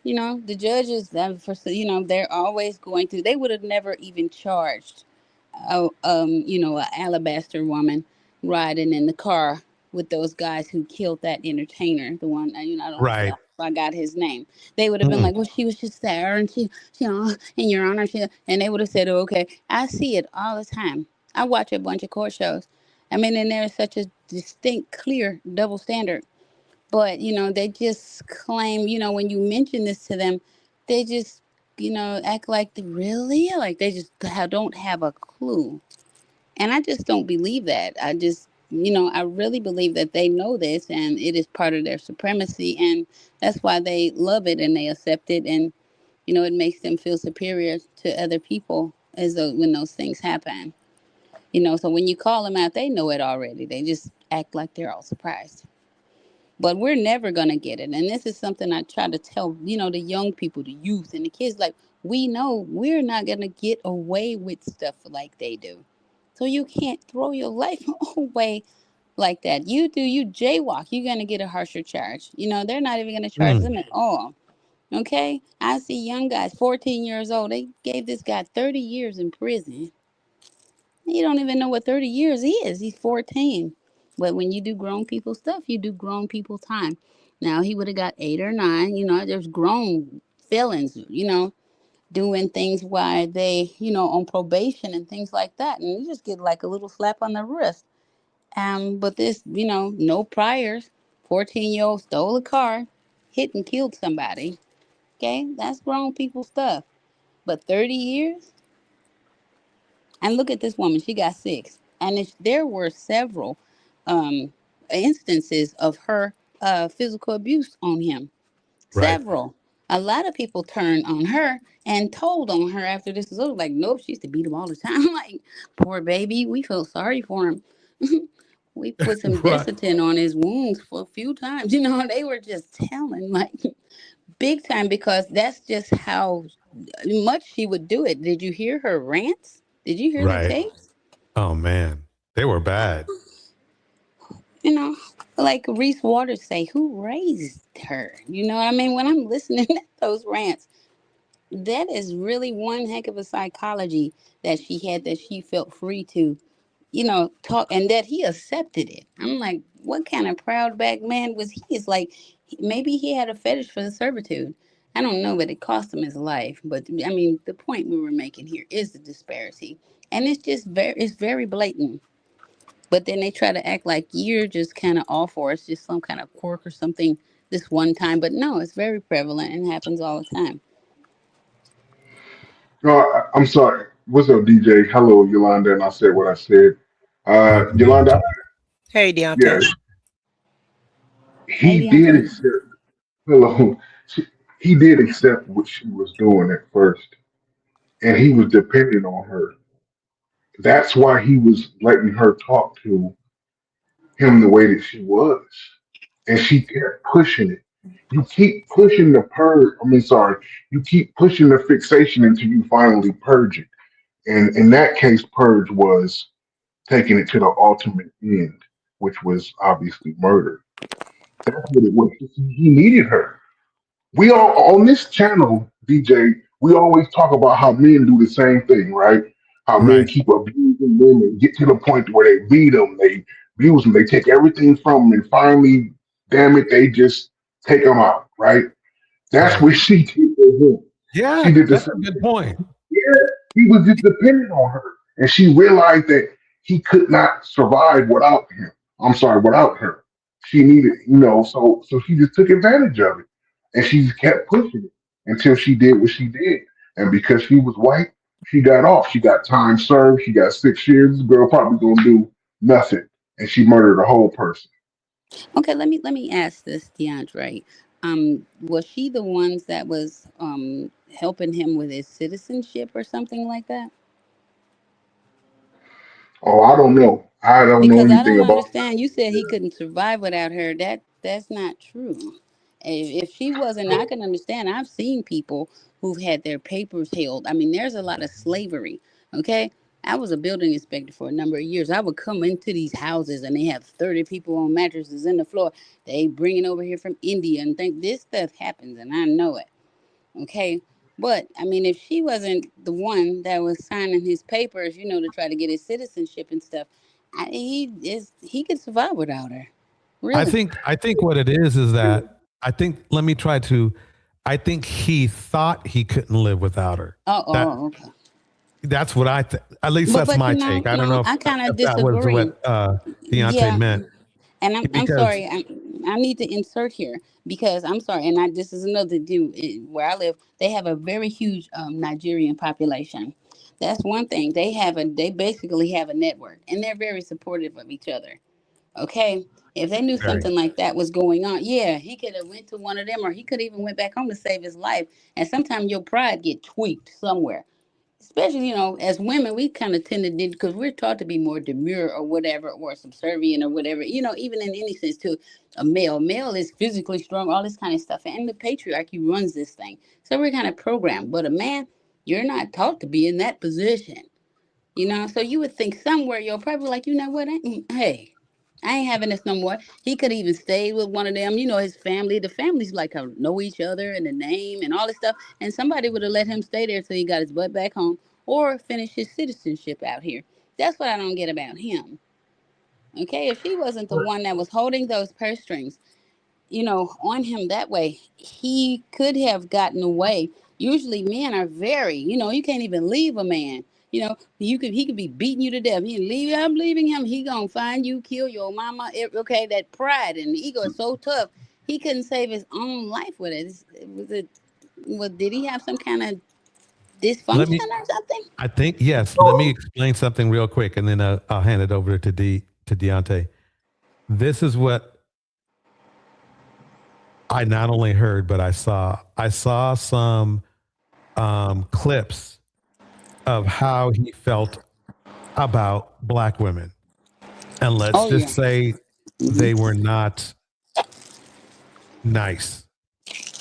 The judges, they're always going to. They would have never even charged, an alabaster woman riding in the car with those guys who killed that entertainer. The one, I don't know if I got his name. They would have been like, well, she was just there, and she, in your honor, and they would have said, oh, okay. I see it all the time. I watch a bunch of court shows. I mean, and there's such a distinct, clear double standard. But, they just claim, when you mention this to them, they just, act like they really, like they just don't have a clue. And I just don't believe that. I just, I really believe that they know this and it is part of their supremacy. And that's why they love it and they accept it. And, it makes them feel superior to other people when those things happen. So when you call them out, they know it already. They just act like they're all surprised. But we're never going to get it. And this is something I try to tell, the young people, the youth and the kids, like, we know we're not going to get away with stuff like they do. So you can't throw your life away like that. You jaywalk, you're going to get a harsher charge. They're not even going to charge them at all. Okay? I see young guys, 14 years old. They gave this guy 30 years in prison. You don't even know what 30 years is. He's 14. But when you do grown people stuff, you do grown people time. Now, he would have got 8 or 9. There's grown felons, doing things while they, on probation and things like that. And you just get like a little slap on the wrist. But this, no priors, 14-year-old stole a car, hit and killed somebody. Okay, that's grown people stuff. But 30 years? And look at this woman, she got 6. And there were several instances of her physical abuse on him. Right. Several. A lot of people turned on her and told on her after this was over. Like, nope, she used to beat him all the time. Like, poor baby, we feel sorry for him. We put some Right. Desitin on his wounds for a few times. You know, they were just telling like big time because that's just how much she would do it. Did you hear her rants? Did you hear the Right. tapes? Oh man, they were bad. You know, like Reese Waters say, who raised her? You know what I mean? When I'm listening to those rants, that is really one heck of a psychology that she had that she felt free to, you know, talk and that he accepted it. I'm like, what kind of proud back man was he? It's like maybe he had a fetish for the servitude. I don't know, but it cost him his life. But I mean, the point we were making here is the disparity. And it's very blatant. But then they try to act like you're just kind of off or it's just some kind of quirk or something this one time. But no, it's very prevalent and happens all the time. No, I'm sorry. What's up, DJ? Hello, Yolanda, and I said what I said. Yolanda, Hey, Deontay. yes, Hey, he did Deontay. accept. Hello, he did accept what she was doing at first, and he was dependent on her. That's why he was letting her talk to him the way that she was, and she kept pushing it. You keep pushing the purge. I mean, sorry, you keep pushing the fixation until you finally purge it. And in that case, purge was taking it to the ultimate end, which was obviously murder. That's what it was. He needed her. We all on this channel, DJ, we always talk about how men do the same thing, right? How men Right. keep abusing women, get to the point where they beat them, they abuse them, they take everything from them, and finally, damn it, they just take them out, right? That's Right. what she did with him. Yeah, She did the that's a same good thing. point. Yeah, he was just dependent on her. And she realized that he could not survive without him. I'm sorry, without her. She needed, so she just took advantage of it. And she just kept pushing it until she did what she did. And because she was white, she got off. She got time served. She got 6 years. This girl probably gonna do nothing. And she murdered a whole person. Okay, let me ask this, DeAndre. Was she the ones that was helping him with his citizenship or something like that? Oh, I don't know. I don't know Because I anything don't about understand. You said he couldn't survive without her. That's not true. If she wasn't, I can understand. I've seen people who've had their papers held. I mean, there's a lot of slavery. Okay, I was a building inspector for a number of years. I would come into these houses and they have 30 people on mattresses in the floor. They bring it over here from India and think this stuff happens, and I know it. Okay. But I mean, if she wasn't the one that was signing his papers, to try to get his citizenship and stuff, he could survive without her. I Really? think what it is that I think he thought he couldn't live without her. Okay. That's what I think. At least But that's my no, take. I don't no, know I kind of if that was disagree. what Deontay Yeah, meant. and I'm Because sorry. I need to insert here because I'm sorry, and this is another where I live. They have a very huge Nigerian population. That's one thing. They basically have a network, and they're very supportive of each other. Okay, if they knew very. something like that was going on, yeah, he could have went to one of them, or he could even went back home to save his life. And sometimes your pride get tweaked somewhere. Especially, as women, we kind of tend to did because we're taught to be more demure or whatever, or subservient or whatever. Even in any sense to a male. Male is physically strong, all this kind of stuff, and the patriarchy runs this thing. So we're kind of programmed. But a man, you're not taught to be in that position. So you would think somewhere you're probably like, you know what? Hey, I ain't having this no more. He could even stay with one of them. His family. The families like know each other and the name and all this stuff. And somebody would have let him stay there till he got his butt back home or finish his citizenship out here. That's what I don't get about him. Okay, if she wasn't the one that was holding those purse strings, on him that way, he could have gotten away. Usually men are very, you can't even leave a man. He could be beating you to death. I'm leaving him. He gonna find you, kill your mama. Okay, that pride and the ego is so tough. He couldn't save his own life with it. Did he have some kind of Let dysfunction me. or something? I think yes. Let me explain something real quick, and then I'll hand it over to Deontay. This is what I not only heard, but I saw. I saw some clips of how he felt about black women. And let's just say they were not nice.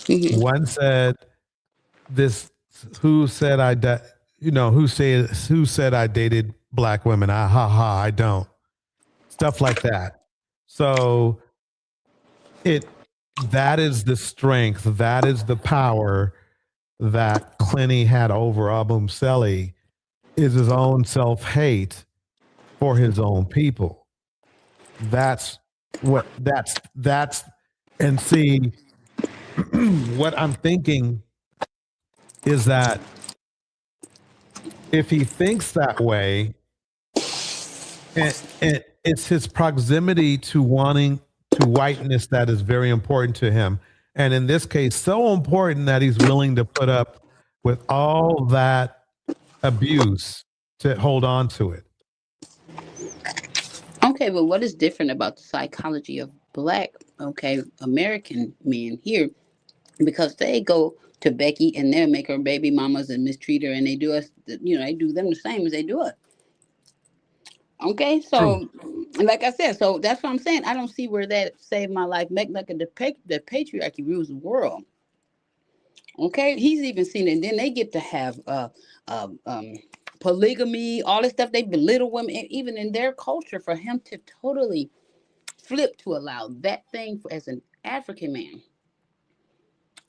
One said this, who said who said I dated black women? I don't. Stuff like that. So that is the strength, that is the power that Clenny had over Abumseli, is his own self-hate for his own people. That's and see, what I'm thinking is that if he thinks that way, and it's his proximity to wanting to whiteness that is very important to him. And in this case, so important that he's willing to put up with all that abuse to hold on to it. Okay, but what is different about the psychology of black, American men here? Because they go to Becky and they'll make her baby mamas and mistreat her, and they do us, they do them the same as they do us. Okay, so like I said, so that's what I'm saying. I don't see where that saved my life. Make like the patriarchy rules the world. Okay, he's even seen it. And then they get to have polygamy, all this stuff. They belittle women, and even in their culture, for him to totally flip to allow that thing as an African man.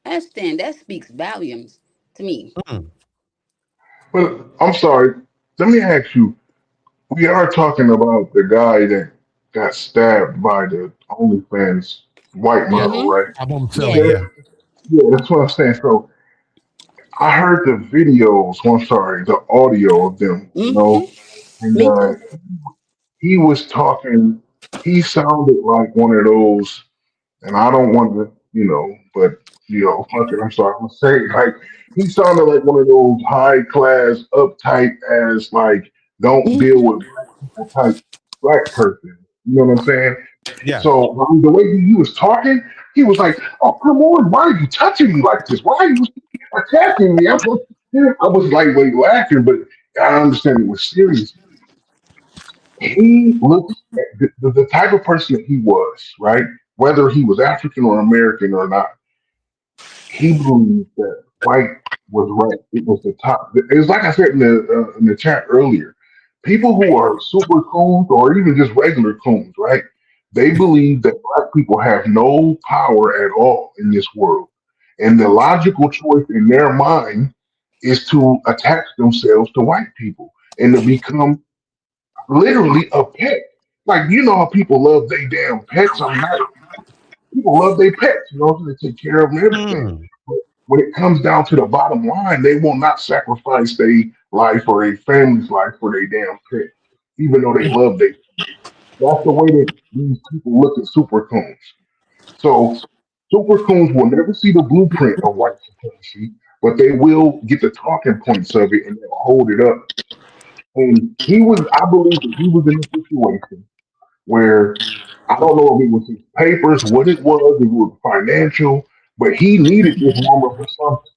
That speaks volumes to me. But I'm sorry. Let me ask you. We are talking about the guy that got stabbed by the OnlyFans white model, right? Yeah, that's what I'm saying. So I heard the videos. Well, I'm sorry, the audio of them. And he was talking. He sounded like one of those, and I don't want to, but fuck it. I'm sorry. I'm gonna say it. Like he sounded like one of those high class, uptight as like don't deal with black people type black person. You know what I'm saying? Yeah. So the way he was talking, he was like, "Oh, come on, why are you touching me like this? Why are you attacking me?" I was lightweight laughing, but I understand it was serious. He looks at the type of person that he was, right? Whether he was African or American or not, he believed that white was right. It was the top. It's like I said in the chat earlier. People who are super coons or even just regular coons, right? They believe that black people have no power at all in this world, and the logical choice in their mind is to attach themselves to white people and to become literally a pet. Like how people love their damn pets. I'm not. People love their pets, so they take care of them and everything. But when it comes down to the bottom line, they will not sacrifice their life or a family's life for their damn pet, even though they love their. That's the way that these people look at super coons. So super coons will never see the blueprint of white supremacy, but they will get the talking points of it and they'll hold it up. And I believe that he was in a situation where I don't know if it was his papers, what it was, if it was financial, but he needed this woman for something.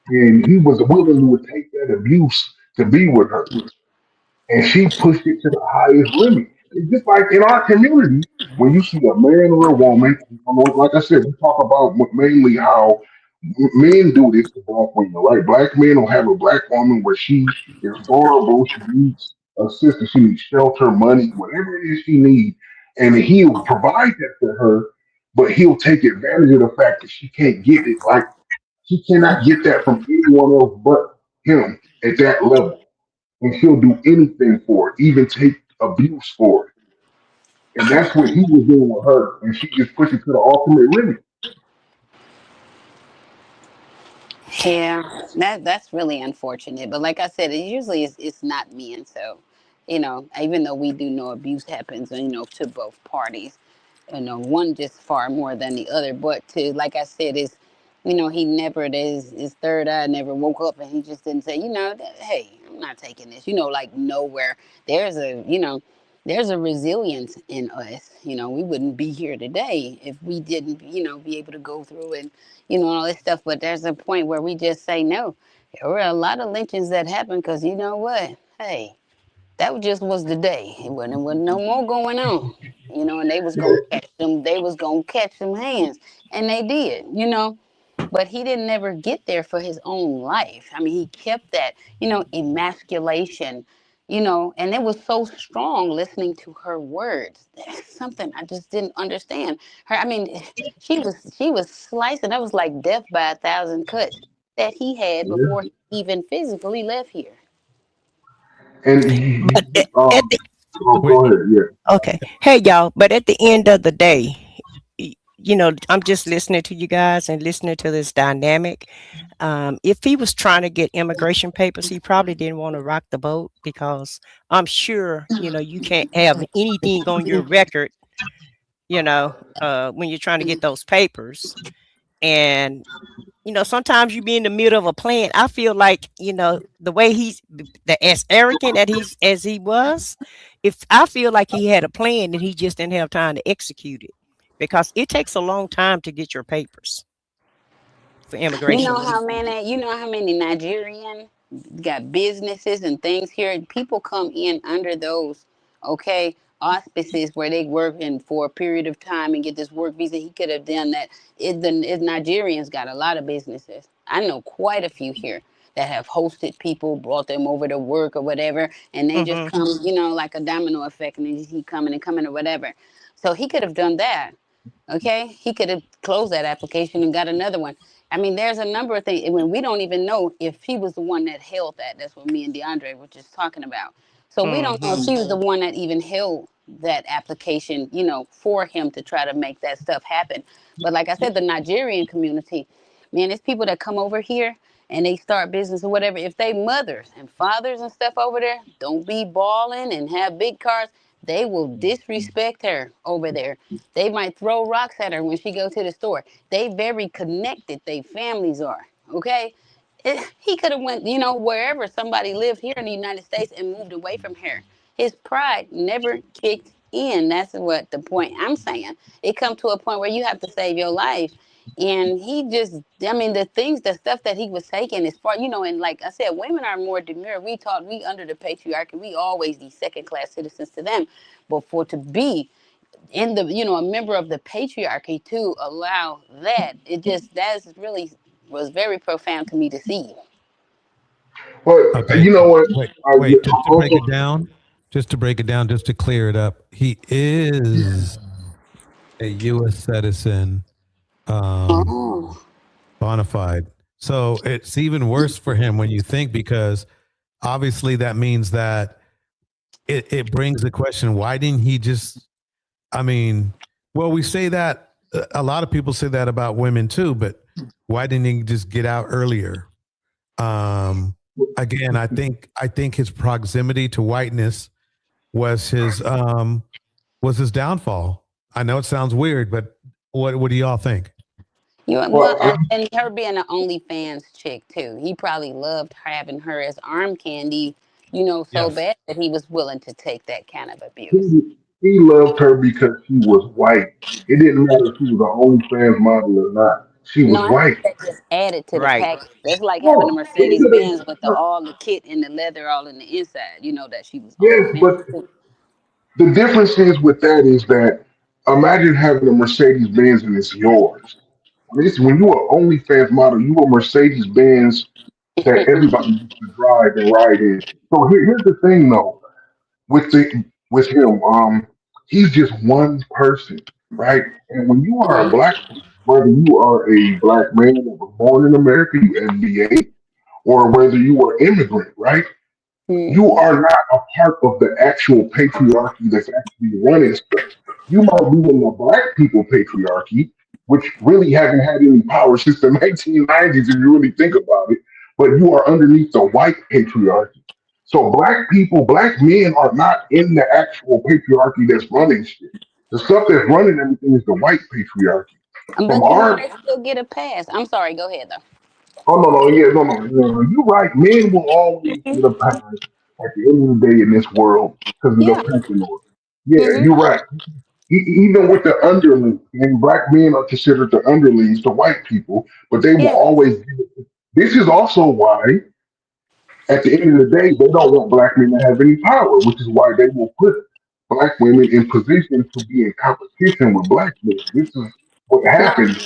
And he was willing to take that abuse to be with her. And she pushed it to the highest limit. It's just like in our community, when you see a man or a woman, like I said, we talk about mainly how men do this to black women, right? Black men will have a black woman where she is vulnerable, she needs assistance, she needs shelter, money, whatever it is she needs, and he'll provide that for her, but he'll take advantage of the fact that she can't get it. Like she cannot get that from anyone else but him at that level. And she'll do anything for it, even take abuse for it. And that's what he was doing with her. And she just pushed it to the ultimate limit. Yeah, that's really unfortunate. But like I said, it usually it's not men. So, even though we do know abuse happens, to both parties, one just far more than the other. But like I said, he never, his third eye never woke up and he just didn't say, hey, I'm not taking this. Like nowhere. There's a resilience in us. We wouldn't be here today if we didn't, be able to go through and, all this stuff. But there's a point where we just say no. There were a lot of lynchings that happened because you know what? Hey, that just was the day. It wasn't no more going on, and they was gonna catch them. They was gonna catch them hands, and they did. But he didn't ever get there for his own life. I mean, he kept that, emasculation, and it was so strong listening to her words. That's something I just didn't understand. Her, I mean, she was slicing. That was like death by 1,000 cuts that he had before he even physically left here. And But at the go ahead, yeah. okay, hey y'all. But at the end of the day, I'm just listening to you guys and listening to this dynamic. If he was trying to get immigration papers, he probably didn't want to rock the boat, because I'm sure, you can't have anything on your record, when you're trying to get those papers. And, sometimes you be in the middle of a plan. I feel like, the way as arrogant as he was, if I feel like he had a plan and he just didn't have time to execute it. Because it takes a long time to get your papers for immigration. You know how many Nigerian got businesses and things here? People come in under those, auspices where they work in for a period of time and get this work visa. He could have done that. Nigerians got a lot of businesses. I know quite a few here that have hosted people, brought them over to work or whatever, and they just come, like a domino effect, and they just keep coming or whatever. So he could have done that. Okay, he could have closed that application and got another one. I mean, there's a number of things when we don't even know if he was the one that held that. That's what me and DeAndre were just talking about. So we don't know if he was the one that even held that application, for him to try to make that stuff happen. But like I said, the Nigerian community, man, it's people that come over here and they start business or whatever. If they mothers and fathers and stuff over there don't be balling and have big cars, they will disrespect her over there. They might throw rocks at her when she goes to the store. They very connected. They families are, okay? He could have went, wherever somebody lived here in the United States and moved away from her. His pride never kicked in. That's what the point I'm saying. It comes to a point where you have to save your life. And he just, the stuff that he was taking is far, and like I said, women are more demure. We under the patriarchy, we always these second-class citizens to them. But to be in the, a member of the patriarchy to allow that, that's really was very profound to me to see. But okay. You know what? Wait, just to break it down, just to clear it up, he is a U.S. citizen. Bona fide. So it's even worse for him when you think, because obviously that means that it brings the question, why didn't he just, we say that, a lot of people say that about women too, but why didn't he just get out earlier? Again, I think his proximity to whiteness was his downfall. I know it sounds weird, but what do y'all think? And her being an OnlyFans chick too. He probably loved having her as arm candy, so bad that he was willing to take that kind of abuse. He loved her because she was white. It didn't matter if she was an OnlyFans model or not. She was white. That just added to the package. That's like having a Mercedes Benz with all the kit and the leather all in the inside. That she was. Yes, but the difference is with that is that imagine having a Mercedes Benz and it's yours. When you are OnlyFans model, you are Mercedes Benz that everybody used to drive and ride in. So here's the thing, though, with him, he's just one person, right? And when you are a black person, whether you are a black man that was born in America, you MBA, or whether you are immigrant, right? You are not a part of the actual patriarchy that's actually running stuff. You might be in the black people patriarchy, which really haven't had any power since the 1990s, if you really think about it. But you are underneath the white patriarchy. So black men are not in the actual patriarchy that's running shit. The stuff that's running everything is the white patriarchy. But they still get a pass. I'm sorry, go ahead though. Oh no, you're right. Men will always get a pass at the end of the day in this world because of the patriarchy. Yeah, you're right. Even with the underlings, and black men are considered the underlings to white people, but they will always. This is also why At the end of the day, they don't want black men to have any power, which is why they will put black women in positions to be in competition with black men. This is what happens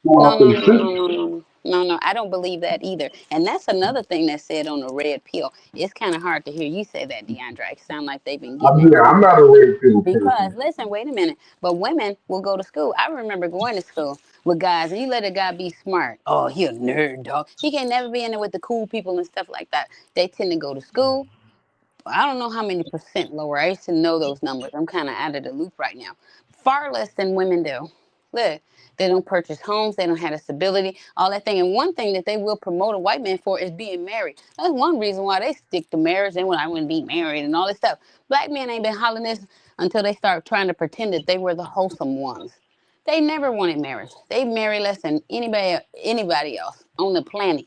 No, throughout no, the no, no, system. no, no, no, no. I don't believe that either. And that's another thing that's said on the red pill. It's kind of hard to hear you say that, DeAndre. It sounds like they've been getting it Yeah, from I'm you. not a red pill Because person. listen, wait a minute. But women will go to school. I remember going to school with guys, and you let a guy be smart. Oh, he a nerd, dog. He can never be in there with the cool people and stuff like that. They tend to go to school. I don't know how many percent lower. I used to know those numbers. I'm kind of out of the loop right now. Far less than women do. Look, they don't purchase homes. They don't have the stability, all that thing. And one thing that they will promote a white man for is being married. That's one reason why they stick to marriage. They want I wouldn't be married and all this stuff. Black men ain't been hollering this until they start trying to pretend that they were the wholesome ones. They never wanted marriage. They marry less than anybody else on the planet.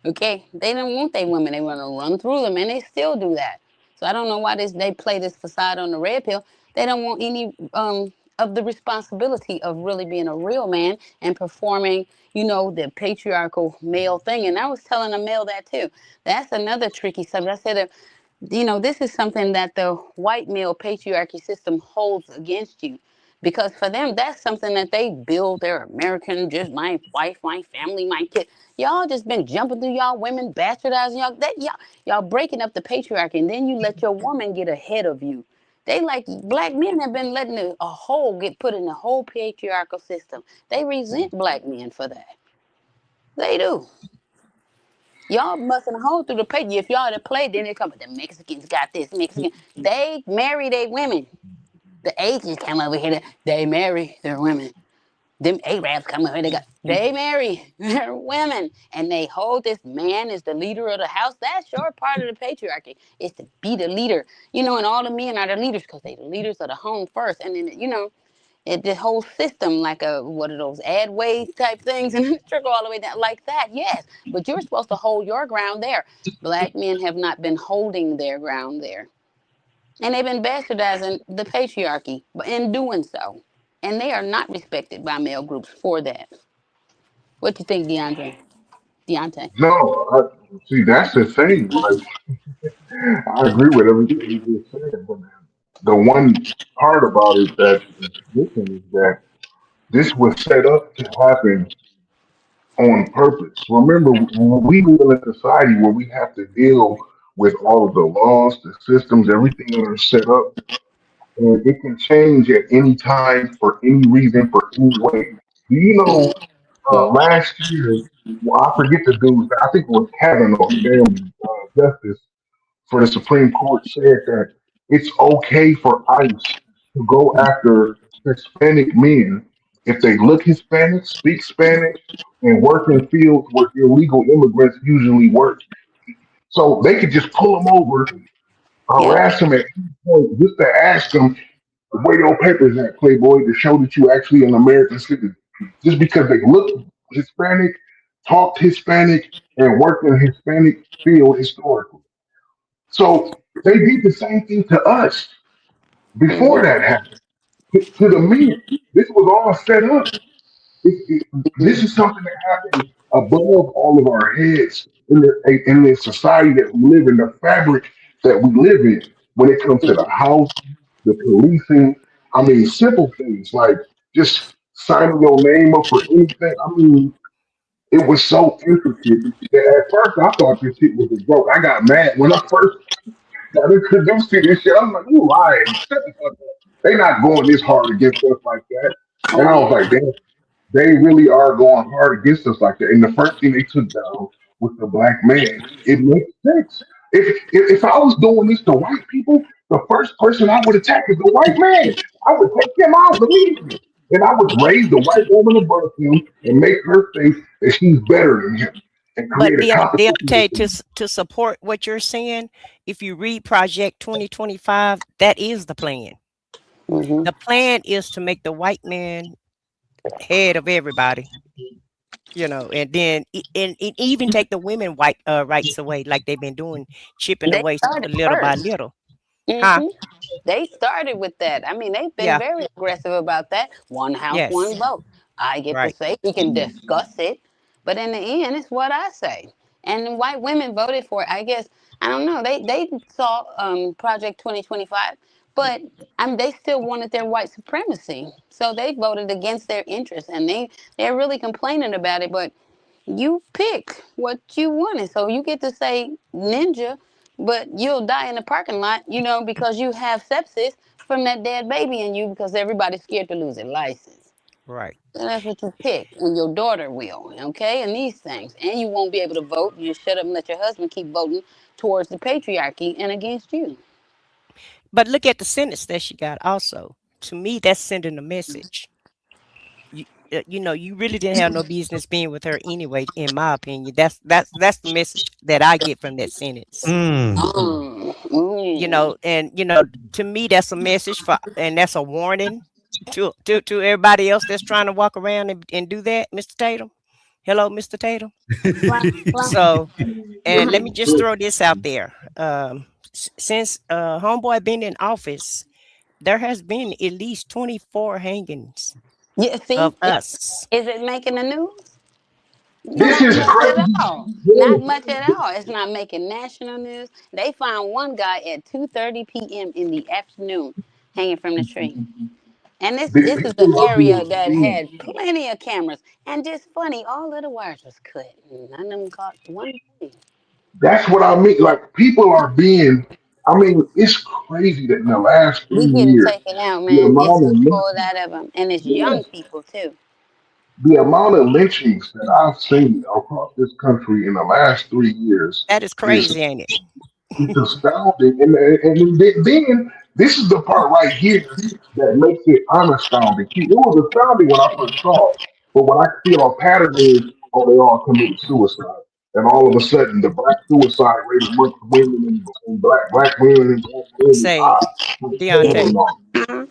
Okay, they don't want their women. They want to run through them, and they still do that. So I don't know why they play this facade on the red pill. They don't want any of the responsibility of really being a real man and performing, the patriarchal male thing. And I was telling a male that too. That's another tricky subject. I said that this is something that the white male patriarchy system holds against you. Because for them, that's something that they build their American, just my wife, my family, my kid. Y'all just been jumping through y'all women, bastardizing y'all. Y'all breaking up the patriarchy, and then you let your woman get ahead of you. They like black men have been letting a hole get put in the whole patriarchal system. They resent black men for that. They do. Y'all busting a hole through the patriarchy. If y'all had played, then they come. The Mexicans got this. Mexican. They marry their women. The Asians come over here. They marry their women. Them Arabs come over here. They marry their women, and they hold this man as the leader of the house. That's your part of the patriarchy. Is to be the leader, and all the men are the leaders because they the leaders of the home first, and then the whole system like what are those ad ways type things, and trickle all the way down like that. Yes, but you're supposed to hold your ground there. Black men have not been holding their ground there. And they've been bastardizing the patriarchy in doing so. And they are not respected by male groups for that. What you think, DeAndre? Deontay? No, see, that's the thing. Like, I agree with everything you just said, but the one part about it that is missing is that this was set up to happen on purpose. Remember, we live in a society where we have to deal with all of the laws, the systems, everything that are set up, and it can change at any time for any reason, for any way. Do you know? Last year, well, I forget the dude. I think it was Kevin or damn Justice for the Supreme Court said that it's okay for ICE to go after Hispanic men if they look Hispanic, speak Spanish, and work in fields where illegal immigrants usually work. So they could just pull them over, Yep. harass them at any point, just to ask them where your papers at, Playboy, to show that you actually an American citizen. Just because they look Hispanic, talked Hispanic, and worked in a Hispanic field historically. So they did the same thing to us before that happened. To the men, this was all set up. This is something that happened above all of our heads in the society that we live in, the fabric that we live in. When it comes to the house, the policing, I mean, simple things like just signing your name up for anything. I mean, it was so intricate that at first I thought this shit was a joke. I got mad when I first got introduced to this shit. I'm like, you lying. Shut the fuck up. They not going this hard against us like that. And Oh, I was yeah. like, damn, they really are going hard against us like that. And the first thing they took down was the black man. It makes sense. If I was doing this to white people, the first person I would attack is the white man. I would take him out immediately. And I would raise the white woman above him and make her think that she's better than him and But create a competition. Deontay, to support what you're saying, if you read Project 2025, that is the plan. Mm-hmm. The plan is to make the white man head of everybody, and then and even take the women white rights away, like they've been doing, chipping They away started little by first. little. Huh? Mm-hmm. They started with that. I mean, they've been Yeah. very aggressive about that. One house, Yes. one vote. I get to Right. say, we can discuss it. But in the end, it's what I say. And white women voted for it. I guess, I don't know. They saw Project 2025, but they still wanted their white supremacy. So they voted against their interests, and they're really complaining about it. But you pick what you wanted. So you get to say ninja, but you'll die in the parking lot, because you have sepsis from that dead baby in you because everybody's scared to lose their license. Right. And that's what you pick, and your daughter will, okay? And these things. And you won't be able to vote. You just shut up and let your husband keep voting towards the patriarchy and against you. But look at the sentence that she got also. To me, that's sending a message. You really didn't have no business being with her anyway, in my opinion. That's the message that I get from that sentence. And to me, that's a message and that's a warning to everybody else that's trying to walk around and do that, Mr. Tatum. Hello, Mr. Tatum. So, and let me just throw this out there. Since homeboy been in office, there has been at least 24 hangings of us. Is it making the news? This Not is much crazy. at all. Not much at all. It's not making national news. They found one guy at 2:30 p.m. in the afternoon hanging from the tree. And this is an area that had plenty of cameras. And just funny, all of the wires was cut. None of them caught one thing. That's what I mean. Like people are being. I mean, it's crazy that in the last We 3 getting years, taken out, the man. It's amount a of whole lot of them. And it's yeah, young people, too. the amount of lynchings that I've seen across this country in the last 3 years That is is crazy, ain't it? it's astounding. And then this is the part right here that makes it unastounding. See, it was astounding when I first saw it, but when I see a pattern is, oh, they all committed suicide. And all of a sudden, the black suicide rate amongst women and black women and black men is Say, high. It's Deontay, terrible, no.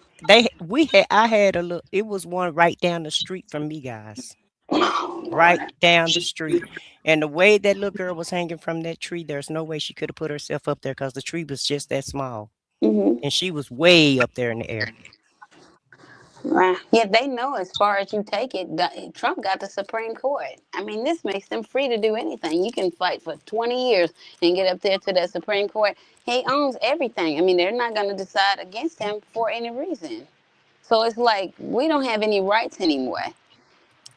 I had a look. It was one right down the street from me, guys. Right down the street. And the way that little girl was hanging from that tree, there's no way she could have put herself up there because the tree was just that small. And she was way up there in the air. Right. Yeah, they know as far as you take it, Trump got the Supreme Court. I mean, this makes them free to do anything. You can fight for 20 years and get up there to the Supreme Court. He owns everything. I mean, they're not going to decide against him for any reason. So it's like we don't have any rights anymore.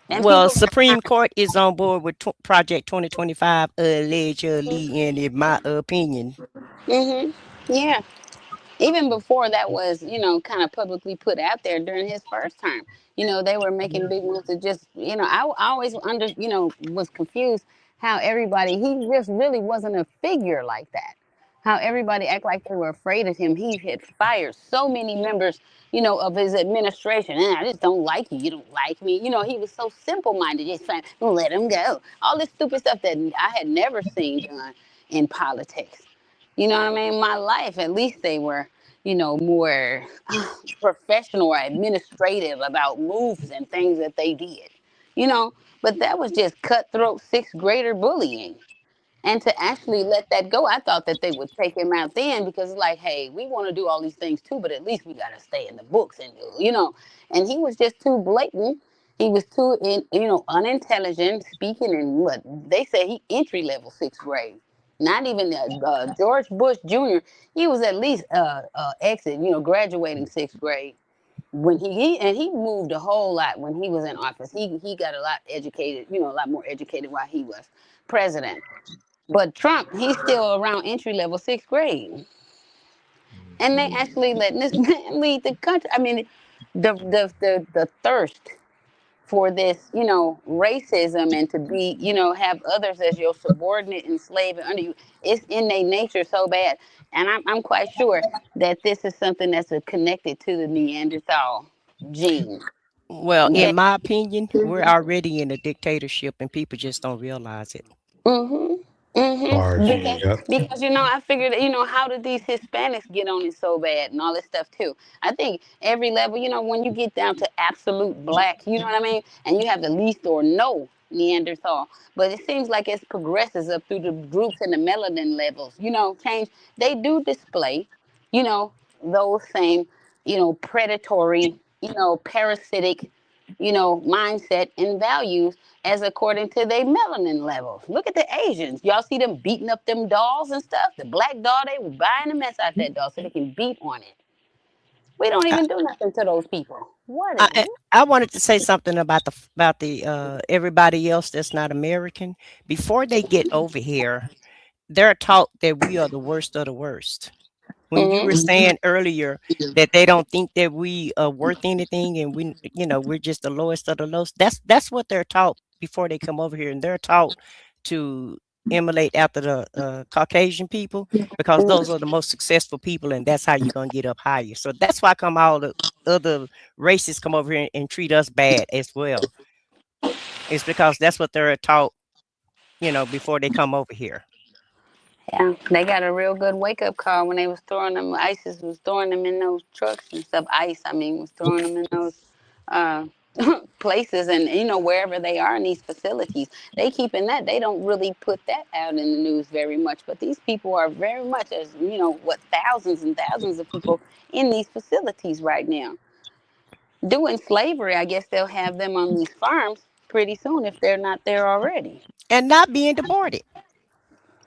And Well, people. Supreme Court is on board with Project 2025 allegedly, and in my opinion. Yeah. Even before that was, kind of publicly put out there during his first term, they were making big moves to just, I always was confused how he just really wasn't a figure like that. How everybody act like they were afraid of him. He had fired so many members, of his administration. And I just don't like you. You don't like me. He was so simple-minded. Just saying, let him go. All this stupid stuff that I had never seen done in politics. You know what I mean? My life, at least they were, more professional or administrative about moves and things that they did, But that was just cutthroat sixth grader bullying. And to actually let that go, I thought that they would take him out then because it's like, hey, we want to do all these things too, but at least we got to stay in the books and do. And he was just too blatant. He was too, unintelligent, speaking in what they say he entry level sixth grade. Not even George Bush Jr. He was at least exit, graduating sixth grade when he moved a whole lot when he was in office. He got a lot educated, a lot more educated while he was president. But Trump, he's still around entry level sixth grade, and they actually letting this man lead the country. I mean, the thirst for this, racism and to be, have others as your subordinate and slave and under you, it's in their nature so bad. And I'm quite sure that this is something that's connected to the Neanderthal gene. Well, Okay. in my opinion, we're already in a dictatorship and people just don't realize it. Because I figured, how did these Hispanics get on it so bad and all this stuff too? I think every level, when you get down to absolute black, you know what I mean, and you have the least or no Neanderthal, but it seems like it progresses up through the groups and the melanin levels, change. They do display, those same, predatory, parasitic mindset and values as according to their melanin levels. Look at the Asians. Y'all see them beating up them dolls and stuff? The black doll, they was buying the mess out that doll so they can beat on it. We don't even do nothing to those people. What is it? I wanted to say something about the everybody else that's not American. Before they get over here, they're taught that we are the worst of the worst. When you were saying earlier that they don't think that we are worth anything and we're just the lowest of the lowest, that's what they're taught before they come over here, and they're taught to emulate after the Caucasian people because those are the most successful people, and that's how you're gonna get up higher. So that's why come all the other races come over here and treat us bad as well. It's because that's what they're taught, before they come over here. Yeah, they got a real good wake-up call when they was throwing them. ISIS was throwing them in those trucks and stuff. ICE, was throwing them in those places and, wherever they are in these facilities. They keeping that. They don't really put that out in the news very much. But these people are very much, as, thousands and thousands of people in these facilities right now. Doing slavery, I guess they'll have them on these farms pretty soon if they're not there already. And not being deported.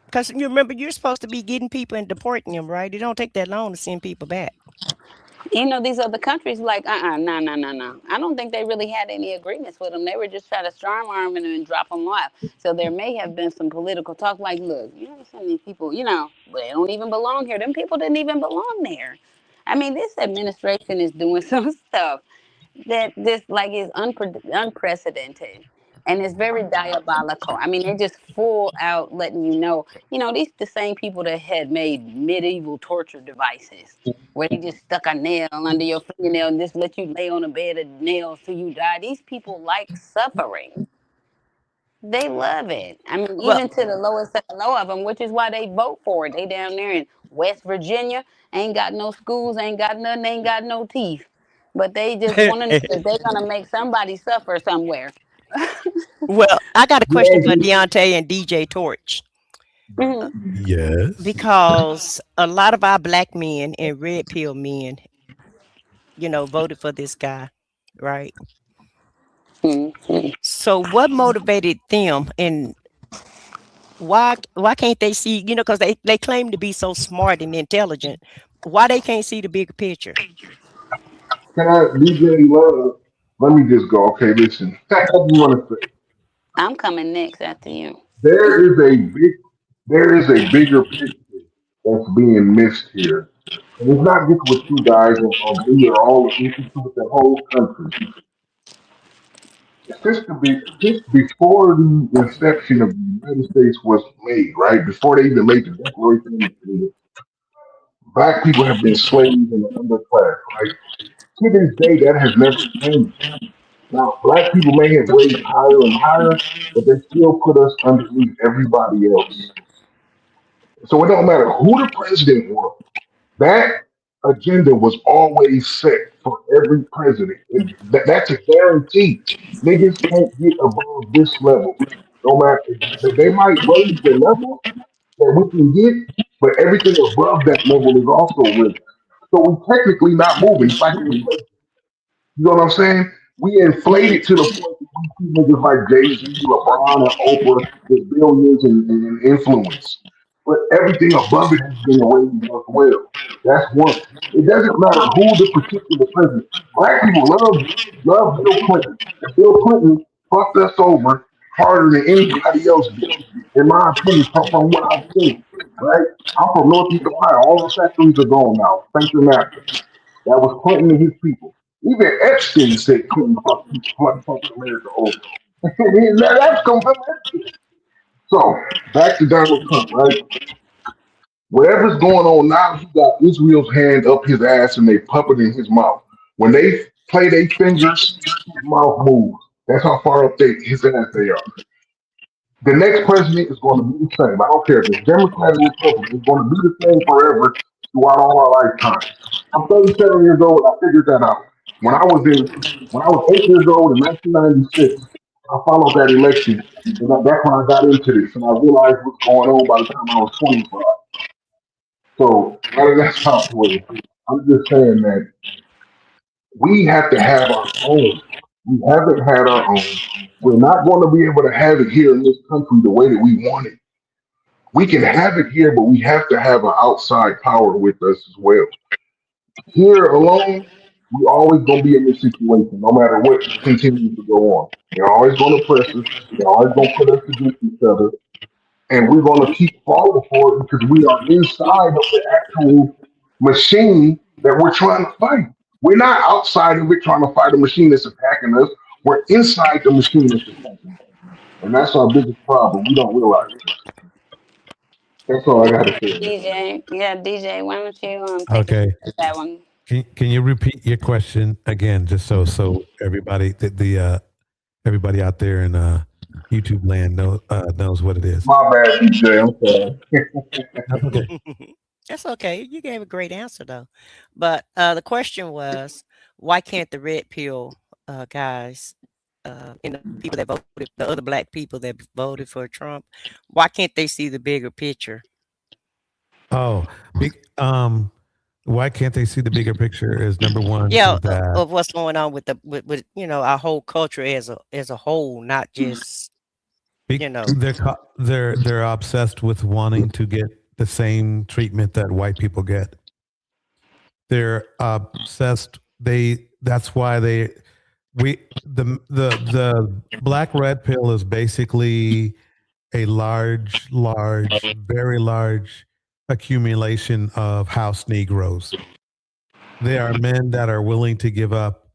Because you remember, you're supposed to be getting people and deporting them, right? It don't take that long to send people back. These other countries like, no. I don't think they really had any agreements with them. They were just trying to strong arm them and drop them off. So there may have been some political talk like, look, some of these people, they don't even belong here. Them people didn't even belong there. This administration is doing some stuff that this is unprecedented. And it's very diabolical. They're just full out letting these the same people that had made medieval torture devices where they just stuck a nail under your fingernail and just let you lay on a bed of nails till you die. These people like suffering. They love it. Even to the lowest of the low of them, which is why they vote for it. They down there in West Virginia, ain't got no schools, ain't got nothing, ain't got no teeth. But they just want to know that they're going to make somebody suffer somewhere. Well, I got a question for Deontay and DJ Torch. Yes. Because a lot of our black men and red pill men, voted for this guy, right? So what motivated them, and why can't they see, because they claim to be so smart and intelligent, why they can't see the bigger picture? Can I, DJ Love? Let me just go. Okay, listen. What do you want to say? I'm coming next after you. There is a bigger picture that's being missed here. And it's not just with you guys or me or all of this, it's with the whole country. Since before the inception of the United States was made, right? Before they even made the Declaration of Independence, black people have been slaves in the underclass, right? To this day, that has never changed. Now, black people may have raised higher and higher, but they still put us underneath everybody else. So it don't matter who the president was. That agenda was always set for every president. That's a guarantee. Niggas can't get above this level. No matter, they might raise the level that we can get, but everything above that level is also rigged. So we technically not moving. It's like inflation. You know what I'm saying? We inflated to the point that we see niggas like Jay-Z, LeBron, and Oprah with billions and influence. But everything above it has been raised as well. That's one. It doesn't matter who the particular president. Black people love Bill Clinton. And Bill Clinton fucked us over harder than anybody else did. In my opinion, from what I've seen. Right? I'm from Northeast Ohio. All the factories are gone now. Thanks to NAFTA. That was Clinton and his people. Even Epstein said Clinton fucked America over. That's complete. So back to Donald Trump, right? Whatever's going on now, he got Israel's hand up his ass and they puppet in his mouth. When they play their fingers, his mouth moves. That's how far up his ass they are. The next president is going to be the same. I don't care if it's Democrat or Republican. It's going to be the same forever throughout all our lifetimes. I'm 37 years old. I figured that out. When I was 8 years old in 1996, I followed that election, and that's when I got into this, and I realized what's going on by the time I was 25. So that's how it was. I'm just saying that we have to have our own. We haven't had our own. We're not going to be able to have it here in this country the way that we want it. We can have it here, but we have to have an outside power with us as well. Here alone, we always going to be in this situation, no matter what continues to go on. They're always going to press us. They're always going to put us against each other. And we're going to keep falling for it because we are inside of the actual machine that we're trying to fight. We're not outside of it trying to fight a machine that's attacking us. We're inside the machine that's attacking us. And that's our biggest problem. We don't realize this. That's all I got to say. DJ, yeah, DJ, why don't you take Okay. that one? Can you repeat your question again, just so everybody everybody out there in YouTube land knows what it is? My bad, DJ. I'm sorry. Okay. That's okay. You gave a great answer though. But the question was, why can't the red pill guys, the people that voted, the other black people that voted for Trump, why can't they see the bigger picture? Oh, why can't they see the bigger picture? Is number one. Yeah, that, of what's going on with with our whole culture as a whole, not just they're obsessed with wanting to get the same treatment that white people get. They're obsessed. That's why the black red pill is basically a large, very large accumulation of house Negroes. They are men that are willing to give up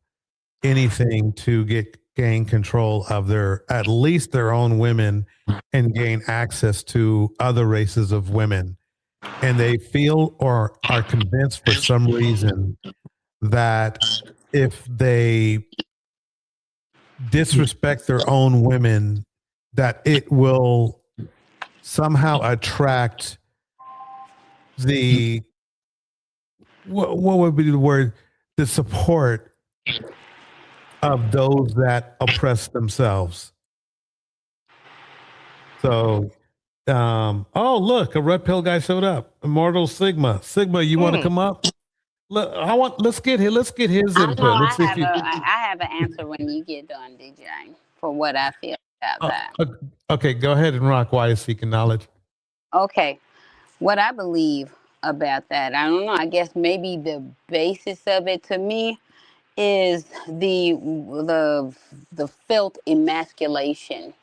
anything to gain control of at least their own women and gain access to other races of women. And they feel or are convinced for some reason that if they disrespect their own women, that it will somehow attract what would be the word? The support of those that oppress themselves. So, oh look, a red pill guy showed up. Immortal Sigma. Sigma, you want to come up? Look, let's get his input. I have an answer when you get done, DJ, for what I feel about that. Okay, go ahead and rock. Why is seeking knowledge? Okay, what I believe about that, I don't know. I guess maybe the basis of it to me is the felt emasculation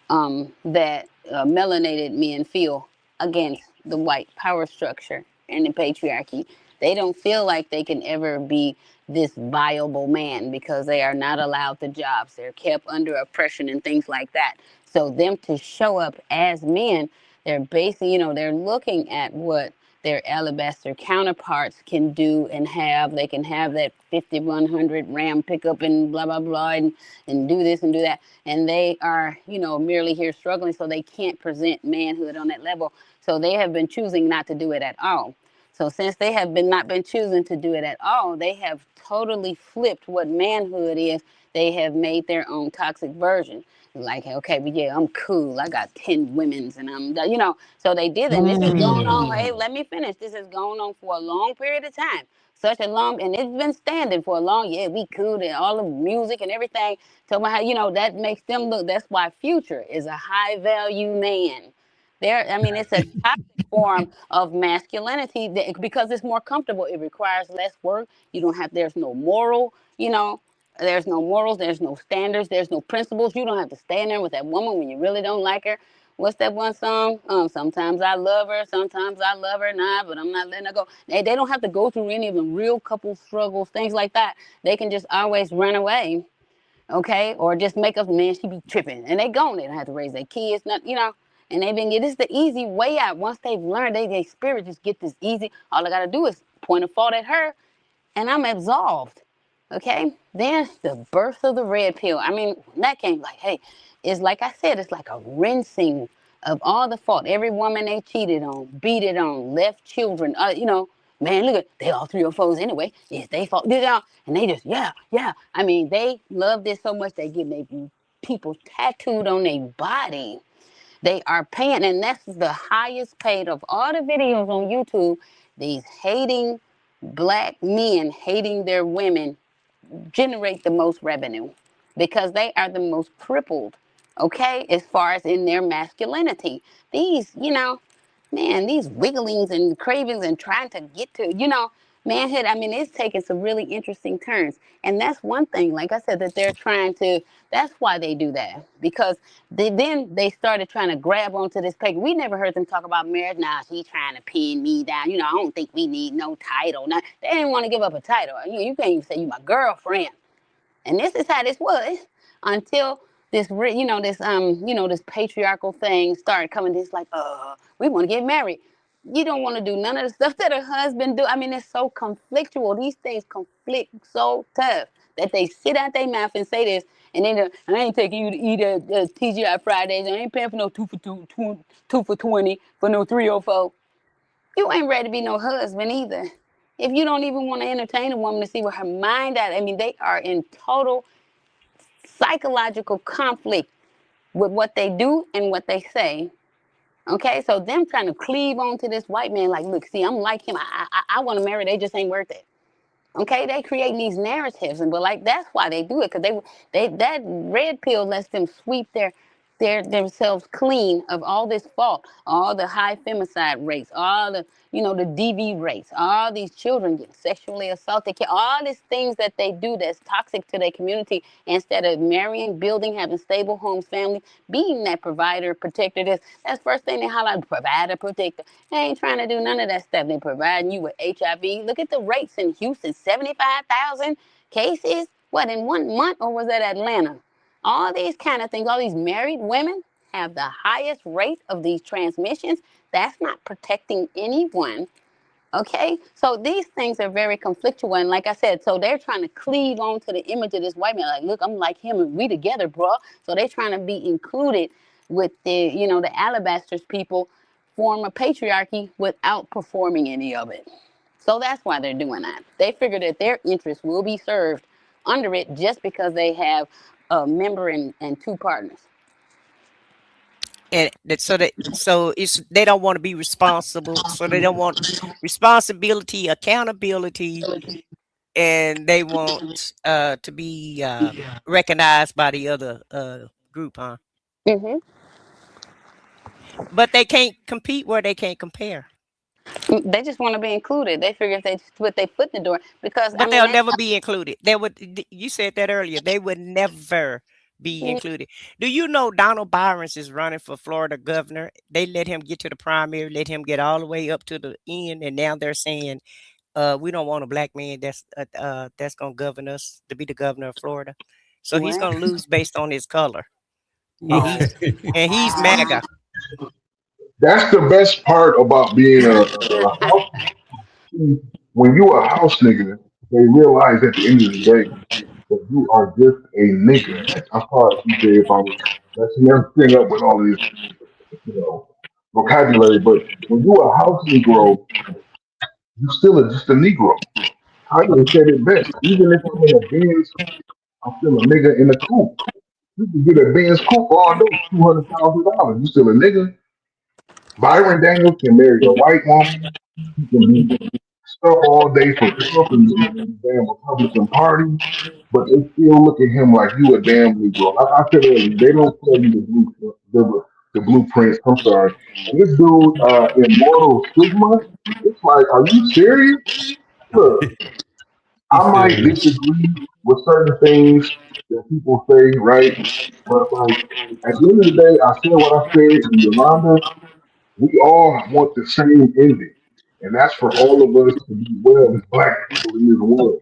that melanated men feel against the white power structure and the patriarchy. They don't feel like they can ever be this viable man because they are not allowed the jobs. They're kept under oppression and things like that. So them to show up as men, they're basically, they're looking at what their alabaster counterparts can do and have. They can have that 5100 Ram pickup and blah, blah, blah, and do this and do that. And they are, merely here struggling, so they can't present manhood on that level. So they have been choosing not to do it at all. So since they have not been choosing to do it at all, they have totally flipped what manhood is. They have made their own toxic version. Like, okay, but yeah, I'm cool. I got 10 women's and I'm, so they did that. And this is going on. Hey, let me finish. This is going on for a long period of time. Such a long, and it's been standing for a long, we cool, and all the music and everything. So, that makes them look, that's why Future is a high value man. It's a toxic form of masculinity because it's more comfortable. It requires less work. There's no moral, there's no morals, there's no standards, there's no principles. You don't have to stand there with that woman when you really don't like her. What's that one song? Sometimes I love her, sometimes I love her not, but I'm not letting her go. They don't have to go through any of the real couple struggles, things like that. They can just always run away, okay? Or just make up, man, she be tripping. And they gone. They don't have to raise their kids, and they've been, this is the easy way out. Once they've learned, their spirit just get this easy. All I got to do is point a fault at her, and I'm absolved. Okay, then the birth of the red pill. That came like, hey, it's like I said, it's like a rinsing of all the fault. Every woman they cheated on, beat it on, left children, man, look at, they all 3 or 4s anyway. It's they fault, and they just, yeah. They love this so much, they get their people tattooed on their body. They are paying, and that's the highest paid of all the videos on YouTube. These hating black men, hating their women, generate the most revenue. because they are the most crippled, okay, as far as in their masculinity. These, man, these wigglings and cravings and trying to get to, manhood, I mean, it's taking some really interesting turns. And that's one thing, like I said, that they're trying to, that's why they do that. Because then they started trying to grab onto this paper. We never heard them talk about marriage. Nah, she's trying to pin me down. I don't think we need no title. Now, they didn't want to give up a title. You can't even say you my girlfriend. And this is how this was until this, this patriarchal thing started coming. It's like, we want to get married. You don't want to do none of the stuff that a husband do. I mean, it's so conflictual. These things conflict so tough that they sit out their mouth and say this, and then I ain't taking you to eat at TGI Fridays. I ain't paying for no 2 for 20 for no 304. You ain't ready to be no husband either. If you don't even want to entertain a woman to see where her mind at, I mean, they are in total psychological conflict with what they do and what they say. Okay, so them trying to cleave on to this white man, like, look, see, I'm like him. I want to marry. They just ain't worth it. Okay, they creating these narratives, but like that's why they do it, because they that red pill lets them sweep themselves clean of all this fault, all the high femicide rates, all the the DV rates, all these children get sexually assaulted, all these things that they do that's toxic to their community. Instead of marrying, building, having stable homes, family, being that provider, protector, that's first thing they highlight: provider, protector. They ain't trying to do none of that stuff. They providing you with HIV. Look at the rates in Houston: 75,000 cases. What, in 1 month, or was that Atlanta? All these kind of things, all these married women have the highest rate of these transmissions. That's not protecting anyone, okay? So these things are very conflictual, and like I said, so they're trying to cleave on to the image of this white man, like, look, I'm like him, and we together, bro. So they're trying to be included with the, the Alabasters people, form a patriarchy without performing any of it. So that's why they're doing that. They figure that their interests will be served under it just because they have a member and 2 partners. And so it's they don't want to be responsible, so they don't want responsibility, accountability, and they want to be recognized by the other group, huh? Mm-hmm. But they can't compete where they can't compare. They just want to be included. They figure if they put their foot in the door, because but they'll never be included. They would. You said that earlier. They would never be included. Do you know Donald Byron is running for Florida governor? They let him get to the primary, let him get all the way up to the end, and now they're saying, we don't want a black man that's going to govern us, to be the governor of Florida. So he's going to lose based on his color, and he's MAGA. That's the best part about being a house. When you a house nigga, they realize at the end of the day that you are just a nigga. I'm sorry, CJ, if I was messing everything up with all of this, vocabulary, but when you a house Negro, you still just a Negro. Tyler said it best. Even if I'm in a Benz, I'm still a nigga in a coupe. You can get a Benz coupe all day, $200,000. You still a nigga. Byron Daniels can marry a white woman. He can be stuff all day for Trump and the damn Republican Party, but they still look at him like you a damn Negro. Like I said earlier, they don't tell you the blueprints. I'm sorry. And this dude, Immortal Sigma, it's like, are you serious? Look, I might disagree with certain things that people say, right? But like at the end of the day, I said what I said, and Yolanda, we all want the same ending, and that's for all of us to be well as black people in this world.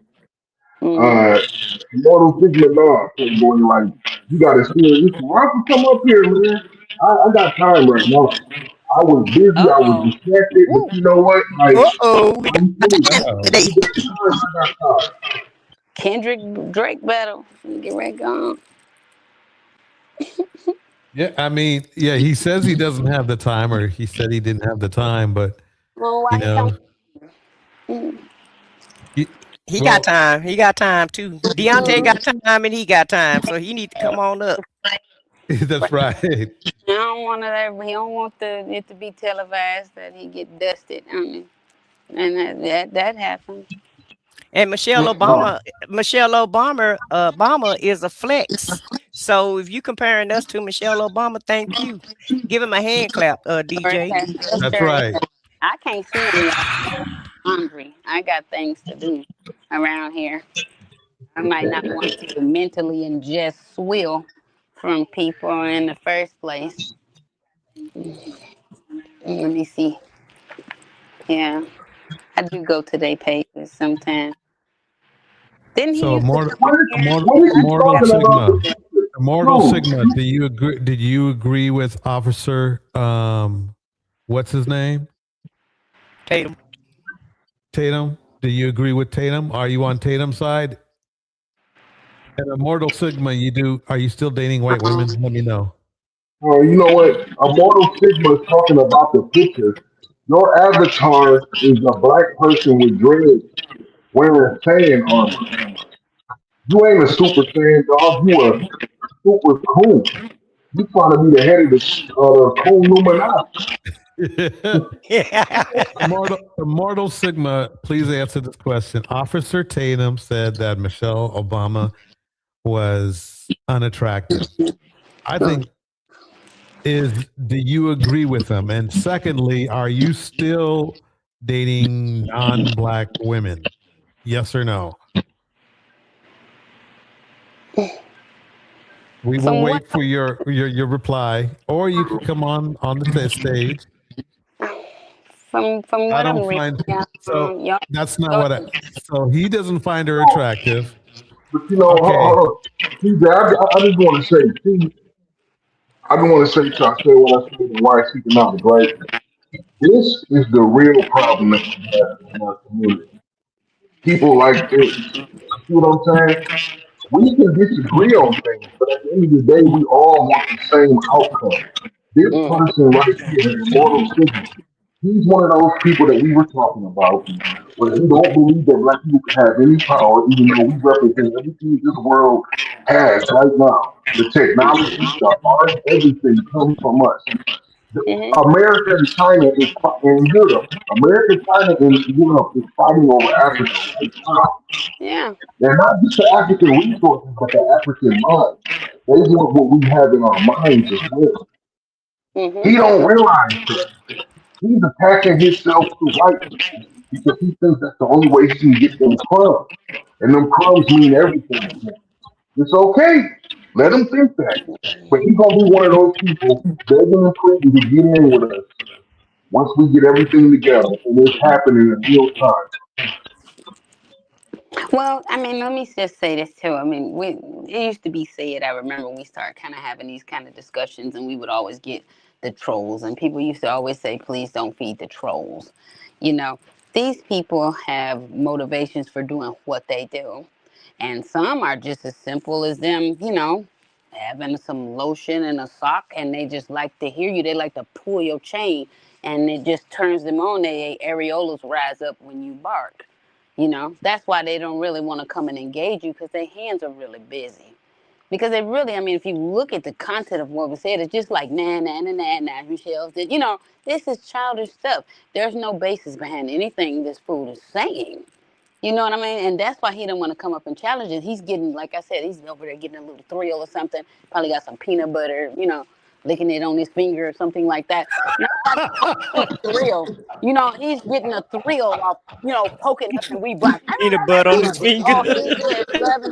Immortal Sigma Dog, Playboy, like you got to see this. Russell, come up here, man. I got time right now. I was busy, I was distracted, but you know what? Like, Kendrick Drake battle. Get right going. Yeah, I mean, yeah, he says he doesn't have the time, or he said he didn't have the time, but he got time. He got time too. Deontay got time, and he got time, so he need to come on up. That's right. He don't want it to be televised that he get dusted. I mean, and that happens. And Michelle Obama is a flex. So if you comparing us to Michelle Obama, thank you. Give him a hand clap, DJ. That's right. I can't see him. Hungry. I got things to do around here. I might not want to mentally ingest swill from people in the first place. Let me see. Yeah, I do go to their pages sometimes. Didn't he? So used to Mortal Sigma. Do you agree? Did you agree with Officer? What's his name? Tatum. Tatum. Do you agree with Tatum? Are you on Tatum's side? And Immortal Sigma, you do. Are you still dating white women? Let me know. You know what? Immortal Sigma is talking about the picture. Your avatar is a black person with dreads wearing Saiyan armor. You ain't a super Saiyan dog. You a super cool. You trying to be the head of the cool Illuminati. Immortal Sigma, please answer this question. Officer Tatum said that Michelle Obama was unattractive. I think do you agree with him? And secondly, are you still dating non-black women? Yes or no? We will wait for your reply, or you can come on the stage. From what I'm reading, that's not what. So he doesn't find her attractive. But you know, TJ, I just want to say, I don't want to say, so I say what I say in White Economics, right? This is the real problem that we have in our community. People like this. You see what I'm saying? We can disagree on things, but at the end of the day, we all want the same outcome. This person right here, Immortal Sigma, he's one of those people that we were talking about, where he don't believe that black people can have any power, even though we represent everything this world has right now. The technology, the art, everything comes from us. America and China is in Europe. America, China, and Europe is fighting over Africa right now. Yeah. They're not just the African resources, but the African mind. They want what we have in our minds as well. He don't realize that. He's attaching himself to white people because he thinks that's the only way he can get them crumbs. And them crumbs mean everything to him. It's okay. Let him think that. But he's going to be one of those people begging and pleading to get in with us once we get everything together. And it's happening in real time. Well, I mean, let me just say this too. I mean, it used to be said, I remember we started kind of having these kind of discussions and we would always get the trolls. And people used to always say, please don't feed the trolls. You know, these people have motivations for doing what they do. And some are just as simple as them, you know, having some lotion and a sock, and they just like to hear you. They like to pull your chain, and it just turns them on. Their areolas rise up when you bark. You know, that's why they don't really want to come and engage you, because their hands are really busy. Because they really, I mean, if you look at the content of what was said, it's just like, nah, Michelle, you know, this is childish stuff. There's no basis behind anything this fool is saying. You know what I mean? And that's why he didn't want to come up and challenge it. He's getting, like I said, he's over there getting a little thrill or something. Probably got some peanut butter, you know, licking it on his finger or something like that. Thrill. You know, he's getting a thrill off, you know, poking us and we block. Peanut butter on his finger.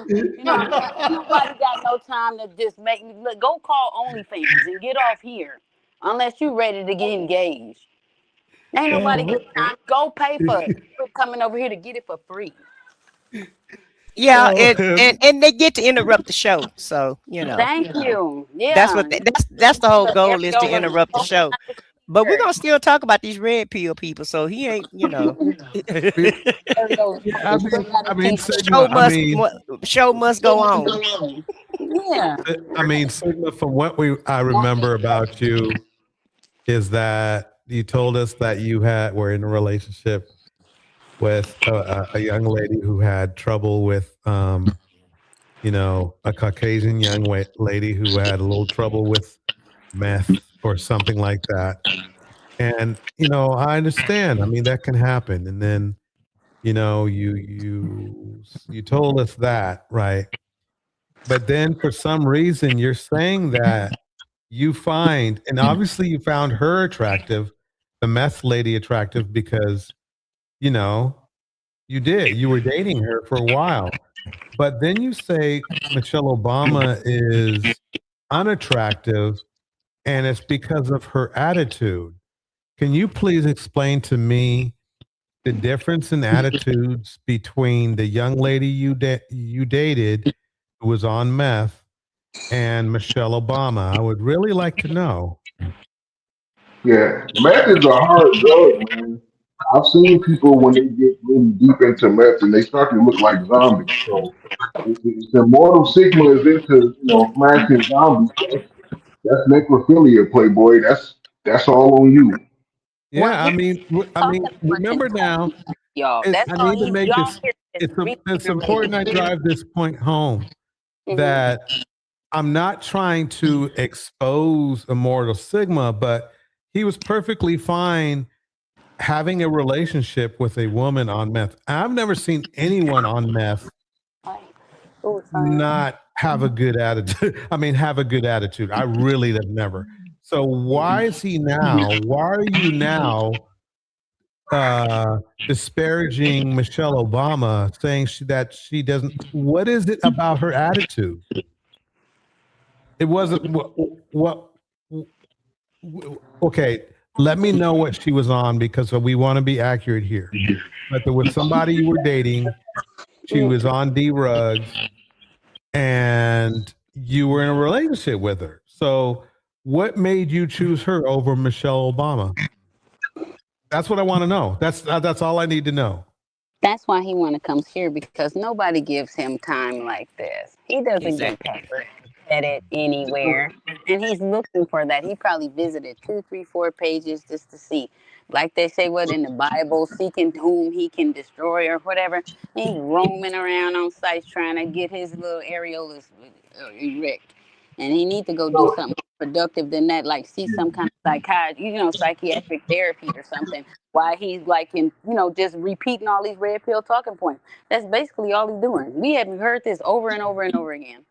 You know, nobody got no time to just make me look. Go call OnlyFans and get off here, unless you're ready to get engaged. Ain't nobody got go pay for it. We're coming over here to get it for free. Yeah, and they get to interrupt the show, so you know. Thank you. Yeah, that's the whole goal, is to interrupt the show. But we're gonna still talk about these red pill people, so he ain't, you know. Show must go on. Yeah. I mean, Sigma, from what I remember about you is that you told us that you were in a relationship with a young lady who had trouble with, you know, a Caucasian young lady who had a little trouble with meth or something like that. And, you know, I understand. I mean, that can happen. And then You know, you told us that, right? But then for some reason you're saying that you find, and obviously you found her attractive, the meth lady attractive, because, you know, you were dating her for a while. But then you say Michelle Obama is unattractive and it's because of her attitude. Can you please explain to me the difference in attitudes between the young lady you dated who was on meth and Michelle Obama? I would really like to know. Yeah, meth is a hard drug, man. I've seen people when they get really deep into meth and they start to look like zombies. So if the mortal sigma is into, smashing zombies, that's necrophilia, Playboy. That's all on you. Yeah, I mean, remember now, y'all. That's I all need to make y'all this, hear is it's important I drive this point home that I'm not trying to expose Immortal Sigma, but he was perfectly fine having a relationship with a woman on meth. I've never seen anyone on meth not have a good attitude. I mean, have a good attitude. I really have never. So why is he now? Why are you now disparaging Michelle Obama, saying that she doesn't? What is it about her attitude? It wasn't what. Okay, let me know what she was on because we want to be accurate here. But there was somebody you were dating. She was on D-Rugs, and you were in a relationship with her. So, what made you choose her over Michelle Obama? That's what I want to know. That's all I need to know. That's why he want to come here, because nobody gives him time like this. He doesn't get petted anywhere, and he's looking for that. He probably visited 2, 3, 4 pages just to see, like they say, what in the Bible, seeking whom he can destroy or whatever. He's roaming around on sites trying to get his little areolas erect, and he need to go do something productive than that, like see some kind of psychiatric therapy or something. Why he's like just repeating all these red pill talking points. That's basically all he's doing. We haven't heard this over and over and over again.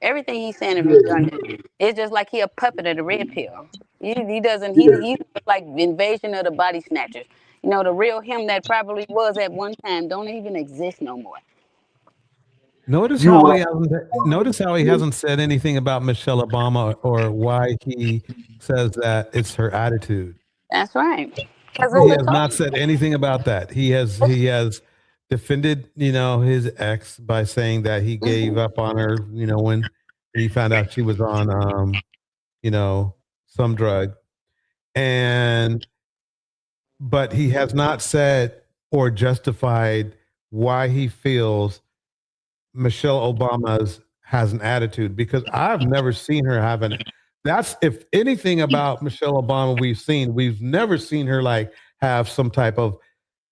Everything he's saying is redundant. It's just like he a puppet of the red pill. He doesn't. He's like Invasion of the Body Snatchers. The real him that probably was at one time don't even exist no more. Notice how he hasn't said anything about Michelle Obama or why he says that it's her attitude. That's right. He has not said anything about that. He has defended, his ex by saying that he gave up on her, when he found out she was on, some drug. But he has not said or justified why he feels Michelle Obama has an attitude, because I've never seen her have that's, if anything about Michelle Obama we've never seen her like have some type of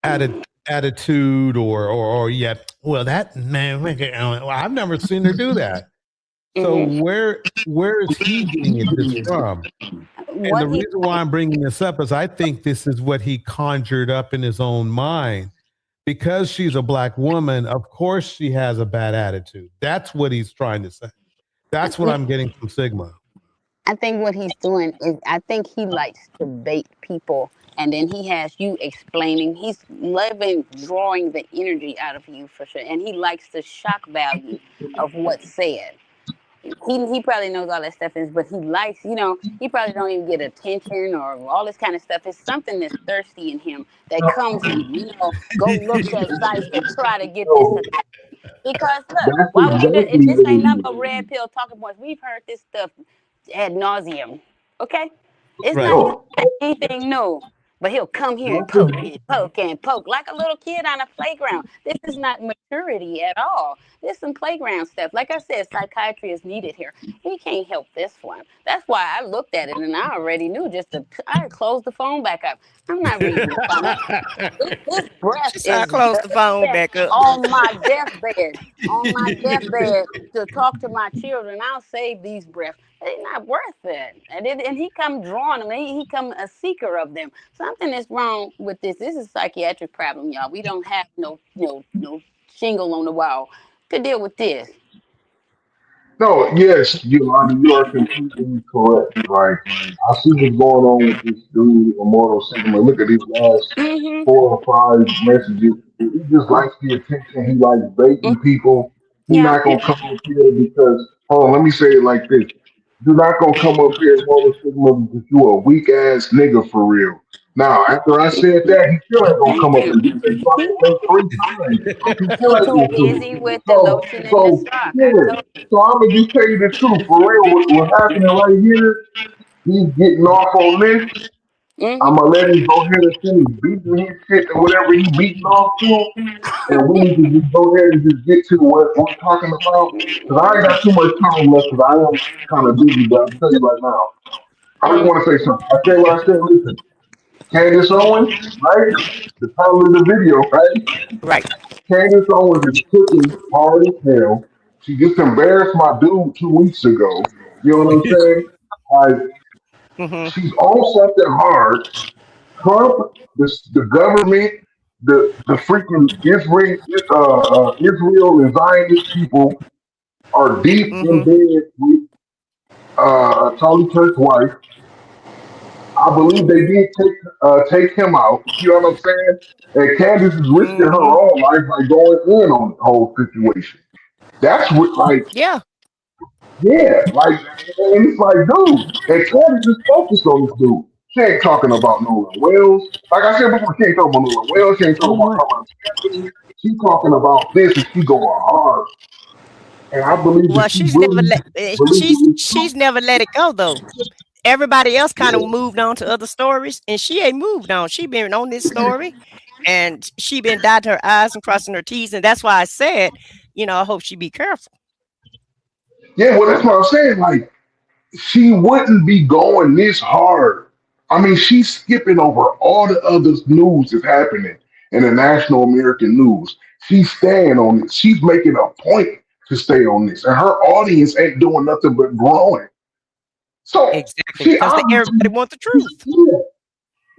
attitude or yet. Well, that man, I've never seen her do that. So where is he getting this from? And the reason why I'm bringing this up is I think this is what he conjured up in his own mind. Because she's a black woman, of course she has a bad attitude. That's what he's trying to say. That's what I'm getting from Sigma. I think what he's doing is, I think he likes to bait people, and then he has you explaining. He's drawing the energy out of you for sure, and he likes the shock value of what's said. He probably knows all that stuff but he likes, he probably don't even get attention or all this kind of stuff. It's something that's thirsty in him that comes and, go look at sites to try to get this attention. Because look, why would this ain't nothing but red pill talking points. We've heard this stuff ad nauseum. Okay? It's not anything new. But he'll come here and poke and poke like a little kid on a playground. This is not maturity at all. This is some playground stuff. Like I said, psychiatry is needed here. He can't help this one. That's why I looked at it and I already knew I closed the phone back up. I'm not reading the phone. This breath is I closed the phone back up. On my deathbed. On my deathbed to talk to my children. I'll save these breaths. They're not worth it. And he come drawing them. He come a seeker of them. So something is wrong with this. This is a psychiatric problem, y'all. We don't have no shingle on the wall to deal with this. No, yes, you are completely correct. Like, I see what's going on with this dude, Immortal Sigma. Look at these last Mm-hmm. 4 or 5 messages. He just likes the attention. He likes baiting people. He's Yeah. not gonna come up here because, hold on, let me say it like this. You're not gonna come up here, Immortal Sigma, because you a weak ass nigga for real. Now, after I said that, he still ain't gonna Thank come up you. and do that fucking link 3 times. He still ain't Too gonna do busy it. with the So, lotion and the so, sock. I yeah. told So I'm gonna just tell you the truth, for real. What's happening right here? He's getting off on this. you. I'm gonna let him go ahead and finish beating his shit or whatever he beating off to, and we need to just go ahead and just get to what we're talking about. Cause I ain't got too much time left. Cause I am kind of busy, but I'll tell you right now. I just want to say something. I say what I said. Listen, Candace Owens, right? The title of the video, right? Right. Candace Owens is cooking hard as hell. She just embarrassed my dude 2 weeks ago. You know what I'm saying? Like, Mm-hmm. she's on something hard. Trump, the government, the freaking Israel and Zionist people are deep in Mm-hmm. bed with Charlie Kirk's wife. I believe they did take him out. You know what I'm saying? And Candace is risking her Mm-hmm. own life by going in on the whole situation. That's what, like, Yeah. yeah, like, and it's like, dude, and Candace is focused on this dude. She ain't talking about Nolan Wells. Like I said before, she ain't talking about Nolan Wells. She ain't talking about Carmello. She talking about this, and she going hard. And I believe Well, that she really believes in this truth. she's never let it go though. Everybody else kind of moved on to other stories, and she ain't moved on. She been on this story, and she been dotting her I's and crossing her T's, and that's why I said, I hope she be careful. Yeah, well, that's what I'm saying. Like, she wouldn't be going this hard. I mean, she's skipping over all the other news that's happening in the national American news. She's staying on it. She's making a point to stay on this, and her audience ain't doing nothing but growing. So Exactly, she because everybody obviously, want the truth. yeah,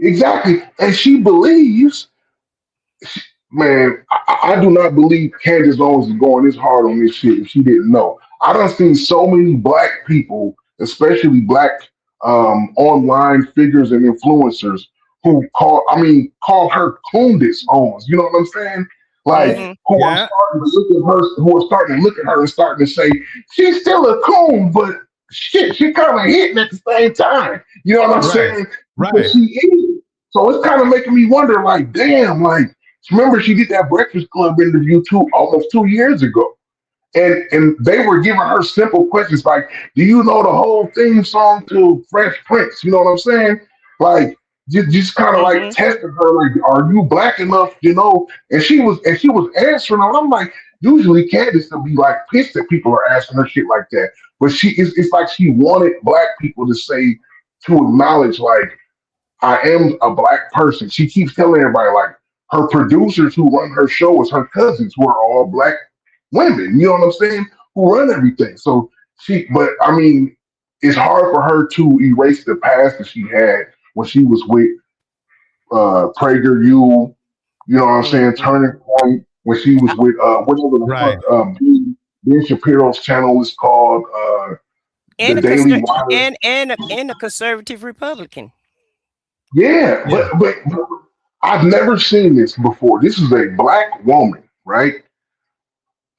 exactly, and she believes. Man, I do not believe Candace Owens is going this hard on this shit if she didn't know. I done seen so many black people, especially black online figures and influencers who call her Candace Owens. You know what I'm saying? Like, Mm-hmm. who are starting to look at her, who are starting to look at her and starting to say, she's still a coon, but shit, she kind of hitting at the same time. You know what I'm saying? Because she is. So it's kind of making me wonder, like, damn, like, remember, she did that Breakfast Club interview almost 2 years ago, and they were giving her simple questions like, "Do you know the whole theme song to Fresh Prince?" You know what I'm saying? Like, just kind of like Mm-hmm. testing her, like, "Are you black enough?" And she was answering. And I'm like, usually Candace will be like pissed that people are asking her shit like that, but it's like she wanted black people to acknowledge, like, I am a black person. She keeps telling everybody, like, her producers who run her show is her cousins who are all black women. You know what I'm saying? Who run everything. So but I mean, it's hard for her to erase the past that she had when she was with PragerU. You know what I'm saying? Mm-hmm. Turning Point, when she was with whatever the fuck Ben Shapiro's channel is called, the And a Daily Wire. and a conservative Republican. Yeah, but I've never seen this before. This is a black woman, right?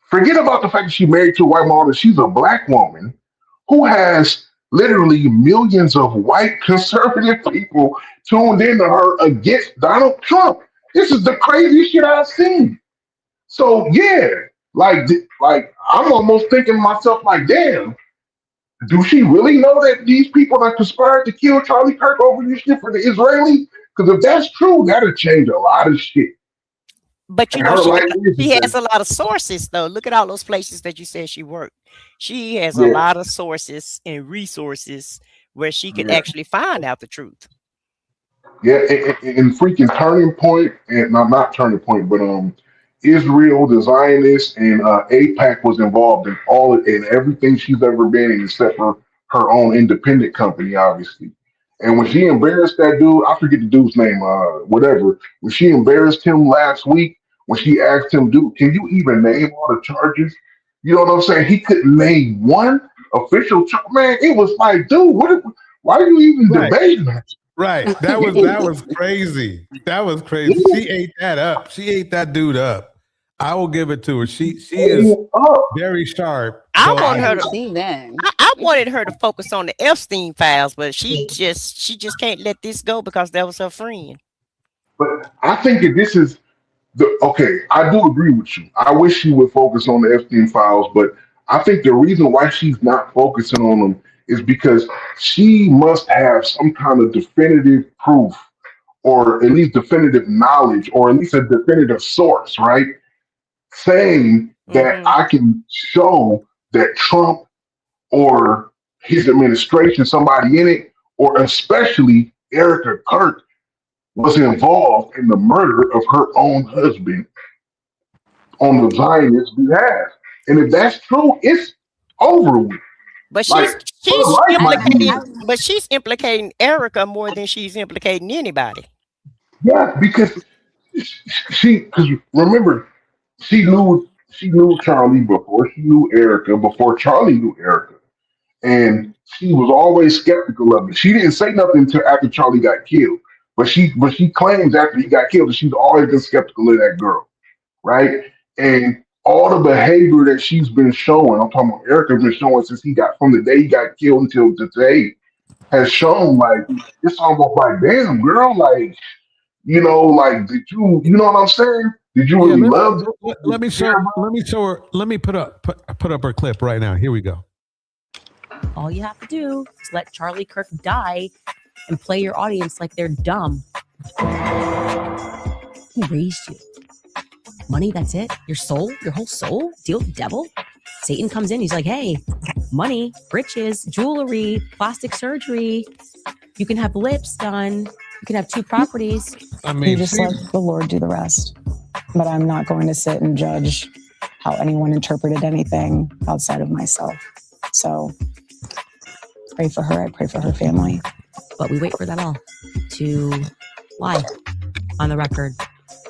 Forget about the fact that she's married to a white model. She's a black woman who has literally millions of white conservative people tuned into her against Donald Trump. This is the craziest shit I've seen. So yeah, like I'm almost thinking to myself, like, damn, do she really know that these people are conspired to kill Charlie Kirk over this shit for the Israelis? Because if that's true, that'll change a lot of shit. But And her life is she has a lot of sources though. Look at all those places that you said she worked. She has a Yeah. lot of sources and resources where she could actually find out the truth. Yeah, and freaking Turning Point, and not Turning Point, but Israel, the Zionists, and AIPAC was involved in everything she's ever been in, except for her own independent company, obviously. And when she embarrassed that dude, I forget the dude's name, whatever. When she embarrassed him last week, when she asked him, dude, can you even name all the charges? You know what I'm saying? He couldn't name one official charge. Man, it was like, dude, why are you even debating that? Right. That was crazy. That was crazy. She ate that up. She ate that dude up. I will give it to her. She is very sharp. I So want her to see that. I wanted her to focus on the Epstein files, but she just can't let this go because that was her friend. But I think that this is okay. I do agree with you. I wish she would focus on the Epstein files, but I think the reason why she's not focusing on them is because she must have some kind of definitive proof, or at least definitive knowledge, or at least a definitive source, right? Saying that I can show that Trump or his administration, somebody in it, or especially Erica Kirk, was involved in the murder of her own husband on the Zionist behalf. And if that's true, it's over with. But she's implicating Erica more than she's implicating anybody. Yeah, because remember, she knew Charlie before she knew Erica, before Charlie knew Erica. And she was always skeptical of it. She didn't say nothing until after Charlie got killed. But she claims after he got killed that she's always been skeptical of that girl. Right? And all the behavior that she's been showing, I'm talking about Erica's been showing since from the day he got killed until today, has shown like, it's almost like, damn, girl, like, you know, like, did you know what I'm saying? Did you really love her? Let me show her. Let me put up her clip right now. Here we go. All you have to do is let Charlie Kirk die and play your audience like they're dumb. Who raised you? Money, that's it? Your soul? Your whole soul? Deal with the devil? Satan comes in, he's like, hey, money, riches, jewelry, plastic surgery. You can have lips done. You can have 2 properties. I mean, you just let the Lord do the rest. But I'm not going to sit and judge how anyone interpreted anything outside of myself. So pray for her. I pray for her family. But we wait for that all to lie on the record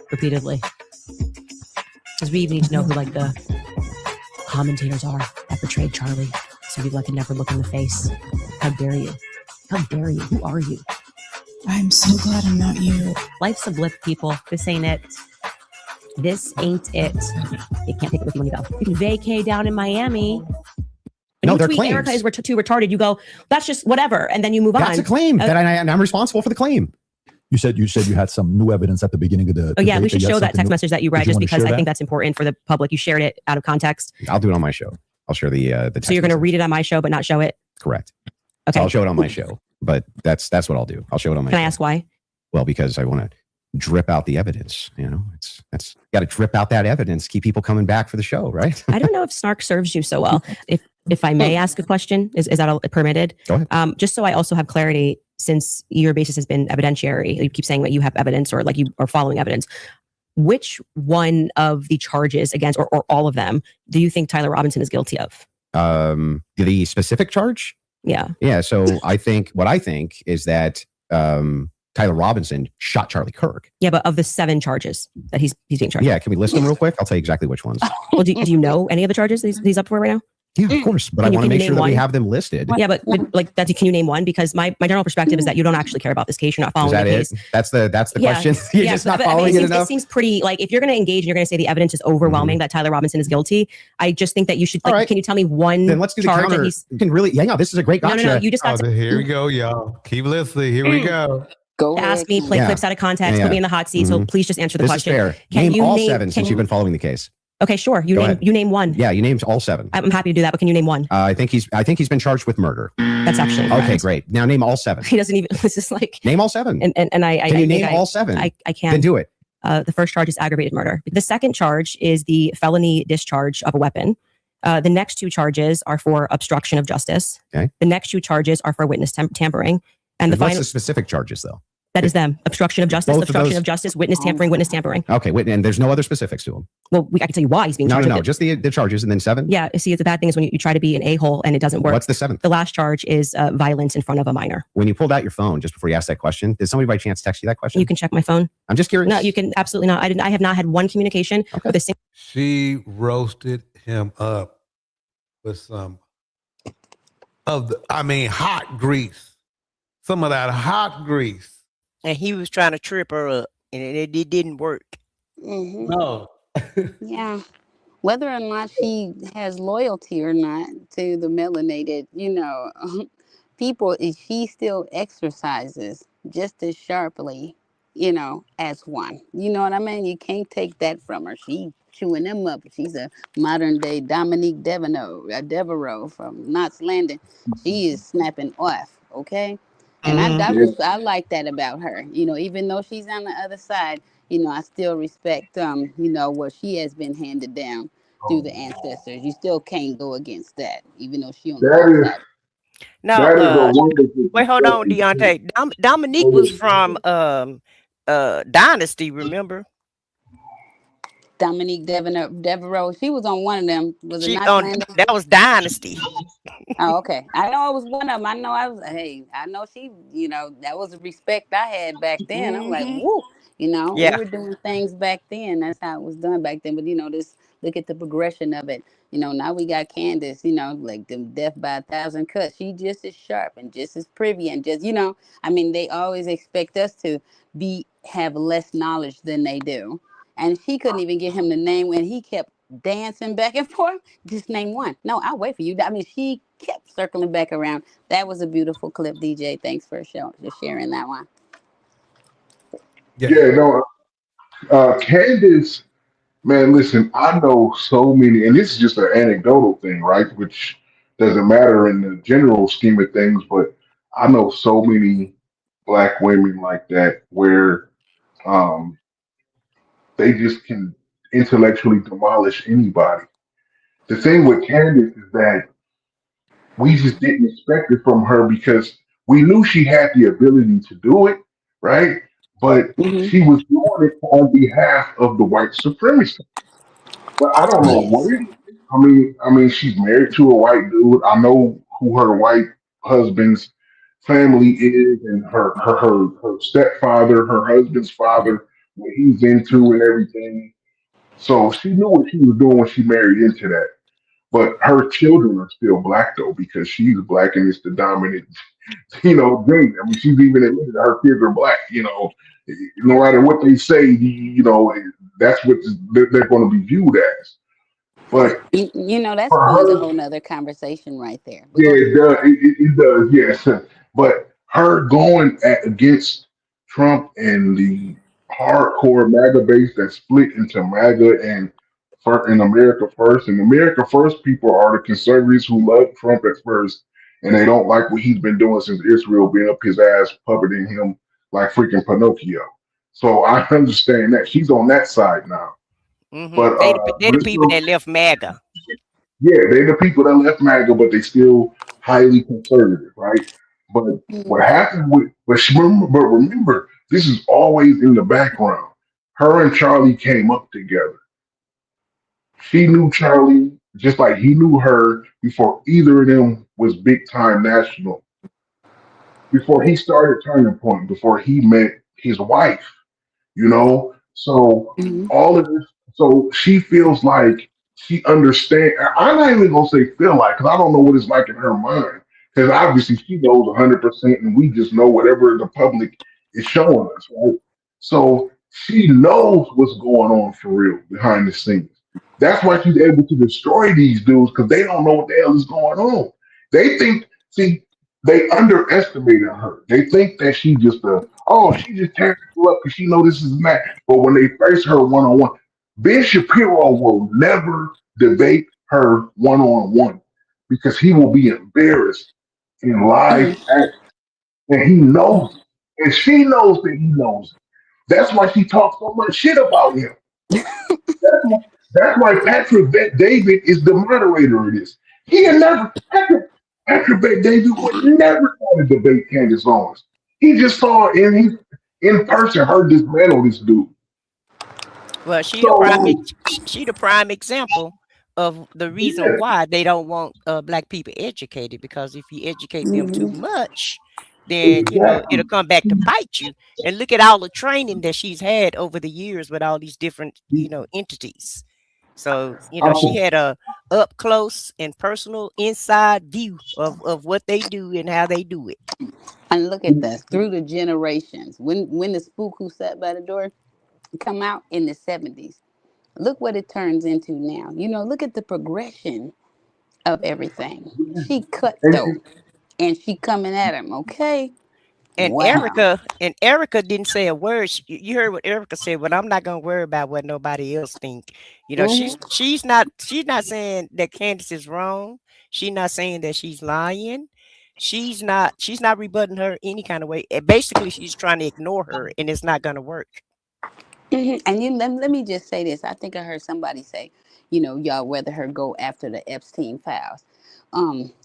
repeatedly. Because we even need to know who like the commentators are that betrayed Charlie. So people can never look in the face. How dare you? How dare you? Who are you? I'm so glad I'm not you. Life's a blip, people. This ain't it. This ain't it. You can't take it with you when you go. You can vacay down in Miami. No, they're tweet claims. Erica is too retarded. You go, that's just whatever, and then you move on. That's a claim that I'm responsible for the claim. You said you had some new evidence at the beginning of the. Oh yeah, we should show that text message that you read just because I think that's important for the public. You shared it out of context. I'll do it on my show. I'll share the text. So you're going to read it on my show, but not show it. Correct. Okay. So I'll show it on my show, but that's what I'll do. I'll show it on my. Can I ask why? Well, because I want to drip out the evidence. You know, that's got to drip out that evidence. Keep people coming back for the show, right? I don't know if snark serves you so well. If I may ask a question, is that permitted? Go ahead. Just so I also have clarity, since your basis has been evidentiary, you keep saying that you have evidence or like you are following evidence. Which one of the charges against, or all of them, do you think Tyler Robinson is guilty of? The specific charge? Yeah. Yeah. So what I think is that Tyler Robinson shot Charlie Kirk. Yeah, but of the 7 charges that he's being charged. Yeah. Can we list them real quick? I'll tell you exactly which ones. Well, do you know any of the charges he's up for right now? Yeah, of course. But I want to make sure that we have them listed. Yeah, but like that, can you name one? Because my general perspective is that you don't actually care about this case. You're not following the case. That's the question. You're just not following it enough. It seems pretty, like, if you're going to engage and you're going to say the evidence is overwhelming that Tyler Robinson is guilty, I just think that you should, like, can you tell me one then let's do the charge counter. that he's... Can really, no, this is a great gotcha. No, you just got to... Here we go, y'all. Keep listening. Here we go. Go ask me, play clips out of context, put me in the hot seat. So please just answer the question. This is fair. Name all 7 since you've been following the case. Okay, sure. You name one. Yeah, you named all 7. I'm happy to do that, but can you name one? I think he's been charged with murder. That's actually okay. Great. Now name all 7. He doesn't even. This is like name all 7. And I can you name all 7? I can't. Then do it. The first charge is aggravated murder. The second charge is the felony discharge of a weapon. The next 2 charges are for obstruction of justice. Okay. The next 2 charges are for witness tampering. And what's the specific charges though? That is them. Obstruction of justice, Both of obstruction those- of justice, witness tampering, witness tampering. Okay, and there's no other specifics to him. Well, I can tell you why he's being No, charged. no, with it. just the charges, and then 7. Yeah, see, it's a bad thing is when you try to be an a-hole and it doesn't work. What's the 7th? The last charge is violence in front of a minor. When you pulled out your phone just before you asked that question, did somebody by chance text you that question? You can check my phone. I'm just curious. No, you can absolutely not. I have not had one communication with a single. She roasted him up with some of the, hot grease. Some of that hot grease. And he was trying to trip her up, and it didn't work. Mm-hmm. No. Yeah. Whether or not she has loyalty or not to the melanated, people, she still exercises just as sharply, as one. You know what I mean? You can't take that from her. She chewing them up. She's a modern day Dominique Devereaux from Knots Landing. She is snapping off, okay? And I like that about her. Even though she's on the other side, I still respect, what she has been handed down through the ancestors. You still can't go against that, even though she on the other side. Now, wait, hold on, Deontay. Dominique was from Dynasty, remember? Dominique Devereaux. She was on one of them. Was it that was Dynasty. Oh, okay. I know it was one of them. I know she, that was the respect I had back then. I'm like, woo, we were doing things back then. That's how it was done back then. But, look at the progression of it. Now we got Candace, like the death by 1,000 cuts. She just as sharp and just as privy and just, they always expect us to have less knowledge than they do. And she couldn't even get him the name when he kept dancing back and forth. Just name one. No, I'll wait for you. She kept circling back around. That was a beautiful clip, DJ. Thanks for sharing that one. Candace, man, listen, I know so many, and this is just an anecdotal thing, right? Which doesn't matter in the general scheme of things, but I know so many Black women like that where they just can intellectually demolish anybody. The thing with Candace is that we just didn't expect it from her because we knew she had the ability to do it, right? But she was doing it on behalf of the white supremacy. But I don't know what it is. I mean, she's married to a white dude. I know who her white husband's family is, and her stepfather, her husband's father, what he's into and everything. So she knew what she was doing when she married into that. But her children are still Black though, because she's Black and it's the dominant, thing. I mean, she's even admitted that her kids are Black. No matter what they say, that's what they're going to be viewed as. But that's a whole nother conversation right there. Yeah, it does. Yes, but her going against Trump and the hardcore MAGA base that split into MAGA and America First. And America First people are the conservatives who love Trump at first, and they don't like what he's been doing since Israel being up his ass, puppeting him like freaking Pinocchio. So I understand that she's on that side now. But they're the people that left MAGA. Yeah, they're the people that left MAGA, but they still highly conservative, right? But what happened remember, this is always in the background. Her and Charlie came up together. She knew Charlie just like he knew her before either of them was big time national. Before he started Turning Point, before he met his wife, So all of this, so she feels like she understands. I'm not even gonna say feel like, because I don't know what it's like in her mind. Because obviously she knows 100%, and we just know whatever the public is showing us, right? So she knows what's going on for real behind the scenes. That's why she's able to destroy these dudes, because they don't know what the hell is going on. They think, they underestimated her. They think that she just she just tears people up because she know this is that. But when they face her one-on-one, Ben Shapiro will never debate her one-on-one because he will be embarrassed in live action. And he knows it. And she knows that he knows it. That's why she talks so much shit about him. That's why Patrick Bet-David is the moderator of this. He had never, Patrick Bet-David would never try to debate Candace Owens. He just saw it and in person her dismantle this dude. Well, she So like, the prime example of the reason yeah, why they don't want black people educated, because if you educate them too Mhm. much, then exactly. it'll come back to bite you. And look at all the training that she's had over the years with all these different entities. So she had a up close and personal inside view of what they do and how they do it. And look at this through the generations. When the spook who sat by the door come out in the 70s, look what it turns into now. Look at the progression of everything. She cut though, and she coming at him. Okay, And wow. Erica didn't say a word. You heard what Erica said, but I'm not gonna worry about what nobody else think. She's not saying that Candace is wrong. She's not saying that she's lying. She's not rebutting her any kind of way. And basically, she's trying to ignore her, and it's not gonna work. And let me just say this. I think I heard somebody say, y'all rather her go after the Epstein files.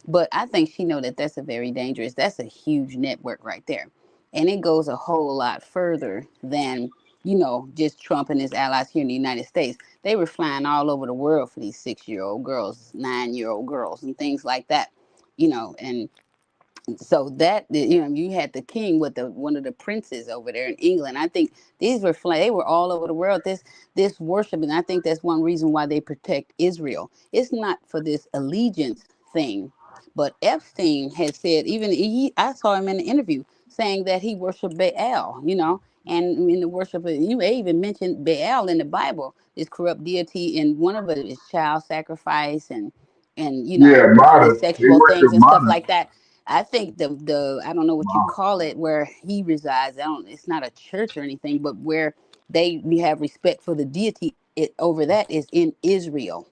But I think she know that that's that's a huge network right there. And it goes a whole lot further than, just Trump and his allies here in the United States. They were flying all over the world for these 6-year-old girls, 9-year-old girls, and things like that, and so that you had the king with one of the princes over there in England. I think they were all over the world. This worship, and I think that's one reason why they protect Israel. It's not for this allegiance thing, but Epstein had said, even I saw him in an interview saying that he worshiped Baal. And in the worship, you may even mention Baal in the Bible, this corrupt deity, and one of it is child sacrifice and yeah, his modern. They sexual things worship and stuff modern. like that. I think the I don't know what you call it where he resides. It's not a church or anything, but where we have respect for the deity over that is in Israel.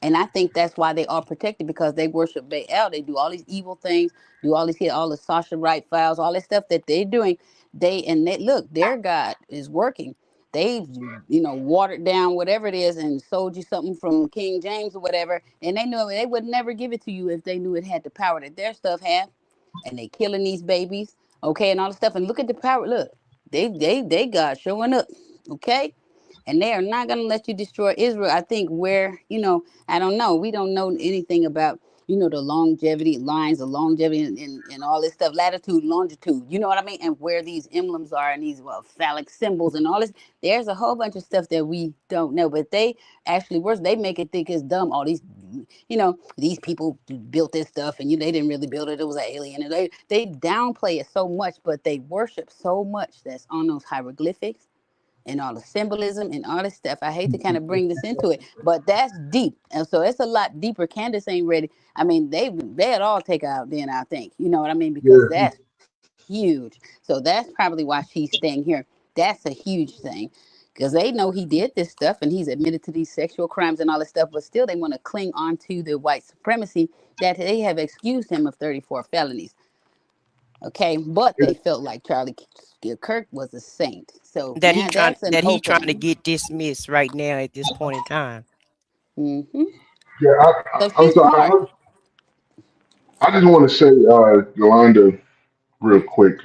And I think that's why they are protected, because they worship Baal. They do all these evil things, do all the Sasha Wright files, all this stuff that they're doing. They look, their God is working. They watered down whatever it is and sold you something from King James or whatever, and they knew they would never give it to you if they knew it had the power that their stuff have. And they killing these babies, okay, and all the stuff. And look at the power. Look, they God showing up, okay, and they are not going to let you destroy Israel. I think where, I don't know. We don't know anything about, the longevity lines, the longevity and all this stuff, latitude, longitude, you know what I mean? And where these emblems are and these, phallic symbols and all this. There's a whole bunch of stuff that we don't know, but they actually worse. They make it think it's dumb. All these, these people built this stuff and they didn't really build it. It was an alien. And they downplay it so much, but they worship so much that's on those hieroglyphics and all the symbolism and all this stuff. I hate to kind of bring this into it, but that's deep. And so it's a lot deeper. Candace ain't ready. I mean, they'd all take out then, I think. You know what I mean? Because Yeah, that's huge. So that's probably why she's staying here. That's a huge thing. Because they know he did this stuff and he's admitted to these sexual crimes and all this stuff, but still they want to cling on to the white supremacy that they have excused him of 34 felonies. Okay, but they felt like Charlie Kirk was a saint. So That he now trying that's an that he trying to opening. get dismissed right now at this point in time. Mm-hmm. yeah. So I'm she's smart. sorry. I just want to say, Yolanda, real quick,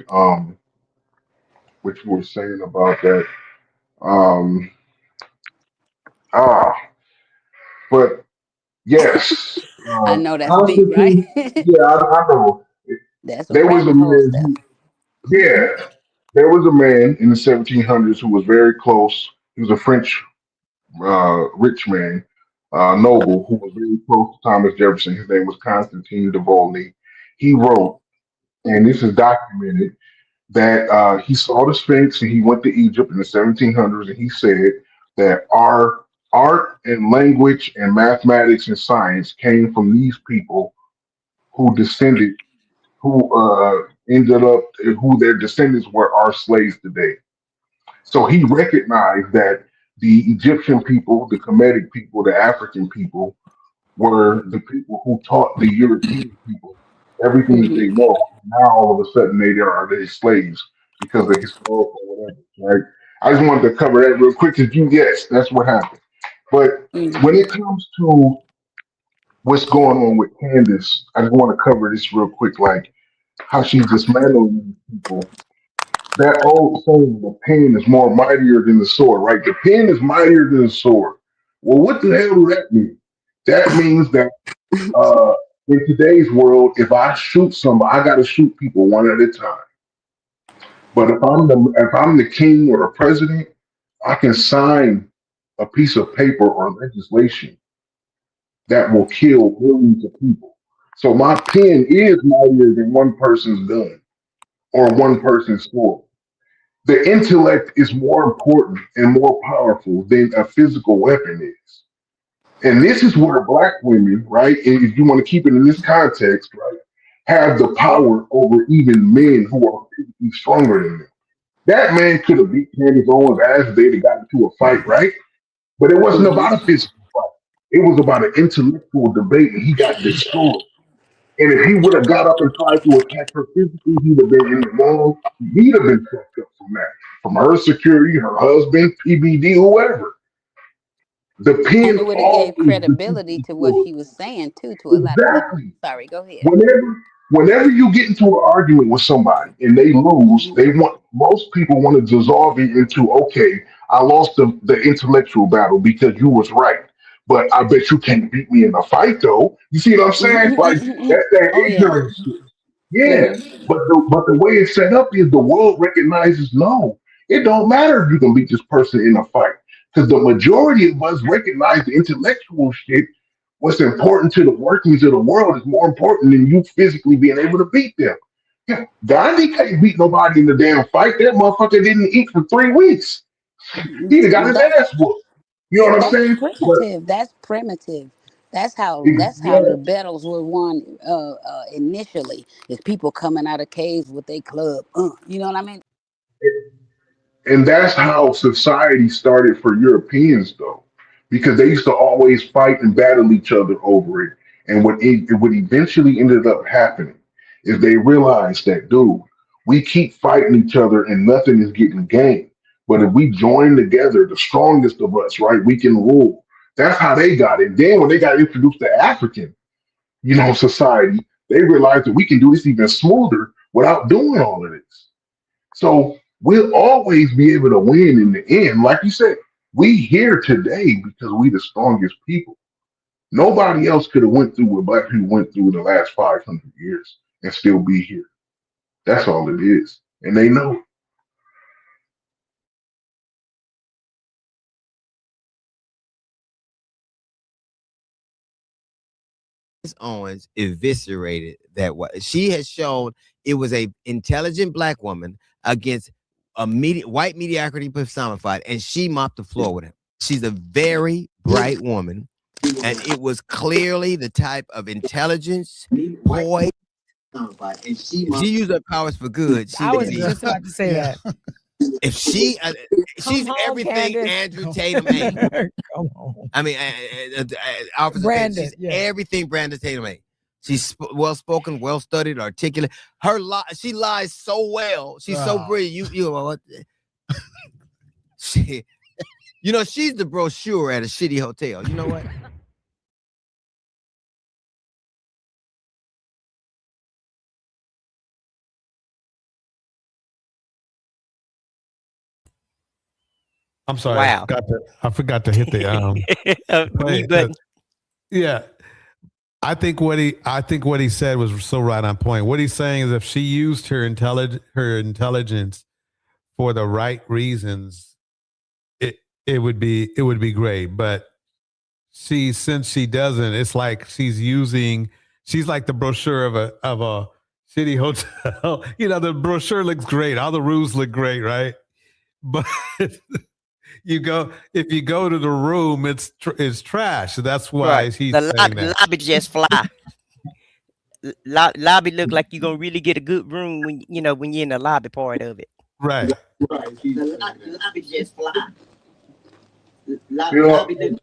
what you were saying about that. Um, ah, but yes, I know that's deep, right? Constantine. Yeah, I know. That's what There was a rabbit hole man. stuff. Yeah, there was a man in the 1700s who was very close. He was a French rich man, noble, who was very close to Thomas Jefferson. His name was Constantine de Volney. He wrote, and this is documented, that he saw the Sphinx and he went to Egypt in the 1700s, and he said that our art and language and mathematics and science came from these people who descended, who ended up, who their descendants were our slaves today. So he recognized that the Egyptian people, the Kemetic people, the African people were the people who taught the European people everything that Mm-hmm. they know. Now all of a sudden they are their slaves because of historical whatever, right? I just wanted to cover that real quick because yes, that's what happened. But when Mm-hmm. it comes to what's going on with Candace, I just want to cover this real quick, like how she's dismantling these people. that old saying, the pen is more mightier than the sword, right? The pen is mightier than the sword. Well, what the hell does that mean? That means that in today's world, if I shoot somebody, I got to shoot people one at a time. But if I'm the king or the president, I can sign a piece of paper or legislation that will kill millions of people. So my pen is mightier than one person's gun or one person's sword. The intellect is more important and more powerful than a physical weapon is. And this is where black women, right, and if you want to keep it in this context, right, have the power over even men who are physically stronger than them. That man could have beat Candace Owens' ass if they'd have gotten into a fight, right? But it wasn't about a physical fight. It was about an intellectual debate, and he got destroyed. And if he would have got up and tried to attack her physically, he'd have been in the wrong. He'd have been fucked up from that. From her security, her husband, PBD, whoever. The pen And it would have gave credibility to what she was saying too to a lot of people. Sorry, go ahead. Whenever you get into an argument with somebody and they lose, most people want to dissolve it into, okay, I lost the intellectual battle because you was right. But I bet you can't beat me in a fight though. You see what I'm saying? Like that's that ignorance shit. Yeah. But the way it's set up is the world recognizes no. It don't matter if you can beat this person in a fight. Because the majority of us recognize the intellectual shit. What's important to the workings of the world is more important than you physically being able to beat them. Yeah, Gandhi can't beat nobody in the damn fight. That motherfucker didn't eat for 3 weeks. He got his ass whooped. You know what I'm saying? Primitive. That's primitive. That's how the battles were won initially. Is people coming out of caves with their club. You know what I mean? And that's how society started for Europeans, though, because they used to always fight and battle each other over it. And what eventually ended up happening is they realized that, dude, we keep fighting each other and nothing is getting gained. But if we join together, the strongest of us, right, we can rule. That's how they got it. Then when they got introduced to African, society, they realized that we can do this even smoother without doing all of this. So we'll always be able to win in the end. Like you said, we here today because we the strongest people. Nobody else could have went through what black people went through in the last 500 years and still be here. That's all it is. And they know. Owens eviscerated that. She has shown it was a intelligent black woman against a white mediocrity personified, and she mopped the floor with him. She's a very bright woman, and it was clearly the type of intelligence, poise. If she used her powers for good, I was just about to say that. If she's everything Candace. Andrew Tatum ain't. Come on. I mean, Officer Brandon, she's everything Brandon Tatum ain't. She's well-spoken, well-studied, articulate. She lies so well. She's so brilliant. She's the brochure at a shitty hotel. You know what? I'm sorry. Wow. I forgot to hit the mute button. Yeah. I think what he said was so right on point. What he's saying is if she used her intelligence for the right reasons, it would be great. But since she doesn't, it's like she's like the brochure of a city hotel. The brochure looks great, all the rooms look great, right? But if you go to the room, it's trash. So that's why he's saying that. The lobby just fly. Lobby look like you're gonna really get a good room when you're in the lobby part of it. Right. The lobby just fly. Lobby look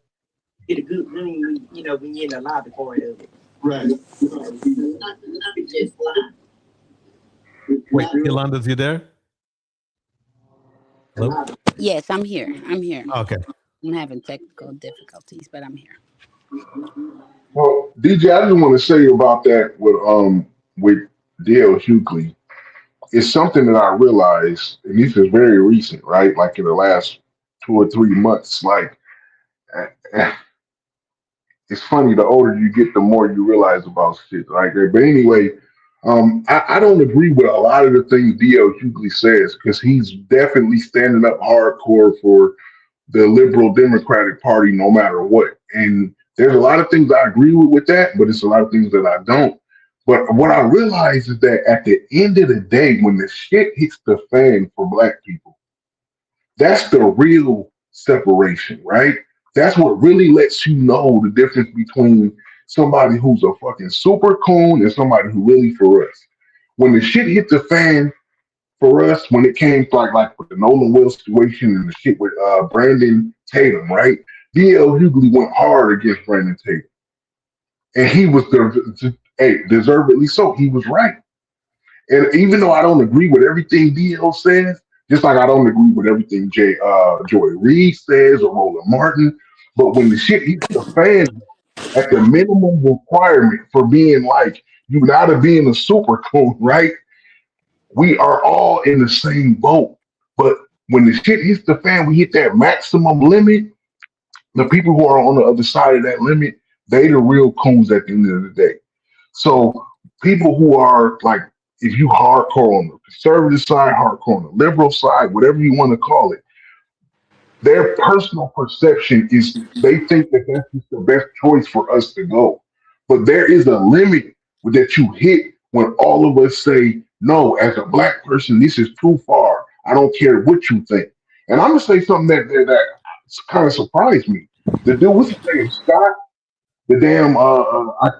get a good room when you're in the lobby part of it. Right. The lobby just fly. Wait, Yolanda's you there? Hello? Yes, I'm here. Okay. I'm having technical difficulties, but I'm here. Well, DJ, I just want to say about that with D.L. Hughley. it's something that I realized, and this is very recent, right? Like in the last 2 or 3 months. Like, eh, eh, it's funny. The older you get, the more you realize about shit, right? But anyway, I don't agree with a lot of the things DL Hughley says because he's definitely standing up hardcore for the liberal Democratic Party, no matter what. And there's a lot of things I agree with that, but it's a lot of things that I don't. But what I realize is that at the end of the day, when the shit hits the fan for Black people, that's the real separation, right? That's what really lets you know the difference between somebody who's a fucking super coon and somebody who really for us. When the shit hit the fan for us, when it came to like with the Nolan Will situation and the shit with Brandon Tatum, right? DL Hughley went hard against Brandon Tatum. And he was deservedly so. He was right. And even though I don't agree with everything DL says, just like I don't agree with everything Joy Reid says or Roland Martin, but when the shit hits the fan, at the minimum requirement for being like, you gotta be in a super coon, right? We are all in the same boat. But when the shit hits the fan, we hit that maximum limit. The people who are on the other side of that limit, they the real coons at the end of the day. So people who are like, if you hardcore on the conservative side, hardcore on the liberal side, whatever you want to call it, their personal perception is they think that that's just the best choice for us to go. But there is a limit that you hit when all of us say, no, as a Black person, this is too far. I don't care what you think. And I'm going to say something that kind of surprised me. The dude, what's his name, Scott? The damn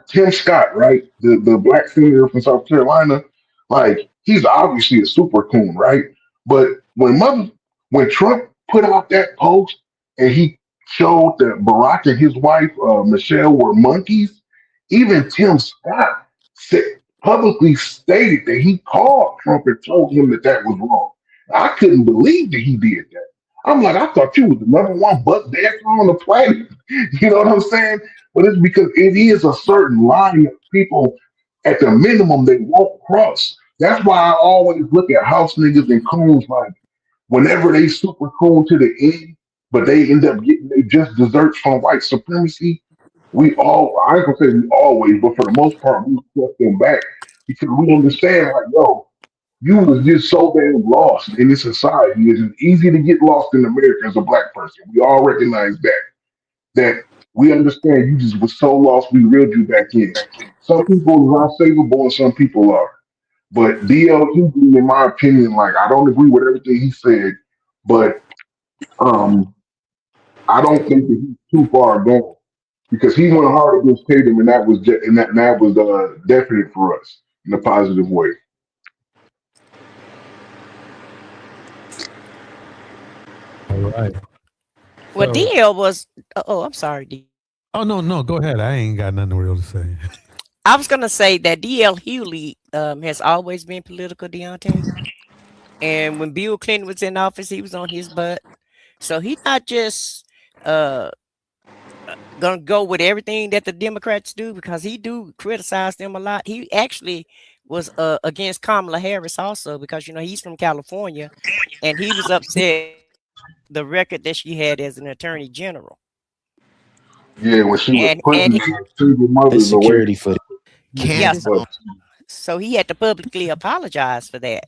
Tim Scott, right? The Black senator from South Carolina. Like, he's obviously a super coon, right? But when Trump put out that post and he showed that Barack and his wife Michelle were monkeys, even Tim Scott publicly stated that he called Trump and told him that was wrong. I couldn't believe that he did that. I'm like, I thought you was the #1 butt dancer on the planet. You know what I'm saying? But it's because it is a certain line of people at the minimum they won't cross. That's why I always look at house niggas and coons like whenever they super cool to the end, but they end up getting they just desserts from white supremacy. I ain't gonna say we always, but for the most part, we step them back because we understand like, yo, you was just so damn lost in this society. It's easy to get lost in America as a Black person. We all recognize that we understand you just was so lost, we reeled you back in. Some people are unsavable and some people are. But DL Hughley, in my opinion, like I don't agree with everything he said, but I don't think that he's too far gone because he went hard against Tatum, and that was definite for us in a positive way. All right. Well, So- DL was. Oh, I'm sorry, D. Oh no, go ahead. I ain't got nothing real to say. I was gonna say that DL Hughley has always been political, Deontay. And when Bill Clinton was in office, he was on his butt. So he's not just gonna go with everything that the Democrats do because he do criticize them a lot. He actually was against Kamala Harris also because he's from California, and he was upset the record that she had as an attorney general. Yeah, when she was putting single mothers security away. for So he had to publicly apologize for that,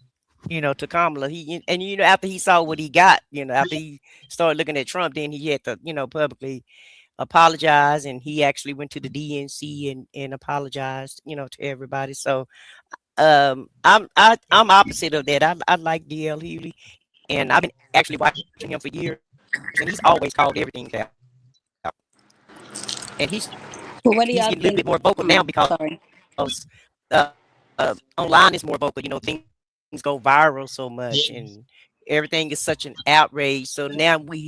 to Kamala. After he saw what he got, after he started looking at Trump, then he had to, publicly apologize, and he actually went to the DNC and apologized, to everybody. So I'm opposite of that. I like DL Hughley, and I've been actually watching him for years, and he's always called everything out. And he's getting a little bit more vocal now because online is more vocal. Things go viral so much, and everything is such an outrage. So now we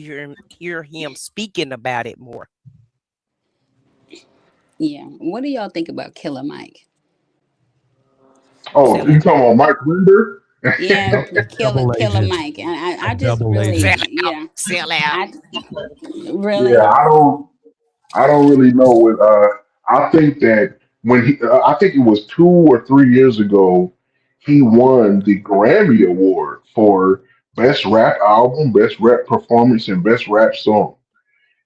hear him speaking about it more. Yeah. What do y'all think about Killer Mike? Oh, you talking about Mike Linder? Yeah, Killer Mike. And I just really, sell out. Really? Yeah, I don't really know what. I think that when I think it was 2 or 3 years ago, he won the Grammy Award for Best Rap Album, Best Rap Performance, and Best Rap Song.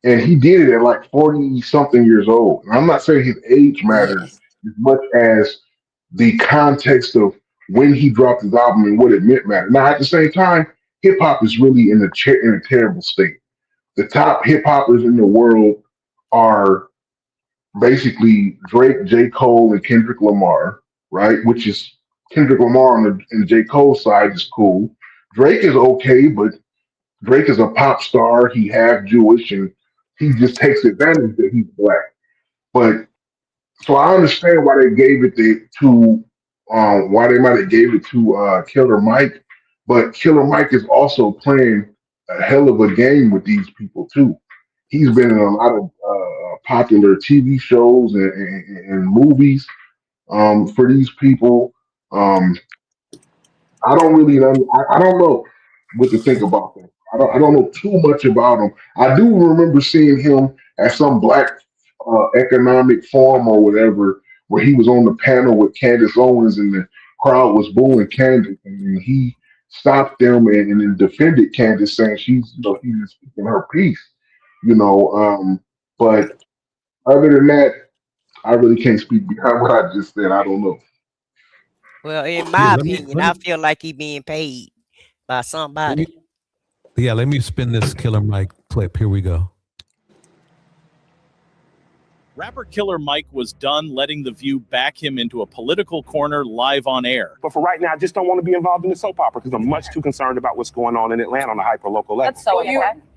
And he did it at like 40 something years old. And I'm not saying his age mattered as much as the context of when he dropped his album and what it meant mattered. Now, at the same time, hip hop is really in a terrible state. The top hip hoppers in the world are basically Drake, J. Cole, and Kendrick Lamar, right? Which is Kendrick Lamar on the J. Cole side is cool. Drake is okay, but Drake is a pop star. He half Jewish, and he just takes advantage that he's black. But so I understand why they gave it to why they might have gave it to Killer Mike, but Killer Mike is also playing a hell of a game with these people too. He's been in a lot of popular TV shows and movies for these people. I don't really know. I don't know what to think about them. I don't know too much about him. I do remember seeing him at some Black economic forum or whatever, where he was on the panel with Candace Owens and the crowd was booing Candace, and he stopped them and then defended Candace, saying she's speaking her piece, But other than that, I really can't speak behind what I just said. I don't know. Well, in my opinion, I feel like he's being paid by somebody. Let me spin this Killer Mike clip. Here we go. Rapper Killer Mike was done letting The View back him into a political corner live on air. But for right now, I just don't want to be involved in the soap opera because I'm much too concerned about what's going on in Atlanta on a hyper-local level. That's so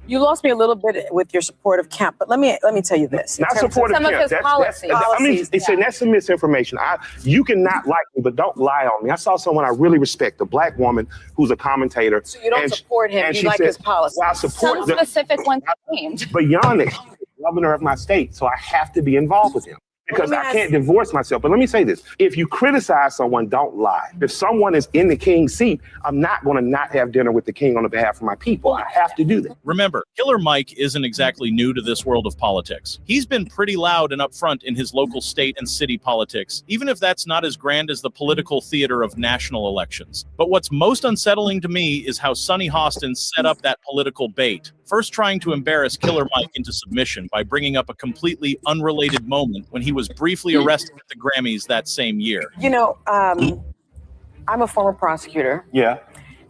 you lost me a little bit with your support of Kemp, but let me tell you this. Not support of some Kemp. Of his policies. That's some misinformation. You cannot like me, but don't lie on me. I saw someone I really respect, a Black woman who's a commentator. So you don't support him, you like his policies. Well, I support some specific ones named. Beyond it, governor of my state, so I have to be involved with him. Because I can't divorce myself. But let me say this. If you criticize someone, don't lie. If someone is in the king's seat, I'm not going to not have dinner with the king on the behalf of my people. I have to do that. Remember, Killer Mike isn't exactly new to this world of politics. He's been pretty loud and upfront in his local state and city politics, even if that's not as grand as the political theater of national elections. But what's most unsettling to me is how Sonny Hostin set up that political bait, first trying to embarrass Killer Mike into submission by bringing up a completely unrelated moment when he was briefly arrested at the Grammys that same year. I'm a former prosecutor. Yeah.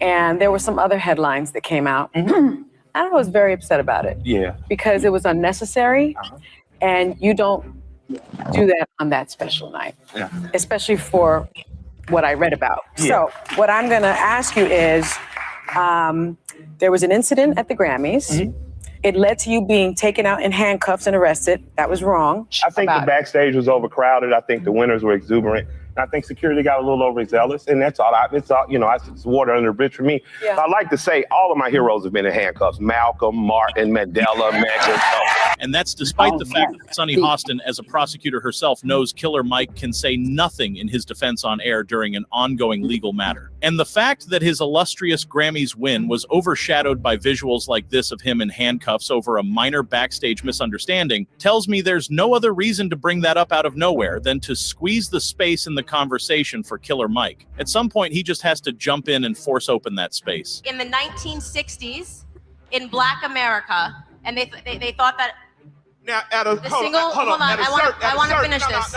And there were some other headlines that came out. And I was very upset about it. Yeah. Because it was unnecessary. And you don't do that on that special night. Yeah. Especially for what I read about. Yeah. So what I'm going to ask you is, there was an incident at the Grammys. It led to you being taken out in handcuffs and arrested. That was wrong. I think the backstage was overcrowded. I think the winners were exuberant. I think security got a little overzealous, and that's all. It's water under the bridge for me. Yeah. So I like to say all of my heroes have been in handcuffs: Malcolm, Martin, Mandela, Medgar. And that's despite the fact that Sonny Hostin, as a prosecutor herself, knows Killer Mike can say nothing in his defense on air during an ongoing legal matter. And the fact that his illustrious Grammys win was overshadowed by visuals like this of him in handcuffs over a minor backstage misunderstanding tells me there's no other reason to bring that up out of nowhere than to squeeze the space in the conversation for Killer Mike. At some point, he just has to jump in and force open that space. In the 1960s, in Black America, and they thought that. Now, hold on. I want to finish this.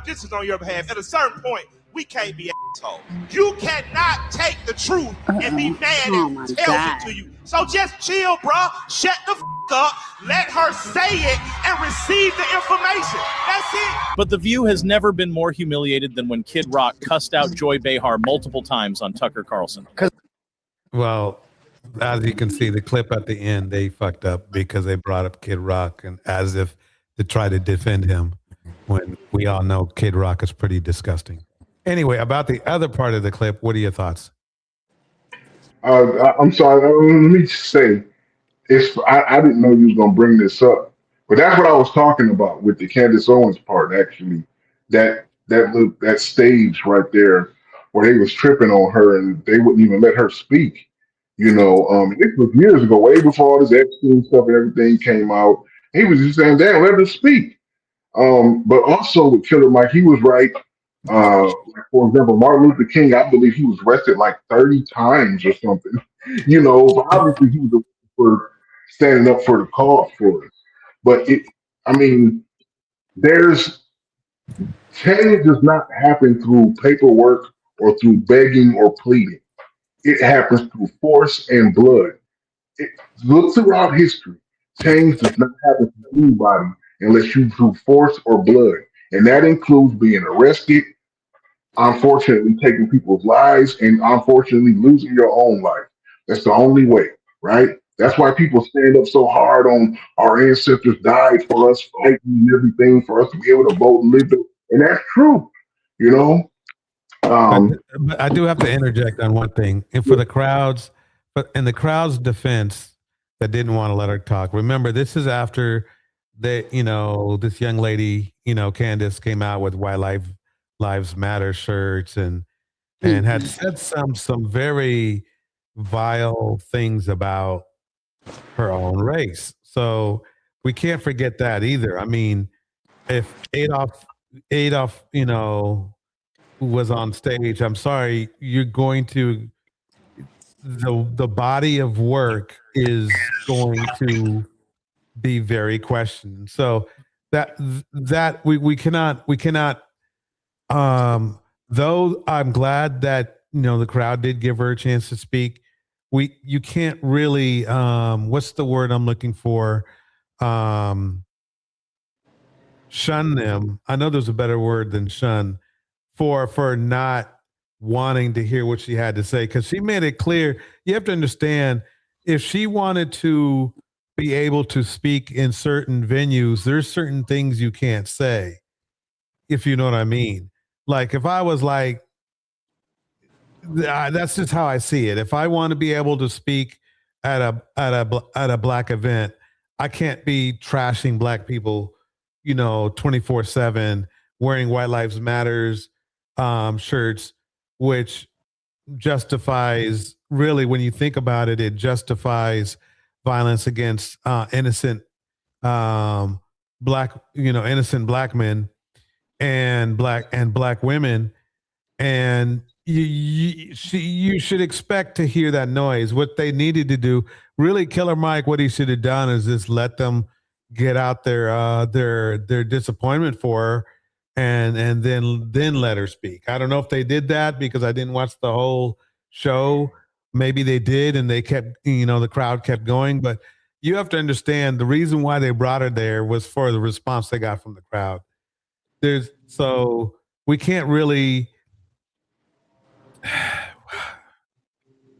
This is on your behalf. At a certain point, we can't be assholes. You cannot take the truth and be mad and tells it to you. So just chill, bro. Shut the up. Let her say it and receive the information. That's it. But The View has never been more humiliated than when Kid Rock cussed out Joy Behar multiple times on Tucker Carlson. Well, as you can see, the clip at the end, they fucked up because they brought up Kid Rock and as if to try to defend him when we all know Kid Rock is pretty disgusting. Anyway, about the other part of the clip, what are your thoughts? I'm sorry. Let me just say, I didn't know you was gonna bring this up, but that's what I was talking about with the Candace Owens part. Actually, that stage right there where they was tripping on her and they wouldn't even let her speak. It was years ago, way before all this Epstein stuff and everything came out. He was just saying, "Damn, let her speak." But also with Killer Mike, he was right Like for example, Martin Luther King, I believe he was arrested like 30 times or something. So obviously he was arrested for standing up for the cause for us. But I mean, there's change does not happen through paperwork or through begging or pleading. It happens through force and blood. Look throughout history. Change does not happen to anybody unless you through force or blood. And that includes being arrested, unfortunately taking people's lives, and unfortunately losing your own life. That's the only way, right? That's why people stand up so hard on our ancestors died for us, fighting and everything for us to be able to vote and live. And that's true, you know. But I do have to interject on one thing, and for the crowds, but in the crowd's defense that didn't want to let her talk. Remember, this is after this young lady, Candace, came out with White Lives Matter shirts and had said some very vile things about her own race. So we can't forget that either. I mean, if Adolf, was on stage, I'm sorry, you're going to the body of work is going to be very questioned. So that we cannot though I'm glad that the crowd did give her a chance to speak. You can't really what's the word I'm looking for? Shun them. I know there's a better word than shun for not wanting to hear what she had to say, because she made it clear. You have to understand, if she wanted to be able to speak in certain venues, there's certain things you can't say, if you know what I mean. Like if I was like, that's just how I see it. If I want to be able to speak at a black event, I can't be trashing black people, 24/7, wearing White Lives Matters shirts, which justifies, really, when you think about it, it justifies violence against innocent innocent black men and black women. And you should expect to hear that noise. What they needed to do, really, Killer Mike, what he should have done is just let them get out their disappointment for her, and then let her speak. I don't know if they did that, because I didn't watch the whole show. Maybe they did, and they kept, the crowd kept going. But you have to understand, the reason why they brought her there was for the response they got from the crowd. So we can't really.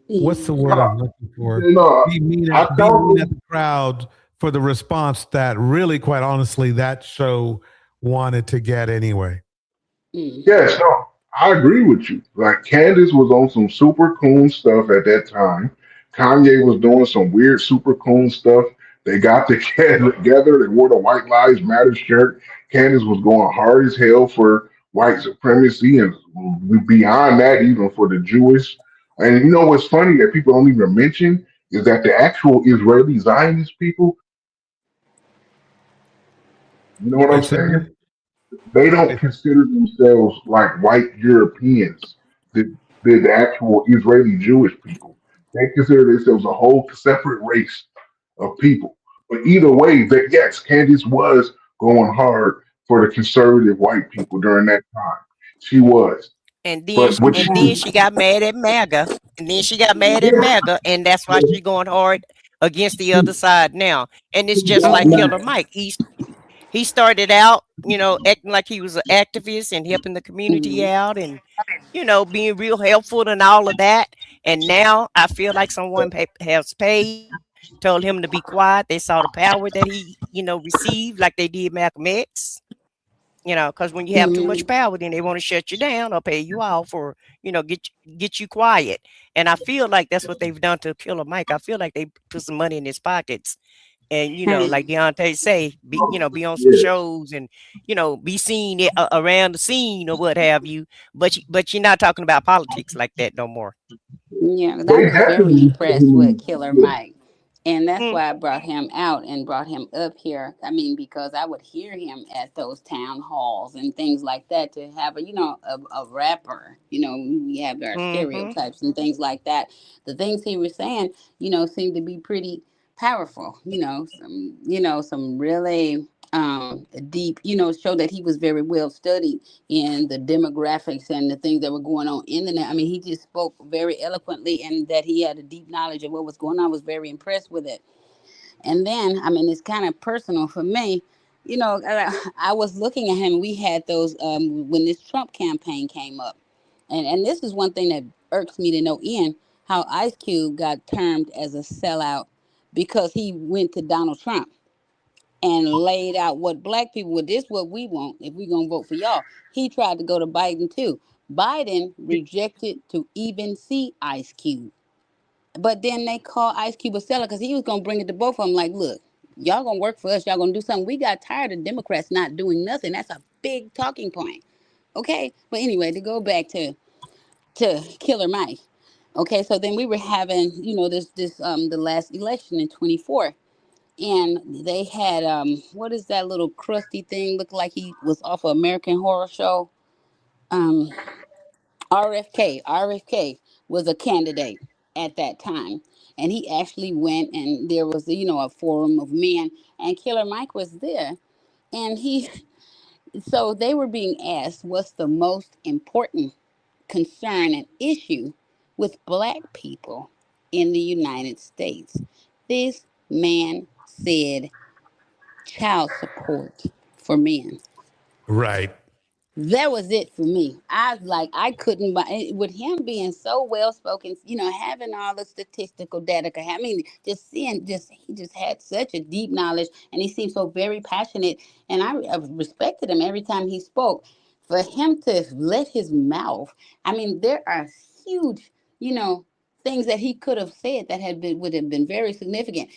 What's the word I'm looking for? Be mean at the crowd for the response that, really, quite honestly, that show wanted to get anyway. Yes, no, I agree with you. Like Candace was on some super cool stuff at that time. Kanye was doing some weird super cool stuff. They got together. They wore the White Lives Matter shirt. Candace was going hard as hell for white supremacy, and beyond that, even for the Jewish. And you know what's funny that people don't even mention is that the actual Israeli Zionist people, you know what I'm saying? They don't consider themselves like white Europeans, the actual Israeli Jewish people. They consider themselves a whole separate race of people. But either way, that yes, Candace was going hard for the conservative white people during that time. She was. And then she got mad at MAGA. And then she got mad at MAGA, and that's why she's going hard against the other side now. And it's just like Killer Mike. He started out, acting like he was an activist and helping the community out, and being real helpful and all of that. And now I feel like someone has paid, told him to be quiet. They saw the power that he, received, like they did Malcolm X. Because when you have too much power, then they want to shut you down or pay you off, or get you quiet. And I feel like that's what they've done to Killer Mike. I feel like they put some money in his pockets. And like Deontay say, be on some shows and be seen around the scene or what have you. But you're not talking about politics like that no more. Yeah, I was very impressed with Killer Mike, And that's why I brought him out and brought him up here. I mean, because I would hear him at those town halls and things like that, to have a rapper, we have our stereotypes and things like that. The things he was saying, seemed to be pretty powerful, some really deep, show that he was very well studied in the demographics and the things that were going on in the net. I mean, he just spoke very eloquently, and that he had a deep knowledge of what was going on. I was very impressed with it. And then, I mean, it's kind of personal for me. I was looking at him. We had those when this Trump campaign came up, and this is one thing that irks me to no end, how Ice Cube got termed as a sellout because he went to Donald Trump and laid out what black people would. This what we want if we're gonna vote for y'all. He tried to go to Biden too. Biden rejected to even see Ice Cube. But then they call Ice Cube a seller because he was gonna bring it to both of them. Like, look, y'all gonna work for us. Y'all gonna do something. We got tired of Democrats not doing nothing. That's a big talking point. Okay, but anyway, to go back to Killer Mike. Okay, so then we were having this the last election in 24. And they had what is that little crusty thing? Looked like he was off of American Horror Show. RFK was a candidate at that time, and he actually went, and there was a forum of men, and Killer Mike was there, and so they were being asked what's the most important concern and issue with black people in the United States. This man said child support for men. Right. That was it for me. I was like, I couldn't buy with him being so well spoken, having all the statistical data. I mean, he just had such a deep knowledge, and he seemed so very passionate. And I respected him every time he spoke. For him to let his mouth, I mean, there are huge, things that he could have said that would have been very significant.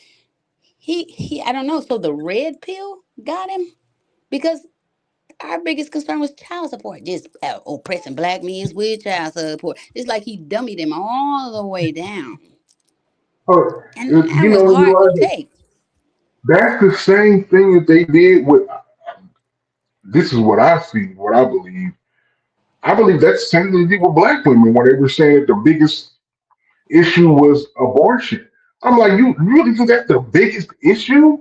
He I don't know. So the red pill got him because our biggest concern was child support. Just oppressing black men with child support. It's like he dummied him all the way down. And that was hard to take. That's the same thing that they did with. This is what I see, what I believe. I believe that's the same thing they did with black women when they were saying that the biggest issue was abortion. I'm like, you really think that's the biggest issue?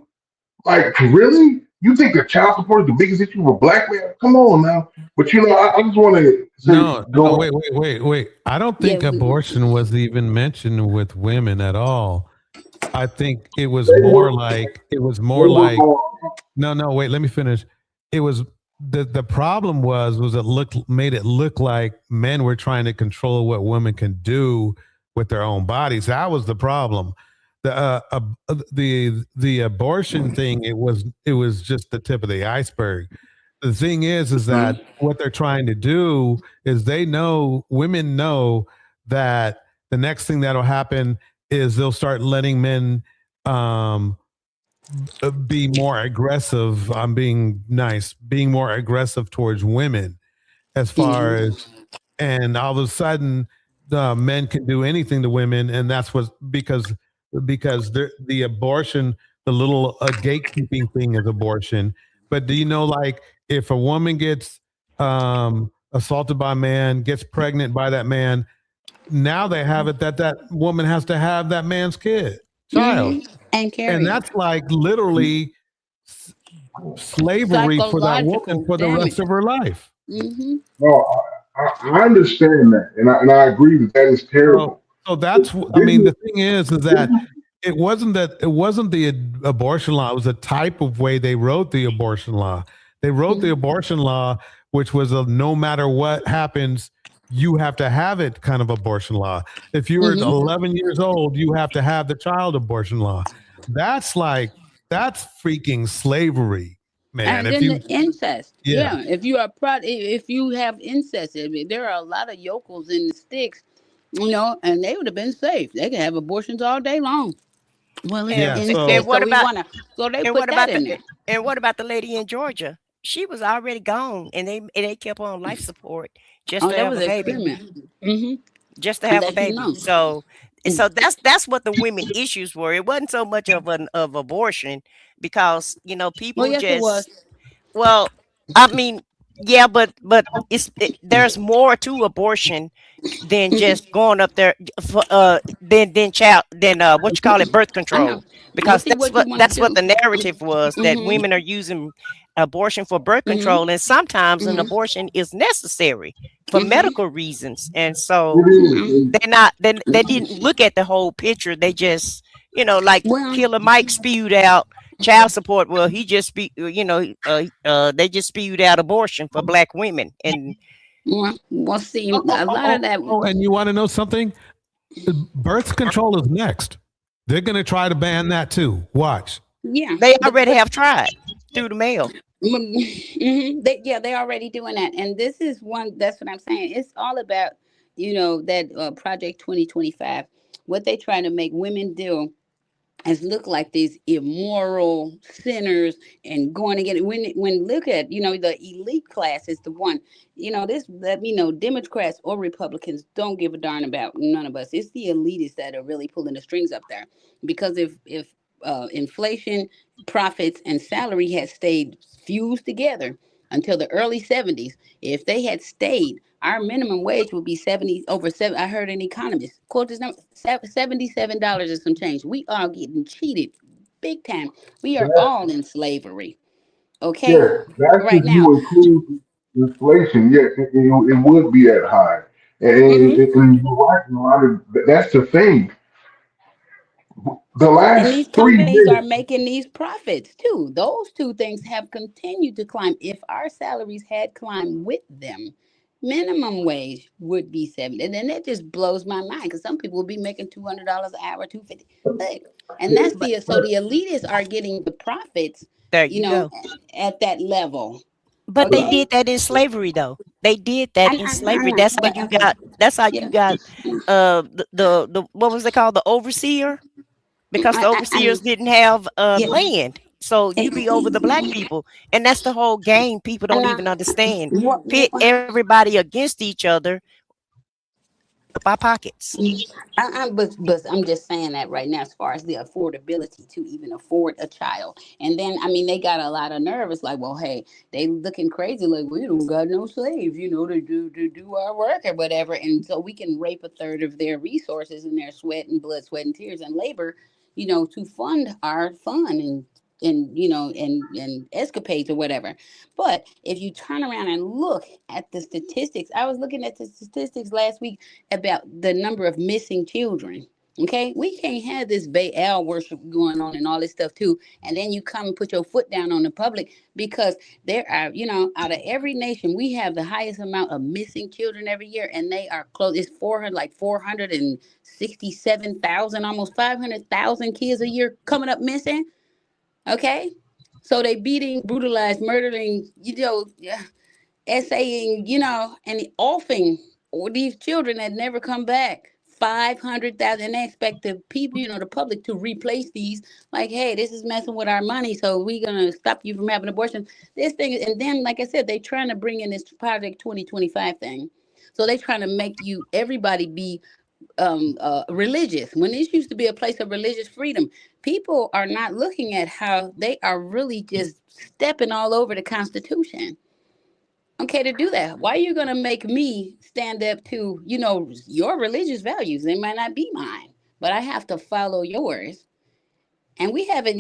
Like, really? You think that child support is the biggest issue with black men? Come on now. But I just want to say, no, wait. I don't think abortion was even mentioned with women at all. I think it was more like no, wait, let me finish. It was the problem was it made it look like men were trying to control what women can do with their own bodies. That was the problem. The abortion thing, it was just the tip of the iceberg. The thing is that what they're trying to do is women know that the next thing that'll happen is they'll start letting men be more aggressive. I'm being nice, being more aggressive towards women as far as, and all of a sudden the men can do anything to women. And that's because the abortion, the little gatekeeping thing is abortion. But do you know, like, if a woman gets assaulted by a man, gets pregnant by that man, now they have it that woman has to have that man's child. And carry. And that's like literally slavery for that woman for the rest of her life. No, I understand that, and I agree that is terrible. So that's, I mean, the thing is that it wasn't the abortion law. It was the type of way they wrote the abortion law. They wrote the abortion law, which was a no matter what happens, you have to have it kind of abortion law. If you were 11 years old, you have to have the child abortion law. That's freaking slavery, man. And then the incest. Yeah. If you are if you have incest, there are a lot of yokels in the sticks, and they would have been safe. They could have abortions all day long. Well, and what about in there. And what about the lady in Georgia? She was already gone, and they kept on life support just to have a baby. Mm-hmm. Just to have a baby. So So that's what the women issues were. It wasn't so much of abortion, because Well, people yes, it was. just, well, I mean, yeah, but there's more to abortion than just going up there for than what you call it, birth I know. control, But because see what you want to that's what do. the narrative was, that Mm-hmm. women are using abortion for birth Mm-hmm. control, and sometimes an Mm-hmm. abortion is necessary for Mm-hmm. medical reasons. And It so is. they didn't look at the whole picture. They just, like Well, Killer Mike spewed out child support. Well, he just they just spewed out abortion for black women. And well, see, Oh, oh, a oh, lot oh, of that. oh, and you want to know something? Birth control is next. They're going to try to ban that too. Watch. Yeah, they already have tried through the mail. Mm-hmm. They're already doing that, and this is one. That's what I'm saying. It's all about, that Project 2025. What they trying to make women do is look like these immoral sinners and going to get it. When look at, the elite class is the one. This let me know, Democrats or Republicans don't give a darn about none of us. It's the elitists that are really pulling the strings up there, because if inflation, profits, and salary had stayed fused together until the early 70s, if they had stayed, our minimum wage would be 70 over 7. I heard an economist quote this number, $77 and some change. We are getting cheated big time. We are That, all in slavery. Okay, yes, that's right if now. you include inflation. Yes, it would be that high. Hmm. And you're right, a lot of that's the thing. The And these last three companies are years, making these profits too. Those two things have continued to climb. If our salaries had climbed with them, minimum wage would be 70. And then that just blows my mind, because some people will be making $200 an hour, 250. Look, and that's so the elitists are getting the profits, There you you know, go. at that level. But they Okay, did that in slavery, though. They did that in I slavery. know, That's how but you got. That's how you yeah, got. The what was it called? The overseer, because the I know. overseers didn't have Yeah, land. So you be over the black people, and that's the whole game. People I don't know. even understand. What? Pit everybody against each other up our pockets. But I'm just saying that right now, as far as the affordability to even afford a child. And then, I mean, they got a lot of nerve. It's like, well, hey, they looking crazy, like, we don't got no slaves, to do our work or whatever. And so we can rape a third of their resources and their sweat and blood, sweat and tears and labor, to fund our fun and escapades or whatever. But if you turn around and look at the statistics, I was looking at the statistics last week about the number of missing children. Okay, we can't have this Baal worship going on and all this stuff too. And then you come and put your foot down on the public, because there are, out of every nation, we have the highest amount of missing children every year, and they are close. It's 467,000, almost 500,000 kids a year coming up missing. Okay, so they beating, brutalized, murdering, yeah, essaying, and offing or these children that never come back. 500,000, and they expect the people, the public, to replace these. Like, hey, this is messing with our money, so we're gonna stop you from having abortion. This thing, and then, like I said, they trying to bring in this Project 2025 thing. So they trying to make everybody be religious, when this used to be a place of religious freedom. People are not looking at how they are really just stepping all over the Constitution. Okay, to do that, why are you going to make me stand up to, your religious values? They might not be mine, but I have to follow yours. And we haven't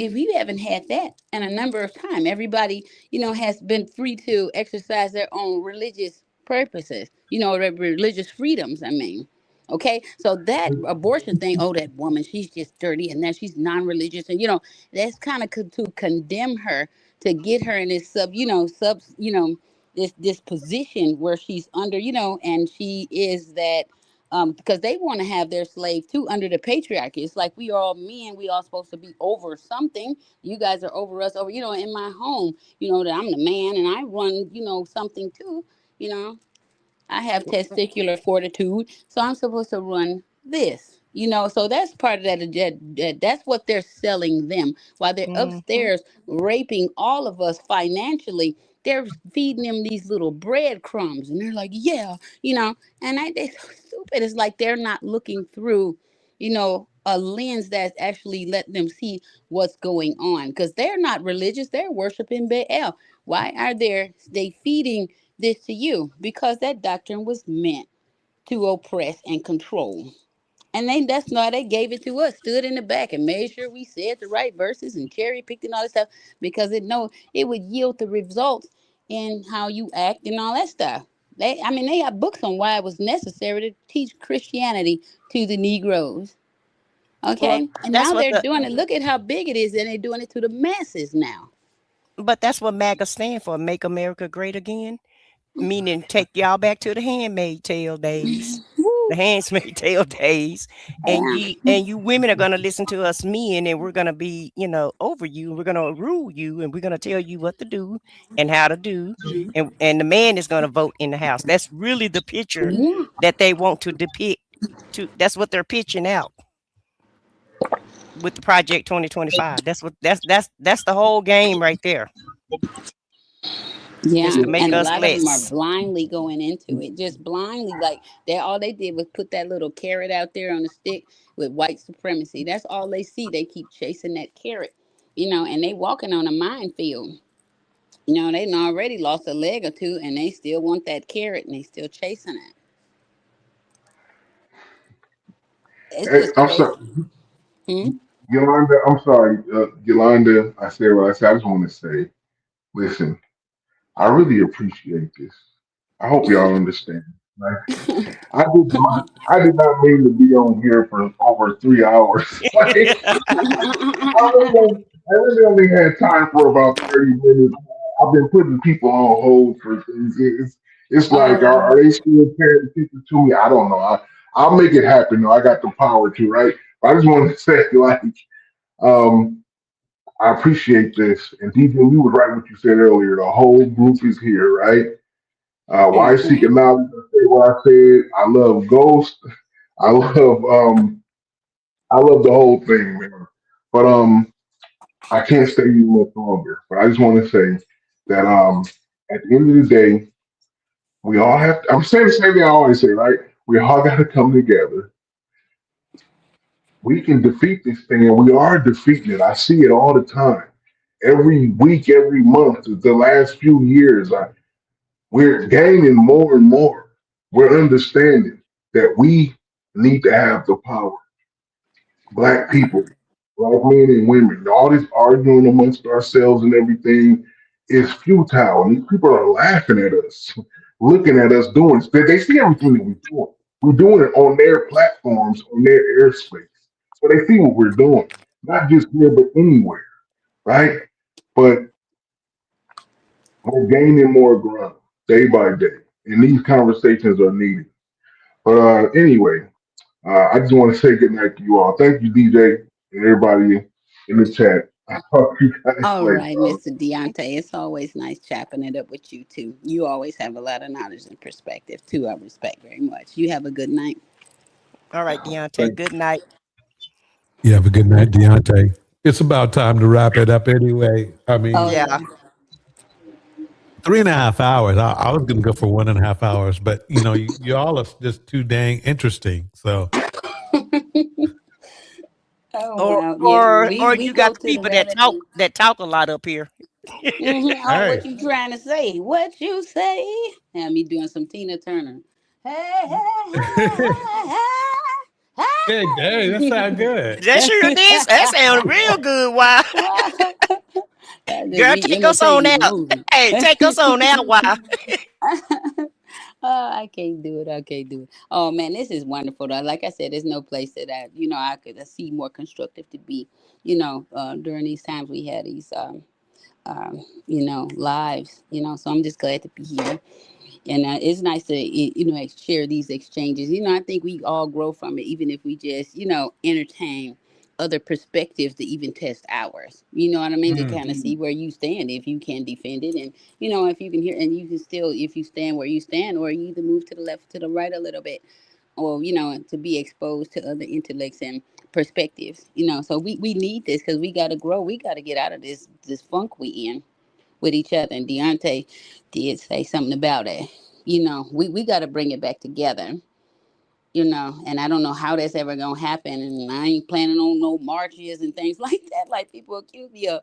had that in a number of time. Everybody, has been free to exercise their own religious purposes, their religious freedoms, I mean. Okay, so that abortion thing, oh, that woman, she's just dirty, and then she's non-religious, and that's kind of to condemn her, to get her in this this position where she's under, and she is that, because they want to have their slave too under the patriarchy. It's like we are all men, we all supposed to be over something. You guys are over us, over, in my home, that I'm the man and I run, something too, you know. I have testicular fortitude, so I'm supposed to run this. So that's part of that's what they're selling them. While they're Hmm. upstairs raping all of us financially, they're feeding them these little breadcrumbs, and they're like, yeah, and they're so stupid. It's like they're not looking through, a lens that's actually let them see what's going on, because they're not religious, they're worshiping Baal. Why are they feeding this to you? Because that doctrine was meant to oppress and control. And that's why they gave it to us, stood in the back and made sure we said the right verses and cherry picked and all that stuff, because it would yield the results in how you act and all that stuff. They have books on why it was necessary to teach Christianity to the Negroes. Well, Okay? And that's now what they're doing it. Look at how big it is, and they're doing it to the masses now. but that's what MAGA stand for, Make America Great Again, meaning take y'all back to the handmaid tale days. The handmaid tale days, and you women are gonna listen to us men, and we're gonna be, over you. We're gonna rule you, and we're gonna tell you what to do and how to do, and the man is gonna vote in the house. That's really the picture Yeah. that they want to depict. That's what they're pitching out with the Project 2025. That's the whole game right there. Yeah, Is to make and a us lot of them are less. blindly going into it, just blindly. Like all they did was put that little carrot out there on the stick with white supremacy. That's all they see. They keep chasing that carrot, and they walking on a minefield. They done already lost a leg or two, and they still want that carrot, and they still chasing it. It's Hey, just I'm crazy. sorry, Yolanda. I'm sorry, Yolanda. I said what I said. I just want to say, listen, I really appreciate this. I hope y'all understand. Like, I did not mean to be on here for over 3 hours. Like, I really only had time for about 30 minutes. I've been putting people on hold for things. It's like, are they still paying attention to me? I don't know. I'll make it happen. Though I got the power to, right? But I just wanted to say, like, um, I appreciate this. And DJ, you was right what you said earlier. The whole group is here, right? Why seek knowledge? I say what I said. I love Ghost. I love the whole thing, man. But I can't stay you much longer. But I just want to say that at the end of the day, we all have I'm saying the same thing I always say, right? We all gotta come together. We can defeat this thing, and we are defeating it. I see it all the time. Every week, every month, the last few years, we're gaining more and more. We're understanding that we need to have the power. Black people, black men and women, all this arguing amongst ourselves and everything is futile. And these people are laughing at us, looking at us doing it. They see everything that we're doing. We're doing it on their platforms, on their airspace. So they see what we're doing, not just here, but anywhere, right? But we're gaining more ground day by day. And these conversations are needed. But anyway, I just want to say good night to you all. Thank you, DJ, and everybody in the chat. I'll talk to you guys All later. right, Mr. Deontay. It's always nice chopping it up with you too. You always have a lot of knowledge and perspective too. I respect very much. You have a good night. All right, Deontay. Good night. You have a good night, Deontay. It's about time to wrap it up anyway. I mean, Yeah. 3.5 hours. I was going to go for 1.5 hours, but you all are just too dang interesting. So, Or We you go got the to the people rabbit. that talk a lot up here. Oh, what you trying to say? What you say? Have me doing some Tina Turner. Hey, hey, that sounds good. That sure did. That sounded real good. Wow. Girl, take us on out. Hey, take us on out. Wow. Oh, I can't do it. I can't do it. Oh man, this is wonderful though. Like I said, there's no place that I could see more constructive to be. During these times we had these lives. So I'm just glad to be here. And it's nice to share these exchanges. I think we all grow from it, even if we just entertain other perspectives to even test ours. You know what I mean? To kind of see where you stand, if you can defend it, and if you can hear, and you can still, if you stand where you stand, or you either move to the left, to the right a little bit, or to be exposed to other intellects and perspectives. So we need this, because we got to grow. We got to get out of this funk we in with each other. And Deontay did say something about it. We got to bring it back together. you know, and I don't know how that's ever gonna happen, and I ain't planning on no marches and things like that, like people accuse me of.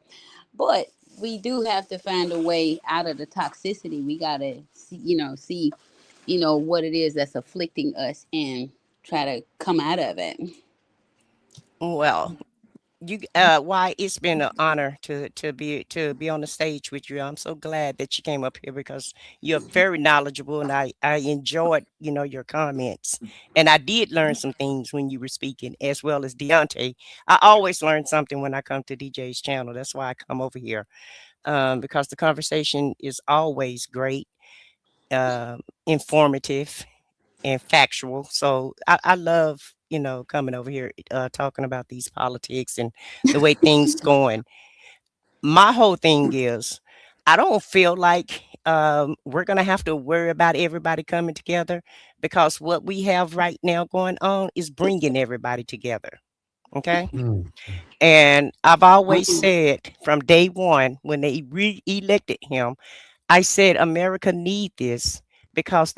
But we do have to find a way out of the toxicity. We gotta see, what it is that's afflicting us and try to come out of it. Well, why it's been an honor to be on the stage with you. I'm so glad that you came up here because you're very knowledgeable, and I enjoyed your comments, and I did learn some things when you were speaking, as well as Deontay. I always learn something when I come to DJ's channel. That's why I come over here, because the conversation is always great, informative, and factual. So I love, coming over here, talking about these politics and the way things going. My whole thing is, I don't feel like we're gonna have to worry about everybody coming together, because what we have right now going on is bringing everybody together. Okay. Mm. And I've always said from day one when they re-elected him, I said America need this, because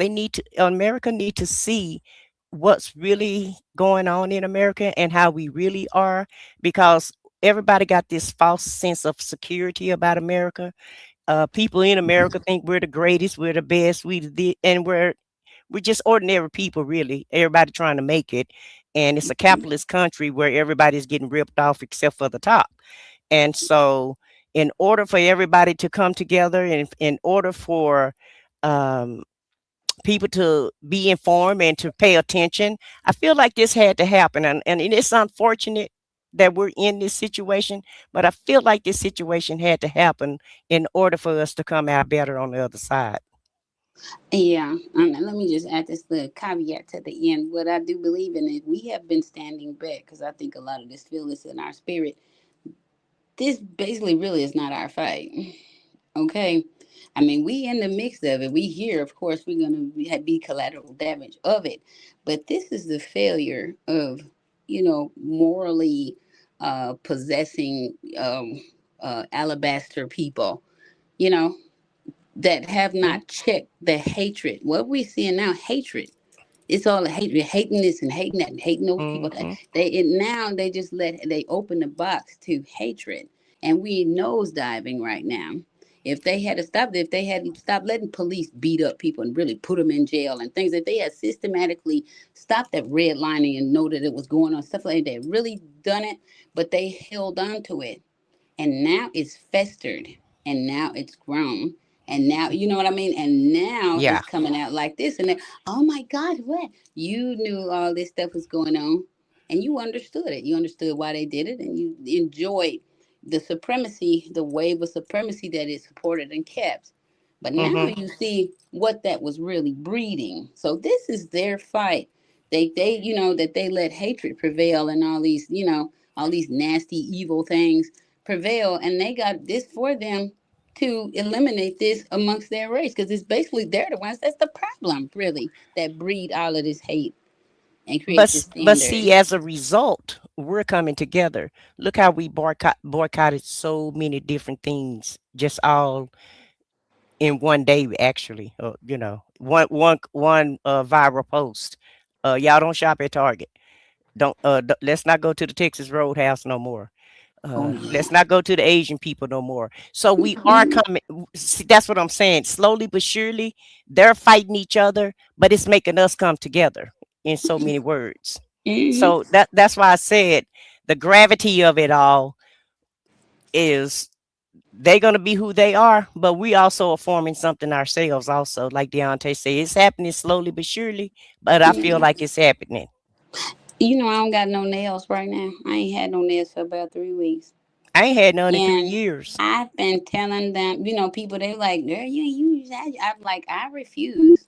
America need to see what's really going on in America and how we really are, because everybody got this false sense of security about America. People in America think we're the greatest, we're the best, and we're just ordinary people, really. Everybody trying to make it, and it's a capitalist country where everybody's getting ripped off except for the top. And so, in order for everybody to come together, and in order for um, people to be informed and to pay attention, I feel like this had to happen. And it's unfortunate that we're in this situation, but I feel like this situation had to happen in order for us to come out better on the other side. Yeah, and let me just add this little caveat to the end. What I do believe in is we have been standing back, because I think a lot of this feels in our spirit. This basically really is not our fight. Okay. I mean, we in the mix of it. We here, of course, we're going to be collateral damage of it. But this is the failure of, morally possessing alabaster people, you know, that have not checked the hatred. What we're seeing now, hatred. It's all a hatred, hating this and hating that and hating those people. Now they open the box to hatred, and we nosediving right now. If they had stopped letting police beat up people and really put them in jail and things, that they had systematically stopped that redlining and know that it was going on, stuff like that, really done it, but they held on to it, and now it's festered, and now it's grown, and now you know what I mean, and now Yeah. it's coming out like this, and then, oh my God, what? You knew all this stuff was going on, and you understood it. You understood why they did it, and you enjoyed the supremacy, the wave of supremacy that it supported and kept. But now Hmm. you see what that was really breeding. So this is their fight. They that they let hatred prevail, and all these nasty evil things prevail, and they got this for them to eliminate this amongst their race, because it's basically they're the ones that's the problem, really, that breed all of this hate and create this But standard. see, as a result, we're coming together. Look how we boycotted so many different things, just all in one day. Actually, one viral post. Y'all don't shop at Target. Don't let's not go to the Texas Roadhouse no more. Oh yeah. Let's not go to the Asian people no more. So we are coming. See, that's what I'm saying. Slowly but surely, they're fighting each other, but it's making us come together in so many words. Mhm. So that's why I said the gravity of it all is they're gonna be who they are, but we also are forming something ourselves. Also, like Deontay said, it's happening slowly but surely. But I feel like it's happening. I don't got no nails right now. I ain't had no nails for about 3 weeks. I ain't had none in 3 And years. I've been telling them, people, they like, girl, you use that. I'm like, I refuse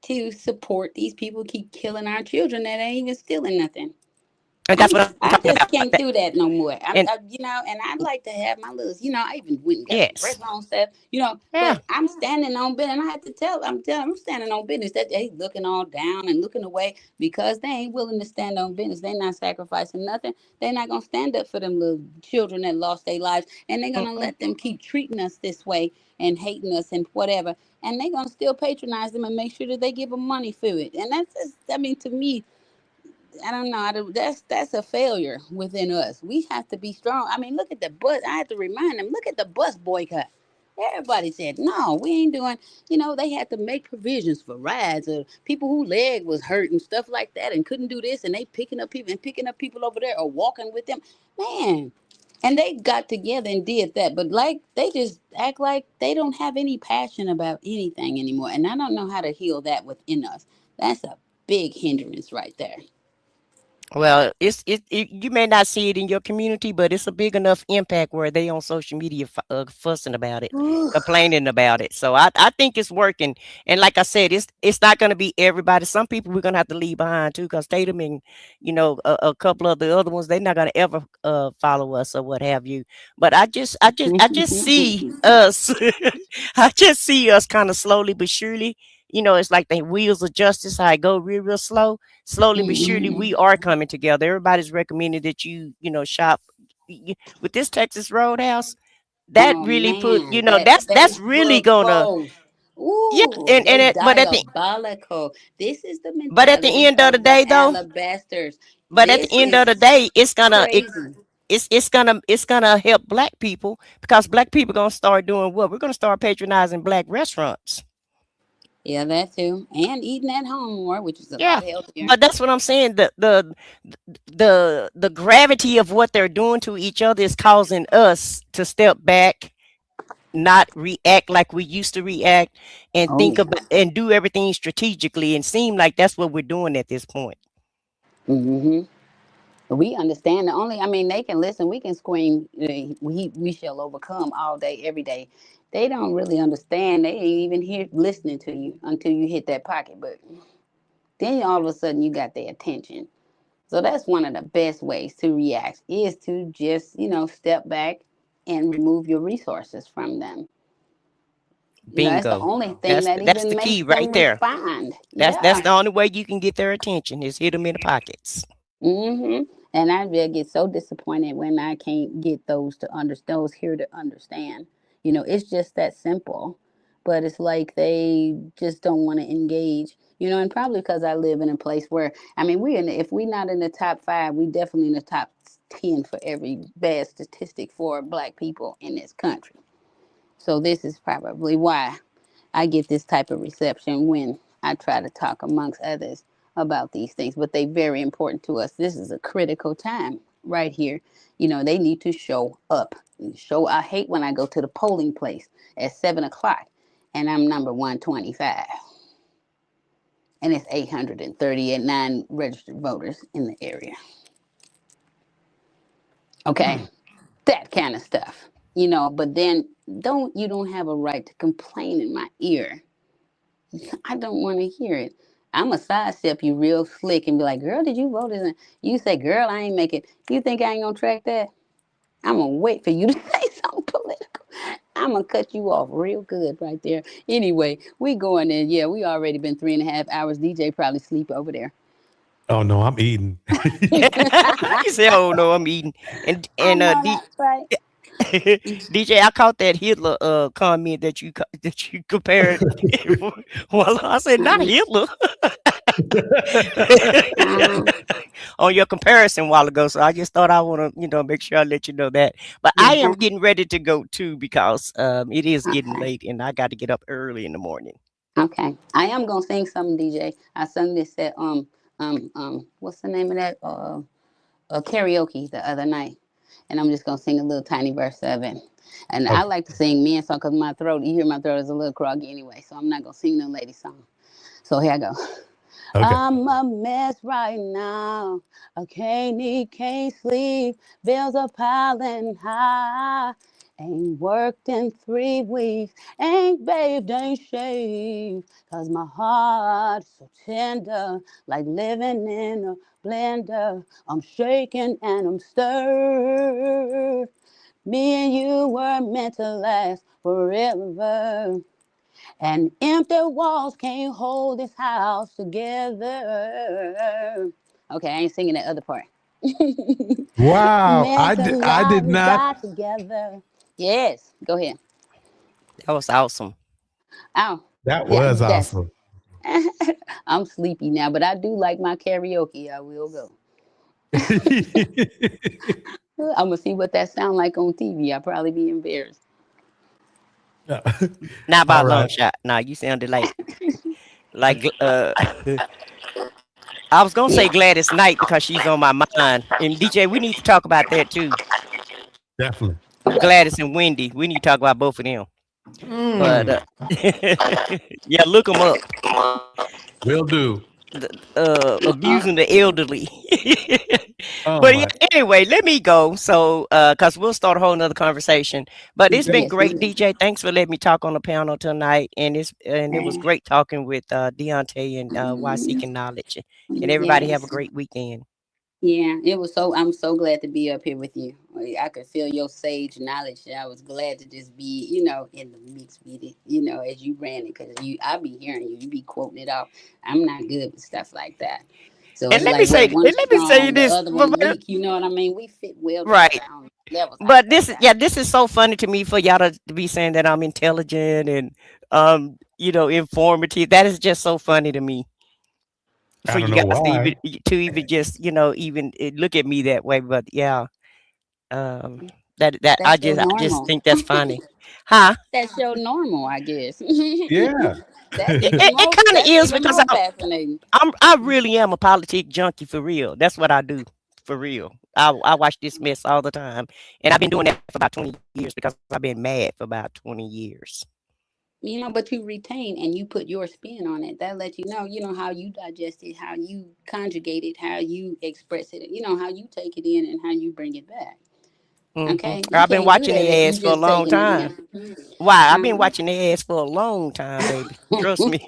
to support these people keep killing our children that ain't even stealing nothing. And that's what I'm I talking just about. can't do that no more. And You know, and I like to have my little, you know, I even went and got some yes, restaurant stuff, you know, yeah. but I'm standing on business. And I had to I'm standing on business. That they looking all down and looking away because they ain't willing to stand on business. They're not sacrificing nothing. They're not going to stand up for them little children that lost their lives. And they're going to Mm-mm. let them keep treating us this way and hating us and whatever. And they're going to still patronize them and make sure that they give them money for it. And that's just, I mean, to me, I don't know. That's a failure within us. We have to be strong. I mean, look at the bus. I had to remind them. Look at the bus boycott. Everybody said no. We ain't doing. You know, they had to make provisions for rides or people who leg was hurt and stuff like that and couldn't do this and they picking up people over there or walking with them. Man, and they got together and did that. But like they just act like they don't have any passion about anything anymore. And I don't know how to heal that within us. That's a big hindrance right there. Well, you may not see it in your community, but it's a big enough impact where they on social media fussing about it, complaining about it. So I think it's working. And like I said, it's not going to be everybody. Some people we're going to have to leave behind too, because Tatum and a couple of the other ones, they're not going to ever follow us or what have you. But I just see us. I just see us kind of slowly but surely. It's like the wheels of justice. How I go real slow. Slowly but surely, we are coming together. Everybody's recommended that shop with this Texas Roadhouse. That Oh really put, man, that that's really Facebook gonna, post. yeah. Ooh, And they it, diabolical. This is the but at the mentality end of the of the day, though, alabasters. but at the This end of is the day, crazy. it's gonna help black people because black people gonna start doing what? We're gonna start patronizing black restaurants. Yeah, that too. And eating at home more, which is a Yeah, lot healthier. but that's what I'm saying. The gravity of what they're doing to each other is causing us to step back, not react like we used to react, and Oh think yeah. about and do everything strategically, and seem like that's what we're doing at this point. hmm We understand the only. I mean, they can listen. We can scream. We shall overcome all day, every day. They don't really understand. They ain't even here listening to you until you hit that pocket. But then all of a sudden you got their attention. So that's one of the best ways to react is to just, step back and remove your resources from them. That's the Bingo. only thing That's that that's even the key makes right them there. respond. That's Yeah. the only way you can get their attention is hit them in the pockets. And I will get so disappointed when I can't get those to understand, those here to understand. It's just that simple. But it's like they just don't want to engage. And probably because I live in a place where, I mean, if we're not in the top 5, we definitely in the top 10 for every bad statistic for black people in this country. So this is probably why I get this type of reception when I try to talk amongst others about these things. But they very important to us. This is a critical time right here. They need to show up. I hate when I go to the polling place at 7 o'clock and I'm number 125. And it's 839 registered voters in the area. Okay. That kind of stuff. But then you don't have a right to complain in my ear. I don't want to hear it. I'm a sidestep you real slick and be like, girl, did you vote? You say, girl, I ain't make it. You think I ain't gonna track that? I'm gonna wait for you to say something political. I'm gonna cut you off real good right there. Anyway, we going in. Yeah, we already been 3.5 hours. DJ probably sleep over there. Oh no, I'm eating. You say, "Oh no, I'm eating," and I and know that's right. DJ, I caught that Hitler comment that you compared. Well, I said not Hitler on your comparison a while ago. So I just thought I want to make sure I let you know that. But I am getting ready to go too because it is getting Okay. late and I got to get up early in the morning. Okay. I am gonna sing something, DJ. I sung this at what's the name of that? Karaoke the other night. And I'm just gonna sing a little tiny verse of it. And I Okay. like to sing men song because my throat, you hear my throat is a little croggy anyway, so I'm not gonna sing no lady song. So here I go. Okay. I'm a mess right now. I can't eat, can't sleep. Bills are piling high. Ain't worked in 3 weeks, ain't bathed, ain't shaved, 'cause my heart's so tender, like living in a blender. I'm shaking and I'm stirred. Me and you were meant to last forever. And empty walls can't hold this house together. Okay, I ain't singing that other part. Wow, Meant to I lie, did we not. die together. Yes, go ahead. That was awesome. Oh, That yeah, was that's. awesome. I'm sleepy now, but I do like my karaoke. I will go. I'm gonna see what that sound like on TV. I'll probably be embarrassed. Not by All a long right. shot. Nah, you sounded like I was gonna say Gladys Knight because she's on my mind. And DJ, we need to talk about that too. Definitely. Gladys and Wendy. We need to talk about both of them. But yeah, look them up. Will do. Abusing the elderly. Oh But yeah, my. anyway, let me go. So because we'll start a whole nother conversation. But it's been Yes, great, ma'am. DJ. Thanks for letting me talk on the panel tonight. And it was great talking with Deontay and Why Seeking Knowledge. And everybody have a Yes. great weekend. Yeah, it was so. I'm so glad to be up here with you. I could feel your sage knowledge. I was glad to just be, in the mix with it. As you ran it, because I be hearing you. You be quoting it off. I'm not good with stuff like that. So And it's like where let one's me say strong, the this. other one weak. You know what I mean? We fit well Right. together on levels. How But about that? this is so funny to me for y'all to be saying that I'm intelligent and informative. That is just so funny to me I for don't you know guys why. to even just even look at me that way. But yeah, that That's so I just normal. think that's funny, huh? That's so normal, I guess. Yeah. That's It, even it, more. it kind of That's is even because more fascinating. I really am a politic junkie for real. That's what I do for real. I watch this mess all the time, and I've been doing that for about 20 years because I've been mad for about 20 years. But you retain and you put your spin on it. That lets how you digest it, how you conjugate it, how you express it, how you take it in and how you bring it back. Okay? You I've been can't do watching that if their you ass for a just long taking it time. in. Why? I've been watching their ass for a long time, baby. Trust me.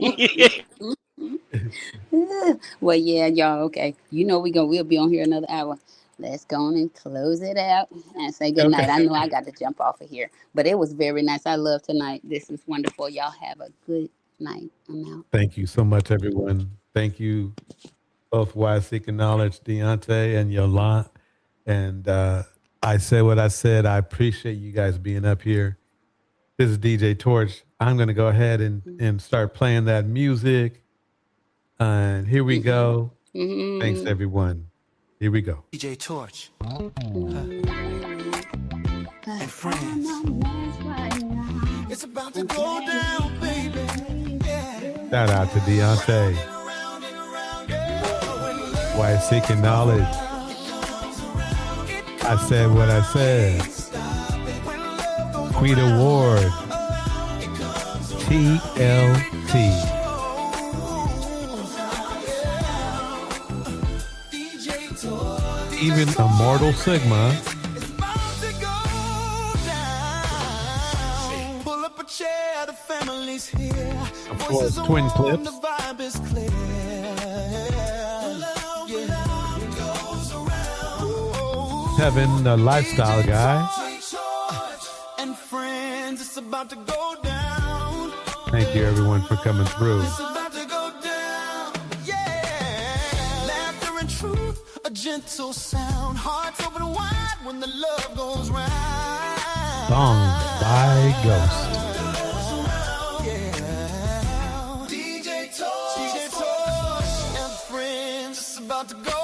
Well, yeah, y'all. Okay, we'll be on here another hour. Let's go on and close it out and say good night. Okay. I know I got to jump off of here, but it was very nice. I love tonight. This is wonderful. Y'all have a good night. I'm out. Thank you so much, everyone. Thank you both, Why Seeking Knowledge, Deontay and Yolanda. And I said what I said. I appreciate you guys being up here. This is DJ Torch. I'm going to go ahead and start playing that music. And here we go. Thanks, everyone. Here we go. DJ Torch. And friends. It's about to go down, baby. Yeah. Shout out to Deontay. Why Seeking Knowledge. I said what I said. Queen Award. TLT. Even Immortal Sigma. Pull up a chair, the family's here. Of course, Twin Clips. The vibe is clear. Kevin, the lifestyle guy. And friends, it's about to go down. Thank you, everyone, for coming through. It's about to go down. Yeah. Laughter and truth, a gentle sound. Hearts open wide when the love goes round. Song by Ghost. DJ Torch and friends, it's about to go down.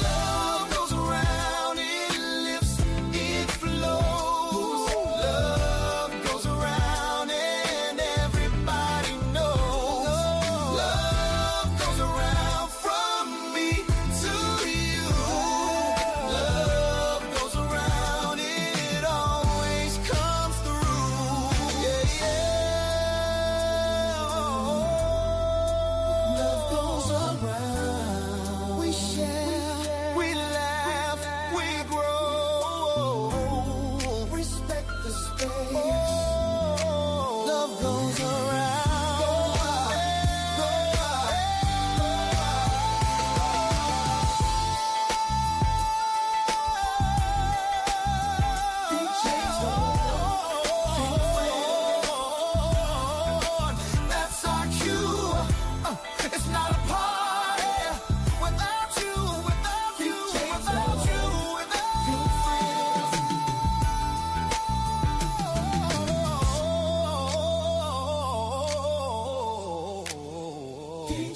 Love goes around, it lifts, it flows. Love goes around and everybody knows. Love goes around from me to you. Love goes around, it always comes through. Yeah, yeah.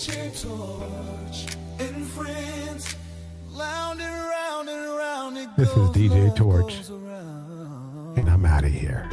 DJ Torch and friends, round and round and round it This is DJ goes, Torch, goes around. and I'm out of here.